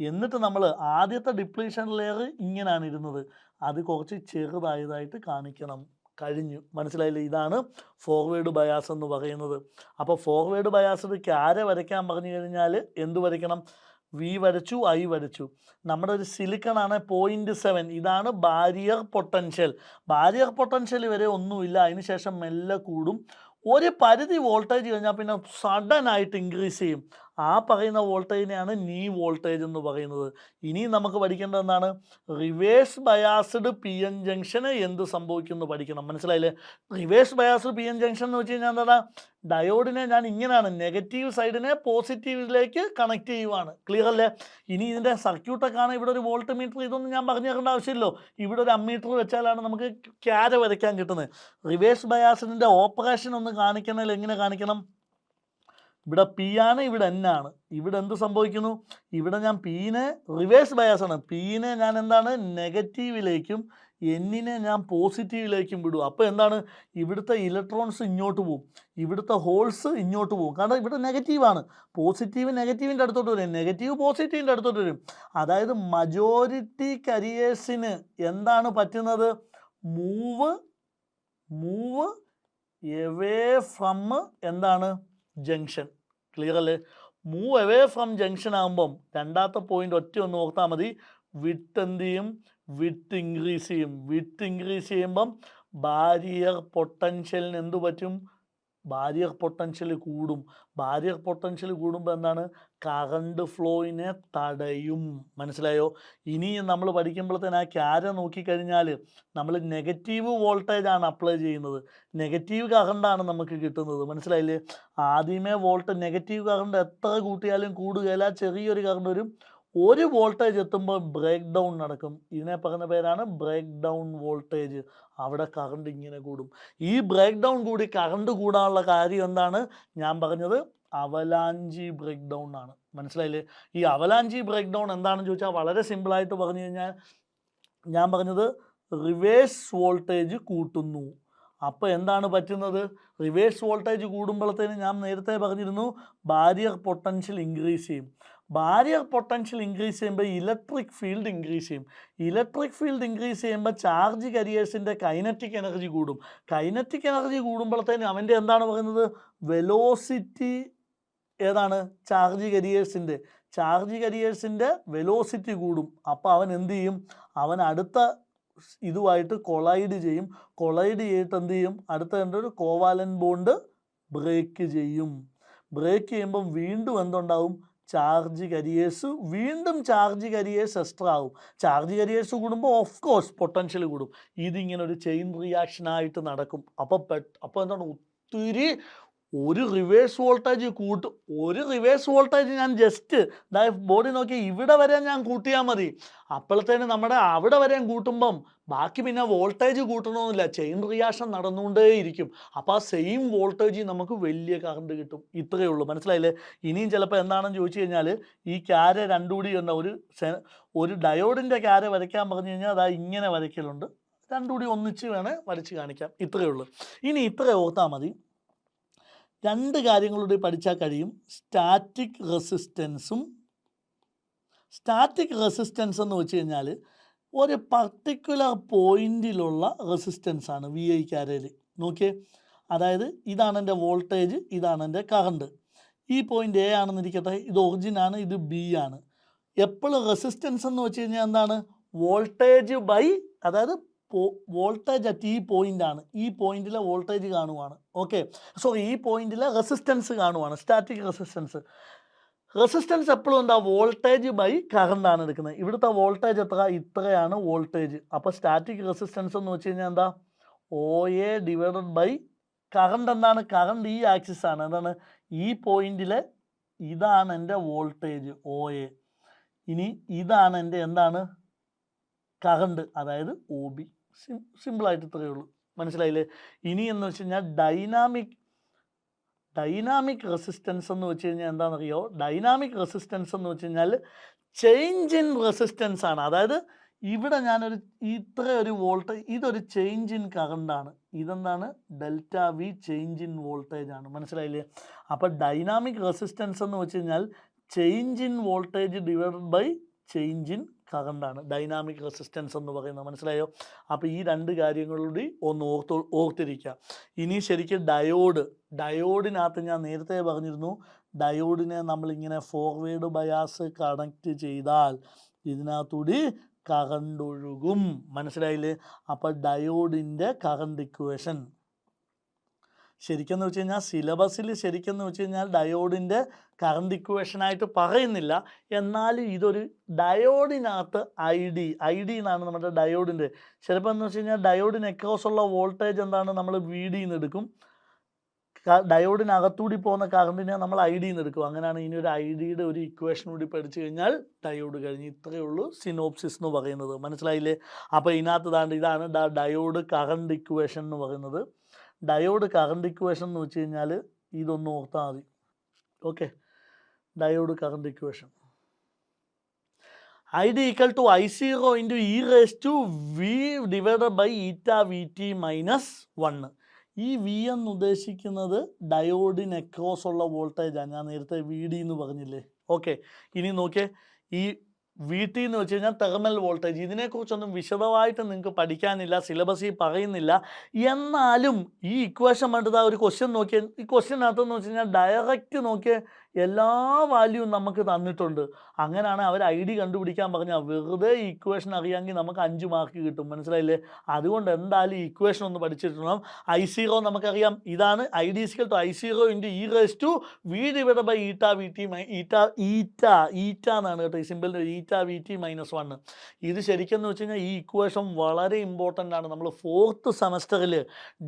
എന്നിട്ട് നമ്മൾ ആദ്യത്തെ ഡിപ്ലീഷൻ ലെയർ ഇങ്ങനെയാണ് ഇരുന്നത്, അത് കുറച്ച് ചെറുതായതായിട്ട് കാണിക്കണം. കഴിഞ്ഞു. മനസ്സിലായില്ലേ? ഇതാണ് ഫോർവേഡ് ബയാസ് എന്ന് പറയുന്നത്. അപ്പോൾ ഫോർവേഡ് ബയാസ് ക്യാര വരയ്ക്കാൻ പറഞ്ഞു കഴിഞ്ഞാൽ എന്ത് വരയ്ക്കണം, വി വരച്ചു, ഐ വരച്ചു. നമ്മുടെ ഒരു സിലിക്കണാണ് 0.7, ഇതാണ് ബാരിയർ പൊട്ടൻഷ്യൽ. ബാരിയർ പൊട്ടൻഷ്യൽ വരെ ഒന്നുമില്ല, അതിന് ശേഷം മെല്ലെ കൂടും. ഒരു പരിധി വോൾട്ടേജ് കഴിഞ്ഞാൽ പിന്നെ സഡൻ ആയിട്ട് ഇൻക്രീസ് ചെയ്യും. ആ പറയുന്ന വോൾട്ടേജിനെയാണ് നീ വോൾട്ടേജ് എന്ന് പറയുന്നത്. ഇനി നമുക്ക് പഠിക്കേണ്ടത് എന്താണ്, reverse biased P N junction എന്ത് സംഭവിക്കുമെന്ന് പഠിക്കണം. മനസ്സിലായില്ലേ? Reverse biased P N junction എന്ന് വെച്ച് കഴിഞ്ഞാൽ എന്താണ്, ഡയോഡിനെ ഞാൻ ഇങ്ങനെയാണ്, നെഗറ്റീവ് സൈഡിനെ പോസിറ്റീവിലേക്ക് കണക്ട് ചെയ്യുവാണ്. ക്ലിയർ അല്ലേ? ഇനി ഇതിൻ്റെ സർക്യൂട്ടൊക്കെ ആണ്, ഇവിടെ ഒരു വോൾട്ട് മീറ്റർ ഇതൊന്നും ഞാൻ പറഞ്ഞു തരേണ്ട ആവശ്യമില്ലല്ലോ. ഇവിടെ ഒരു അമ്മീറ്റർ വെച്ചാലാണ് നമുക്ക് ക്യാര വരയ്ക്കാൻ കിട്ടുന്നത്. റിവേഴ്സ് ബയാസിൻ്റെ ഓപ്പറേഷൻ ഒന്ന് കാണിക്കണമെങ്കിൽ എങ്ങനെ കാണിക്കണം, ഇവിടെ പി ആണ്, ഇവിടെ എൻ ആണ്. ഇവിടെ എന്ത് സംഭവിക്കുന്നു, ഇവിടെ ഞാൻ പീനെ റിവേഴ്സ് ബയാസാണ്, പീനെ ഞാൻ എന്താണ് നെഗറ്റീവിലേക്കും എന്നിനെ ഞാൻ പോസിറ്റീവിലേക്കും വിടും. അപ്പോൾ എന്താണ്, ഇവിടുത്തെ ഇലക്ട്രോൺസ് ഇങ്ങോട്ട് പോകും, ഇവിടുത്തെ ഹോൾസ് ഇങ്ങോട്ട് പോകും. കാരണം ഇവിടെ നെഗറ്റീവാണ്, പോസിറ്റീവ് നെഗറ്റീവിൻ്റെ അടുത്തോട്ട് വരും, നെഗറ്റീവ് പോസിറ്റീവിൻ്റെ അടുത്തോട്ട് വരും. അതായത് മജോറിറ്റി കരിയേഴ്സിന് എന്താണ് പറ്റുന്നത്, മൂവ് എവേ ഫ്രം എന്താണ്, ജംഗ്ഷൻ. ക്ലിയർ അല്ലേ? മൂവ് അവേ ഫ്രം ജംഗ്ഷൻ ആകുമ്പം രണ്ടാമത്തെ പോയിന്റ് ഒറ്റ ഒന്ന് ഓർത്താൽ മതി, വിട്ട് എന്ത് ചെയ്യും, വിട്ട് ഇൻക്രീസ് ചെയ്യും. വിട്ട് ഇൻക്രീസ് ചെയ്യുമ്പം ബാരിയർ പൊട്ടൻഷ്യലിന് എന്തു പറ്റും, ബാരിയർ പൊട്ടൻഷ്യൽ കൂടും. ബാരിയർ പൊട്ടൻഷ്യൽ കൂടുമ്പോൾ എന്താണ്, കറണ്ട് ഫ്ലോയിനെ തടയും. മനസ്സിലായോ? ഇനി നമ്മൾ പഠിക്കുമ്പോഴത്തേന് ആ ക്യാര നോക്കിക്കഴിഞ്ഞാൽ നമ്മൾ നെഗറ്റീവ് വോൾട്ടേജാണ് അപ്ലൈ ചെയ്യുന്നത്, നെഗറ്റീവ് കറണ്ടാണ് നമുക്ക് കിട്ടുന്നത്. മനസ്സിലായില്ലേ? ആദ്യമേ നെഗറ്റീവ് കറണ്ട് എത്ര കൂട്ടിയാലും കൂടുകയില്ല, ചെറിയൊരു കറണ്ട് വരും. ഒരു വോൾട്ടേജ് എത്തുമ്പോൾ ബ്രേക്ക് ഡൗൺ നടക്കും. ഇതിനെ പറയുന്ന പേരാണ് ബ്രേക്ക് ഡൗൺ വോൾട്ടേജ്. അവിടെ കറണ്ട് ഇങ്ങനെ കൂടും. ഈ ബ്രേക്ക് ഡൗൺ കൂടി കറണ്ട് കൂടാനുള്ള കാര്യം എന്താണ്? ഞാൻ പറഞ്ഞത് അവലാഞ്ചി ബ്രേക്ക് ഡൗൺ ആണ്. മനസ്സിലായില്ലേ? ഈ അവലാഞ്ചി ബ്രേക്ക് ഡൗൺ എന്താണെന്ന് ചോദിച്ചാൽ വളരെ സിമ്പിളായിട്ട് പറഞ്ഞു കഴിഞ്ഞാൽ ഞാൻ പറഞ്ഞത് റിവേഴ്സ് വോൾട്ടേജ് കൂട്ടുന്നു. അപ്പോൾ എന്താണ് പറ്റുന്നത്? റിവേഴ്സ് വോൾട്ടേജ് കൂടുമ്പോഴത്തേന് ഞാൻ നേരത്തെ പറഞ്ഞിരുന്നു ബാരിയർ പൊട്ടൻഷ്യൽ ഇൻക്രീസ് ചെയ്യും. ബാരിയർ പൊട്ടൻഷ്യൽ ഇൻക്രീസ് ചെയ്യുമ്പോൾ ഇലക്ട്രിക് ഫീൽഡ് ഇൻക്രീസ് ചെയ്യും. ഇലക്ട്രിക് ഫീൽഡ് ഇൻക്രീസ് ചെയ്യുമ്പോൾ ചാർജ് കരിയേഴ്സിൻ്റെ കൈനറ്റിക് എനർജി കൂടും. കൈനറ്റിക് എനർജി കൂടുമ്പോഴത്തേന് അവൻ്റെ എന്താണ് പറയുന്നത്? വെലോസിറ്റി ഏതാണ്? ചാർജ് കരിയേഴ്സിൻ്റെ വെലോസിറ്റി കൂടും. അപ്പോൾ അവൻ എന്ത് ചെയ്യും? അവൻ അടുത്ത ഇതുമായിട്ട് കൊളൈഡ് ചെയ്യും. കൊളൈഡ് ചെയ്തിട്ട് എന്ത് ചെയ്യും? അടുത്ത ഒരു കോവാലൻ ബോണ്ട് ബ്രേക്ക് ചെയ്യും. ബ്രേക്ക് ചെയ്യുമ്പം വീണ്ടും എന്തുണ്ടാവും? ചാർജ് കരിയേഴ്സ് എക്സ്ട്രാ ആവും. ചാർജ് കരിയേഴ്സ് കൂടുമ്പോൾ ഓഫ് കോഴ്സ് പൊട്ടൻഷ്യൽ കൂടും. ഇതിങ്ങനെ ഒരു ചെയിൻ റിയാക്ഷനായിട്ട് നടക്കും. അപ്പോൾ എന്താണ്? ഒത്തിരി ഒരു റിവേഴ്സ് വോൾട്ടേജ് ഞാൻ ജസ്റ്റ് ബോഡി നോക്കി ഇവിടെ വരെ ഞാൻ കൂട്ടിയാൽ മതി. അപ്പോഴത്തേന് നമ്മുടെ അവിടെ വരെ കൂട്ടുമ്പം ബാക്കി പിന്നെ വോൾട്ടേജ് കൂട്ടണമെന്നില്ല, ചെയിൻ റിയാക്ഷൻ നടന്നുകൊണ്ടേയിരിക്കും. അപ്പോൾ ആ സെയിം വോൾട്ടേജ് നമുക്ക് വലിയ കറണ്ട് കിട്ടും. ഇത്രയേ ഉള്ളൂ. മനസ്സിലായില്ലേ? ഇനിയും ചിലപ്പോൾ എന്താണെന്ന് ചോദിച്ചു കഴിഞ്ഞാൽ ഈ ക്യാര രണ്ടും കൂടി എന്ന ഒരു ഡയോഡിൻ്റെ ക്യാര വരയ്ക്കാൻ പറഞ്ഞു കഴിഞ്ഞാൽ അതാ ഇങ്ങനെ വരയ്ക്കലുണ്ട്. രണ്ടും കൂടി ഒന്നിച്ച് വേണേൽ വരച്ച് കാണിക്കാം. ഇത്രയേ ഉള്ളൂ. ഇനി ഇത്ര ഓർത്താൽ മതി. രണ്ട് കാര്യങ്ങളൂടെ പഠിച്ചാൽ കഴിയും. സ്റ്റാറ്റിക് റെസിസ്റ്റൻസ് എന്ന് വെച്ച് കഴിഞ്ഞാൽ ഒരു പർട്ടിക്കുലർ പോയിന്റിലുള്ള റെസിസ്റ്റൻസ് ആണ് വി ഐ ക്യാരയിൽ. നോക്കിയേ, അതായത് ഇതാണ് എൻ്റെ വോൾട്ടേജ്, ഇതാണ് എൻ്റെ കറണ്ട്. ഈ പോയിന്റ് എ ആണെന്നിരിക്കട്ടെ, ഇത് ഒറിജിനാണ്, ഇത് ബി ആണ്. എപ്പോഴും റെസിസ്റ്റൻസ് എന്ന് വെച്ച് കഴിഞ്ഞാൽ എന്താണ്? വോൾട്ടേജ് ബൈ, അതായത് വോൾട്ടേജ് അറ്റ് ഈ പോയിൻ്റാണ്. ഈ പോയിന്റിലെ വോൾട്ടേജ് കാണുവാണ്. ഓക്കെ, സോ ഈ പോയിന്റിലെ റെസിസ്റ്റൻസ് കാണുവാണ്, സ്റ്റാറ്റിക് റെസിസ്റ്റൻസ് എപ്പോഴും എന്താ? വോൾട്ടേജ് ബൈ കറണ്ടാണ് എടുക്കുന്നത്. ഇവിടുത്തെ വോൾട്ടേജ് എത്ര? ഇത്രയാണ് വോൾട്ടേജ്. അപ്പോൾ സ്റ്റാറ്റിക് റെസിസ്റ്റൻസ് എന്ന് വെച്ച് കഴിഞ്ഞാൽ എന്താ? OA divided by current. എന്താണ്? കറണ്ട് ഈ ആക്സിസ് ആണ്. എന്താണ്? ഈ പോയിന്റിലെ ഇതാണ് എൻ്റെ വോൾട്ടേജ് OA. ഇനി ഇതാണ് എൻ്റെ എന്താണ്? കറണ്ട്, അതായത് OB. സിമ്പിളായിട്ട് ഇത്രയേ ഉള്ളൂ. മനസ്സിലായില്ലേ? ഇനി എന്ന് വെച്ച് കഴിഞ്ഞാൽ ഡൈനാമിക് റെസിസ്റ്റൻസ് എന്ന് വെച്ച് കഴിഞ്ഞാൽ എന്താണെന്നറിയോ? ഡൈനാമിക് റെസിസ്റ്റൻസ് എന്ന് വെച്ച് കഴിഞ്ഞാൽ ചേഞ്ച് ഇൻ റെസിസ്റ്റൻസ് ആണ്. അതായത് ഇവിടെ ഞാനൊരു ഇത്രയൊരു വോൾട്ടേജ്, ഇതൊരു ചേഞ്ച് ഇൻ കറണ്ടാണ്. ഇതെന്താണ്? Delta V change in voltage ആണ്. മനസ്സിലായില്ലേ? അപ്പോൾ ഡൈനാമിക് റെസിസ്റ്റൻസ് എന്ന് വെച്ച് കഴിഞ്ഞാൽ change in voltage divided by change in കറണ്ടാണ് ഡൈനാമിക് റെസിസ്റ്റൻസ് എന്ന് പറയുന്നത്. മനസ്സിലായോ? അപ്പോൾ ഈ രണ്ട് കാര്യങ്ങളൂടി ഒന്ന് ഓർത്തിരിക്കുക. ഇനി ശരിക്കും ഡയോഡിനകത്ത് ഞാൻ നേരത്തെ പറഞ്ഞിരുന്നു, ഡയോഡിനെ നമ്മളിങ്ങനെ ഫോർവേഡ് ബയാസ് കണക്ട് ചെയ്താൽ ഇതിനകത്തൂടി കറണ്ട് ഒഴുകും. മനസ്സിലായില്ലേ? അപ്പോൾ ഡയോഡിൻ്റെ കറണ്ട് ഇക്വേഷൻ ശരിക്കെന്ന് വെച്ച് കഴിഞ്ഞാൽ സിലബസിൽ ശരിക്കെന്ന് വെച്ച് കഴിഞ്ഞാൽ ഡയോഡിൻ്റെ കറണ്ട് ഇക്വേഷനായിട്ട് പറയുന്നില്ല. എന്നാലും ഇതൊരു ഡയോഡിനകത്ത് ഐ ഡി എന്നാണ് നമ്മുടെ ഡയോഡിൻ്റെ. ചിലപ്പോൾ എന്ന് വെച്ച് കഴിഞ്ഞാൽ ഡയോഡിന് അക്രോസ് ഉള്ള വോൾട്ടേജ് എന്താണ്? നമ്മൾ വി ഡിന്ന് എടുക്കും. ഡയോഡിനകത്തൂടി പോകുന്ന കറണ്ടിനെ നമ്മൾ ഐ ഡിന്ന് എടുക്കും. അങ്ങനെയാണ് ഇനി ഒരു ഐ ഡിയുടെ ഒരു ഇക്വേഷൻ കൂടി പഠിച്ചു കഴിഞ്ഞാൽ ഡയോഡ് കഴിഞ്ഞ്. ഇത്രയേ ഉള്ളൂ സിനോപ്സിസ് എന്ന് പറയുന്നത്. മനസ്സിലായില്ലേ? അപ്പോൾ ഇതിനകത്ത് ഇതാണ് ഡയോഡ് കറണ്ട് ഇക്വേഷൻ എന്ന് പറയുന്നത്. ഡയോഡ് കറണ്ട് ഇക്വേഷൻ എന്ന് വെച്ച് കഴിഞ്ഞാൽ ഇതൊന്ന് ഓർത്താൽ മതി. Okay, diode current equation ID equal to I0 into e raised to V divided by eta VT minus 1. ഈ വി എന്ന് ഉദ്ദേശിക്കുന്നത് ഡയോഡിന് അക്രോസ് ഉള്ള വോൾട്ടേജാണ്. ഞാൻ നേരത്തെ വി ഡി എന്ന് പറഞ്ഞില്ലേ? ഓക്കെ, ഇനി നോക്കിയേ, ഈ വി ടി എന്ന് വെച്ച് കഴിഞ്ഞാൽ തെർമൽ വോൾട്ടേജ്. ഇതിനെക്കുറിച്ചൊന്നും വിശദമായിട്ട് നിങ്ങൾക്ക് പഠിക്കാനില്ല, സിലബസിൽ പറയുന്നില്ല. എന്നാലും ഈ ഇക്വേഷൻ വേണ്ടത് ഒരു ക്വസ്റ്റ്യൻ നോക്കിയാൽ, ഈ ക്വസ്റ്റ്യനകത്തെന്ന് വെച്ച് കഴിഞ്ഞാൽ ഡയറക്റ്റ് നോക്കിയേ എല്ലാ വാല്യൂവും നമുക്ക് തന്നിട്ടുണ്ട്. അങ്ങനെയാണ് അവർ ഐ ഡി കണ്ടുപിടിക്കാൻ പറഞ്ഞാൽ. വെറുതെ ഈ ഇക്വേഷൻ അറിയാമെങ്കിൽ നമുക്ക് 5 മാർക്ക് കിട്ടും. മനസ്സിലായില്ലേ? അതുകൊണ്ട് എന്തായാലും ഈ ഇക്വേഷൻ ഒന്ന് പഠിച്ചിട്ടുണ്ടാവും. I0 നമുക്കറിയാം, ഇതാണ് I D equal to I0 into e raise to v divided by eta v t eta എന്നാണ് കേട്ടോ ഈ സിമ്പിളിൻ്റെ. ഈറ്റ വി ടി മൈനസ് 1. ഇത് ശരിക്കും വെച്ച് കഴിഞ്ഞാൽ ഈ ഇക്വേഷൻ വളരെ ഇമ്പോർട്ടൻ്റ് ആണ്. നമ്മൾ 4th സെമസ്റ്ററിൽ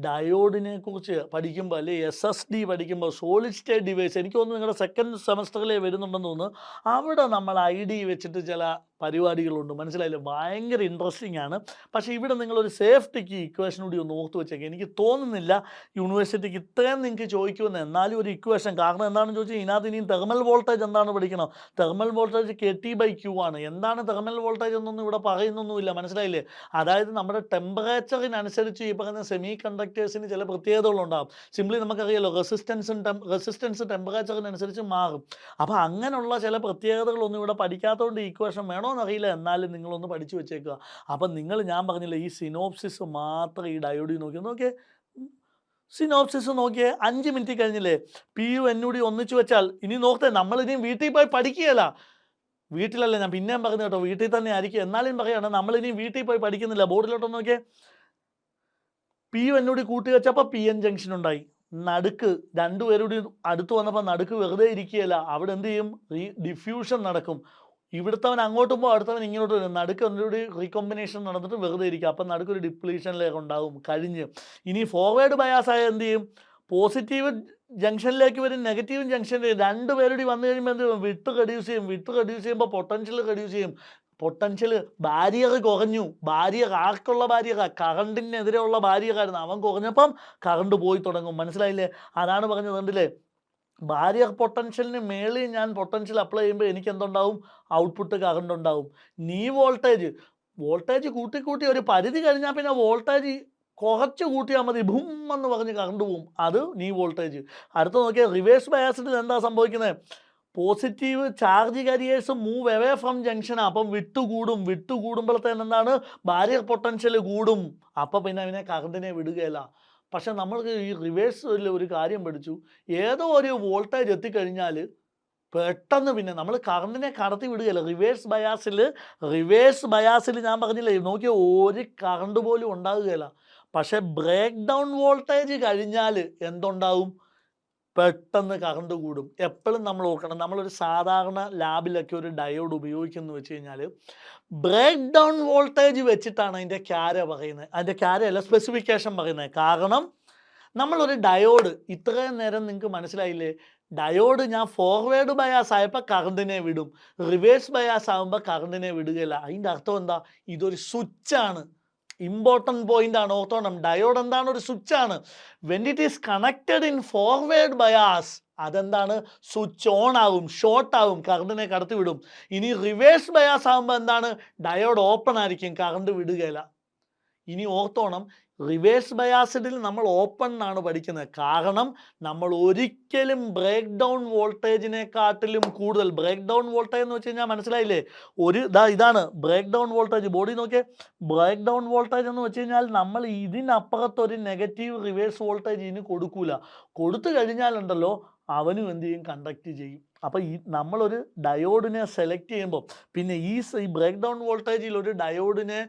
ഡയോഡിനെ കുറിച്ച് പഠിക്കുമ്പോൾ, അല്ലെ SSD പഠിക്കുമ്പോൾ, സോളിഡ് സ്റ്റേറ്റ് ഡിവൈസ്, എനിക്ക് തോന്നുന്നു നിങ്ങളുടെ സെക്കൻഡ് സെമസ്റ്ററിലേ വരുന്നുണ്ടെന്ന് തോന്നുന്നു. അവിടെ നമ്മൾ ID വെച്ചിട്ട് ചില പരിപാടികളുണ്ട്. മനസ്സിലായില്ലേ? ഭയങ്കര ഇൻട്രസ്റ്റിംഗ് ആണ്. പക്ഷേ ഇവിടെ നിങ്ങളൊരു സേഫ്റ്റിക്ക് ഇക്വേഷൻ കൂടി ഒന്ന് ഓർത്ത് വെച്ചേക്കുക. എനിക്ക് തോന്നുന്നില്ല യൂണിവേഴ്സിറ്റിക്ക് ഇത്രയും നിങ്ങൾക്ക് ചോദിക്കുമെന്ന്. എന്നാലും ഒരു ഇക്വേഷൻ, കാരണം എന്താണെന്ന് ചോദിച്ചാൽ ഇതിനകത്ത് ഇനിയും തെർമൽ വോൾട്ടേജ് എന്താണ് പഠിക്കണം. തെർമൽ വോൾട്ടേജ് KT/Q ആണ്. എന്താണ് തെർമൽ വോൾട്ടേജ് എന്നൊന്നും ഇവിടെ പറയുന്നൊന്നുമില്ല. മനസ്സിലായില്ലേ? അതായത് നമ്മുടെ ടെമ്പറേച്ചറിനനുസരിച്ച് ഈ പറയുന്ന സെമി കണ്ടക്ടേഴ്സിന് ചില പ്രത്യേകതകളുണ്ടാകും. സിംപ്ലി നമുക്കറിയാലോ, റെസിസ്റ്റൻസ് ടെമ്പറേച്ചറിനനുസരിച്ച് മാറും. അപ്പോൾ അങ്ങനെയുള്ള ചില പ്രത്യേകതകളൊന്നും ഇവിടെ പഠിക്കാത്തതുകൊണ്ട് ഈ ഇക്വേഷൻ വേണമെന്നറിയില്ല. എന്നാലും നിങ്ങളൊന്ന് പഠിച്ചു വെച്ചേക്കുക. അപ്പം ഞാൻ പറഞ്ഞില്ലേ, ഈ സിനോപ്സിസ് മാത്രം ഈ ഡയോഡിൽ നോക്കിയേ. സിനോപ്സിസ് നോക്കിയേ, 5 മിനിറ്റ് കഴിഞ്ഞില്ലേ? PU NUD ഒന്നിച്ചു വെച്ചാൽ ഇനി നോക്കട്ടെ, നമ്മളിനിയും വീട്ടിൽ പോയി പഠിക്കുകയല്ല. വീട്ടിലല്ല, ഞാൻ പിന്നെയും പറഞ്ഞു കേട്ടോ, വീട്ടിൽ തന്നെ ആയിരിക്കും. എന്നാലും പറയുകയാണ്, നമ്മളിനി വീട്ടിൽ പോയി പഠിക്കുന്നില്ല. ബോർഡിലോട്ടൊന്ന് നോക്കിയേ. PU NUD കൂട്ടി വെച്ചപ്പോൾ PN ജംഗ്ഷൻ ഉണ്ടായി. നടുക്ക് രണ്ടുപേരുടെ അടുത്ത് വന്നപ്പോൾ നടുക്ക് വെറുതെ ഇരിക്കുകയല്ല. അവിടെ എന്ത് ചെയ്യും? ഡിഫ്യൂഷൻ നടക്കും. ഇവിടുത്തവൻ അങ്ങോട്ട് പോകുമ്പോൾ അടുത്തവൻ ഇങ്ങോട്ട് വരും. നടുക്ക് ഒന്നുകൂടി റീകോമ്പിനേഷൻ നടന്നിട്ട് വെറുതെ ഇരിക്കുക. അപ്പം നടുക്കൊരു ഡിപ്ലീഷൻ ലെയർ ഉണ്ടാകും. കഴിഞ്ഞ് ഇനി ഫോർവേഡ് ബയാസ് ആയ എന്ത് ചെയ്യും? പോസിറ്റീവ് ജംഗ്ഷനിലേക്ക് വരും, നെഗറ്റീവ് ജംഗ്ഷനിലേക്ക് രണ്ടുപേരുടെ വന്നു കഴിയുമ്പോൾ എന്ത് ചെയ്യും? വിട്ട് റെഡ്യൂസ് ചെയ്യുമ്പോൾ പൊട്ടൻഷ്യൽ റെഡ്യൂസ് ചെയ്യും. പൊട്ടൻഷ്യൽ ബാരിയർ കുറഞ്ഞു. ബാരിയർ ആർക്കുള്ള ബാരിയറാണ്? കറണ്ടിനെതിരെയുള്ള ബാരിയറായിരുന്നു. അവൻ കുറഞ്ഞപ്പം കറണ്ട് പോയി തുടങ്ങും. മനസ്സിലായില്ലേ? അതാണ് പറഞ്ഞത്. കണ്ടില്ലേ? ബാരിയർ പൊട്ടൻഷ്യലിന് മേളിൽ ഞാൻ പൊട്ടൻഷ്യൽ അപ്ലൈ ചെയ്യുമ്പോൾ എനിക്ക് എന്തുണ്ടാവും? ഔട്ട്പുട്ട് കറണ്ട് ഉണ്ടാവും. നീ വോൾട്ടേജ് കൂട്ടി ഒരു പരിധി കഴിഞ്ഞാൽ പിന്നെ വോൾട്ടേജ് കുറച്ച് കൂട്ടിയാൽ മതി, ഭൂം എന്ന് പറഞ്ഞ് കറണ്ട് പോവും. അത് നീ വോൾട്ടേജ്. അടുത്ത നോക്കിയാൽ റിവേഴ്സ് ബയാസിൽ എന്താ സംഭവിക്കുന്നത്? Positive charge carriers move away from ജംഗ്ഷനാണ്. അപ്പം വിട്ടുകൂടുമ്പോഴത്തേന് എന്താണ്? ബാരിയർ പൊട്ടൻഷ്യൽ കൂടും. അപ്പം പിന്നെ അതിനെ കറണ്ടിനെ വിടുകയില്ല. പക്ഷെ നമ്മൾക്ക് ഈ റിവേഴ്സിൽ ഒരു കാര്യം പഠിച്ചു. ഏതോ ഒരു വോൾട്ടേജ് എത്തിക്കഴിഞ്ഞാൽ പെട്ടെന്ന് പിന്നെ നമ്മൾ കറണ്ടിനെ കടത്തി വിടുകയില്ല. റിവേഴ്സ് ബയാസിൽ ഞാൻ പറഞ്ഞില്ലേ, നോക്കിയാൽ ഒരു കറണ്ട് പോലും ഉണ്ടാകുകയില്ല. പക്ഷെ ബ്രേക്ക് ഡൗൺ വോൾട്ടേജ് കഴിഞ്ഞാൽ എന്തുണ്ടാവും? പെട്ടെന്ന് കറണ്ട് കൂടും. എപ്പോഴും നമ്മൾ ഓർക്കണം, നമ്മളൊരു സാധാരണ ലാബിലൊക്കെ ഒരു ഡയോഡ് ഉപയോഗിക്കുന്നു വെച്ച് കഴിഞ്ഞാൽ ബ്രേക്ക് ഡൗൺ വോൾട്ടേജ് വെച്ചിട്ടാണ് അതിൻ്റെ പറയുന്നത്. അതിൻ്റെ അല്ല, സ്പെസിഫിക്കേഷൻ പറയുന്നത്. കാരണം നമ്മളൊരു ഡയോഡ് ഇത്രയും നേരം നിങ്ങൾക്ക് മനസ്സിലായില്ലേ? ഡയോഡ് ഞാൻ ഫോർവേഡ് ബയാസ് ആയപ്പോൾ കറണ്ടിനെ വിടും, റിവേഴ്സ് ബയാസ് ആകുമ്പോൾ കറണ്ടിനെ വിടുകയില്ല. അതിൻ്റെ അർത്ഥം എന്താ? ഇതൊരു സ്വിച്ചാണ്. ഇമ്പോർട്ടൻറ്റ് പോയിന്റ് ആണ്, ഓർത്തോണം. ഡയോഡ് എന്താണ്? ഒരു സ്വിച്ചാണ്. When it is connected in forward bias അതെന്താണ്? സ്വിച്ച് ഓൺ ആകും, ഷോർട്ട് ആകും, കറണ്ടിനെ കടത്തി വിടും. ഇനി റിവേഴ്സ് ബയാസ് ആകുമ്പോൾ എന്താണ്? ഡയോഡ് ഓപ്പൺ ആയിരിക്കും, കറണ്ട് വിടുകയില്ല. ഇനി ഓർത്തോണം, റിവേഴ്സ് ബയാസിഡിൽ നമ്മൾ ഓപ്പൺ എന്നാണ് പഠിക്കുന്നത്. കാരണം നമ്മൾ ഒരിക്കലും ബ്രേക്ക് ഡൗൺ വോൾട്ടേജിനെക്കാട്ടിലും കൂടുതൽ, ബ്രേക്ക് ഡൗൺ വോൾട്ടേജ് എന്ന് വെച്ച് കഴിഞ്ഞാൽ മനസ്സിലായില്ലേ? ഇതാണ് ബ്രേക്ക് ഡൗൺ വോൾട്ടേജ്. ബോഡി നോക്കിയേ, ബ്രേക്ക് ഡൗൺ വോൾട്ടേജ് എന്ന് വെച്ച് കഴിഞ്ഞാൽ നമ്മൾ ഇതിനപ്പുറത്തൊരു നെഗറ്റീവ് റിവേഴ്സ് വോൾട്ടേജ് ഇതിന് കൊടുക്കൂല. കൊടുത്തു കഴിഞ്ഞാലുണ്ടല്ലോ അവനും എന്ത് ചെയ്യും? കണ്ടക്ട് ചെയ്യും. അപ്പോൾ നമ്മളൊരു ഡയോഡിനെ സെലക്ട് ചെയ്യുമ്പോൾ പിന്നെ ഈ ബ്രേക്ക് ഡൗൺ വോൾട്ടേജിൽ ഒരു ഡയോഡിനെ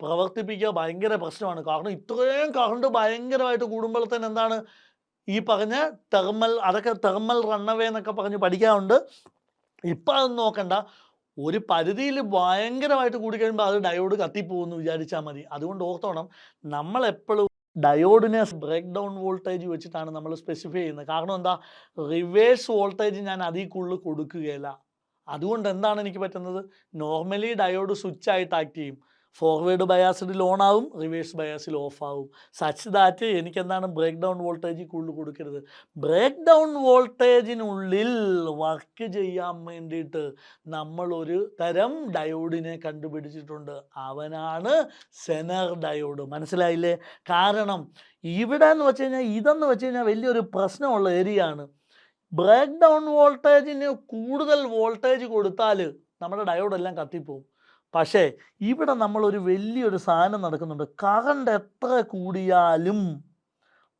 പ്രവർത്തിപ്പിക്കുക ഭയങ്കര പ്രശ്നമാണ്. കാരണം ഇത്രയും കറണ്ട് ഭയങ്കരമായിട്ട് കൂടുമ്പോഴത്തേന് എന്താണ് ഈ പറഞ്ഞ അതൊക്കെ തെർമൽ റണ്ണവേ എന്നൊക്കെ പറഞ്ഞ് പഠിക്കാറുണ്ട്. ഇപ്പം അതൊന്നും നോക്കണ്ട. ഒരു പരിധിയിൽ ഭയങ്കരമായിട്ട് കൂടിക്കഴിയുമ്പോൾ അത് ഡയോഡ് കത്തിപ്പോകുമെന്ന് വിചാരിച്ചാൽ മതി. അതുകൊണ്ട് ഓർത്തോണം, നമ്മളെപ്പോഴും ഡയോഡിനെ ബ്രേക്ക് ഡൗൺ വോൾട്ടേജ് വെച്ചിട്ടാണ് നമ്മൾ സ്പെസിഫൈ ചെയ്യുന്നത്. കാരണം എന്താ? റിവേഴ്സ് വോൾട്ടേജ് ഞാൻ അതിൽ കൂടുതൽ കൊടുക്കുകയില്ല. അതുകൊണ്ട് എന്താണ് എനിക്ക് പറ്റുന്നത്? നോർമലി ഡയോഡ് സ്വിച്ച് ആയിട്ട് ആക്ട് ചെയ്യും. ഫോർവേഡ് ബയാസിഡിൽ ഓൺ ആവും, റിവേഴ്സ് ബയാസിൽ ഓഫ് ആവും. സച്ച് ദാറ്റ് എനിക്ക് എന്താണ്? ബ്രേക്ക് ഡൗൺ വോൾട്ടേജ് കൂടുതൽ കൊടുക്കരുത്. ബ്രേക്ക് ഡൗൺ വോൾട്ടേജിനുള്ളിൽ വർക്ക് ചെയ്യാൻ വേണ്ടിയിട്ട് നമ്മളൊരു തരം ഡയോഡിനെ കണ്ടുപിടിച്ചിട്ടുണ്ട്. അവനാണ് സെനർ ഡയോഡ്. മനസ്സിലായില്ലേ? കാരണം ഇവിടെ എന്ന് വെച്ച് കഴിഞ്ഞാൽ ഇതെന്ന് വെച്ച് കഴിഞ്ഞാൽ വലിയൊരു പ്രശ്നമുള്ള ഏരിയ ആണ്. ബ്രേക്ക് ഡൗൺ വോൾട്ടേജിന് കൂടുതൽ വോൾട്ടേജ് കൊടുത്താൽ നമ്മുടെ ഡയോഡെല്ലാം കത്തിപ്പോവും. പക്ഷേ ഇവിടെ നമ്മളൊരു വലിയൊരു സാധനം നടക്കുന്നുണ്ട്. കറണ്ട് എത്ര കൂടിയാലും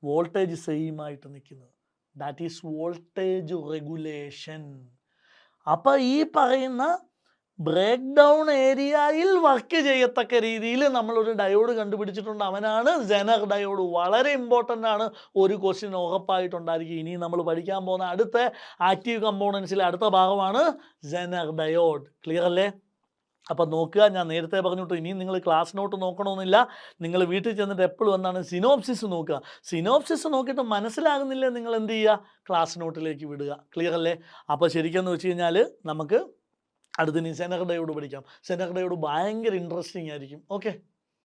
വോൾട്ടേജ് സെയിം ആയിട്ട് നിൽക്കുന്നത്. That is voltage regulation. അപ്പോൾ ഈ പറയുന്ന ബ്രേക്ക് ഡൗൺ ഏരിയയിൽ വർക്ക് ചെയ്യത്തക്ക രീതിയിൽ നമ്മളൊരു ഡയോഡ് കണ്ടുപിടിച്ചിട്ടുണ്ട്. അവനാണ് സെനർ ഡയോഡ്. വളരെ ഇമ്പോർട്ടൻ്റ് ആണ്. ഒരു ക്വസ്റ്റ്യൻ ഉറപ്പായിട്ടുണ്ടായിരിക്കും. ഇനി നമ്മൾ പഠിക്കാൻ പോകുന്ന അടുത്ത ആക്റ്റീവ് കമ്പോണൻസിലെ അടുത്ത ഭാഗമാണ് സെനർ ഡയോഡ്. ക്ലിയർ അല്ലേ? അപ്പം നോക്കുക, ഞാൻ നേരത്തെ പറഞ്ഞിട്ട് ഇനിയും നിങ്ങൾ ക്ലാസ് നോട്ട് നോക്കണമെന്നില്ല. നിങ്ങൾ വീട്ടിൽ ചെന്നിട്ട് എപ്പോഴും എന്താണ് സിനോപ്സിസ് നോക്കുക. സിനോപ്സിസ് നോക്കിയിട്ട് മനസ്സിലാകുന്നില്ലേ നിങ്ങൾ എന്ത് ചെയ്യുക, ക്ലാസ് നോട്ടിലേക്ക് വിടുക. ക്ലിയർ അല്ലേ? അപ്പോൾ ശരിക്കും വെച്ച് കഴിഞ്ഞാൽ നമുക്ക് അടുത്ത ഇനി സെനഹർഡയോട് പഠിക്കാം. സെനഹർഡയോട് ഭയങ്കര ഇൻട്രസ്റ്റിംഗ് ആയിരിക്കും. ഓക്കെ.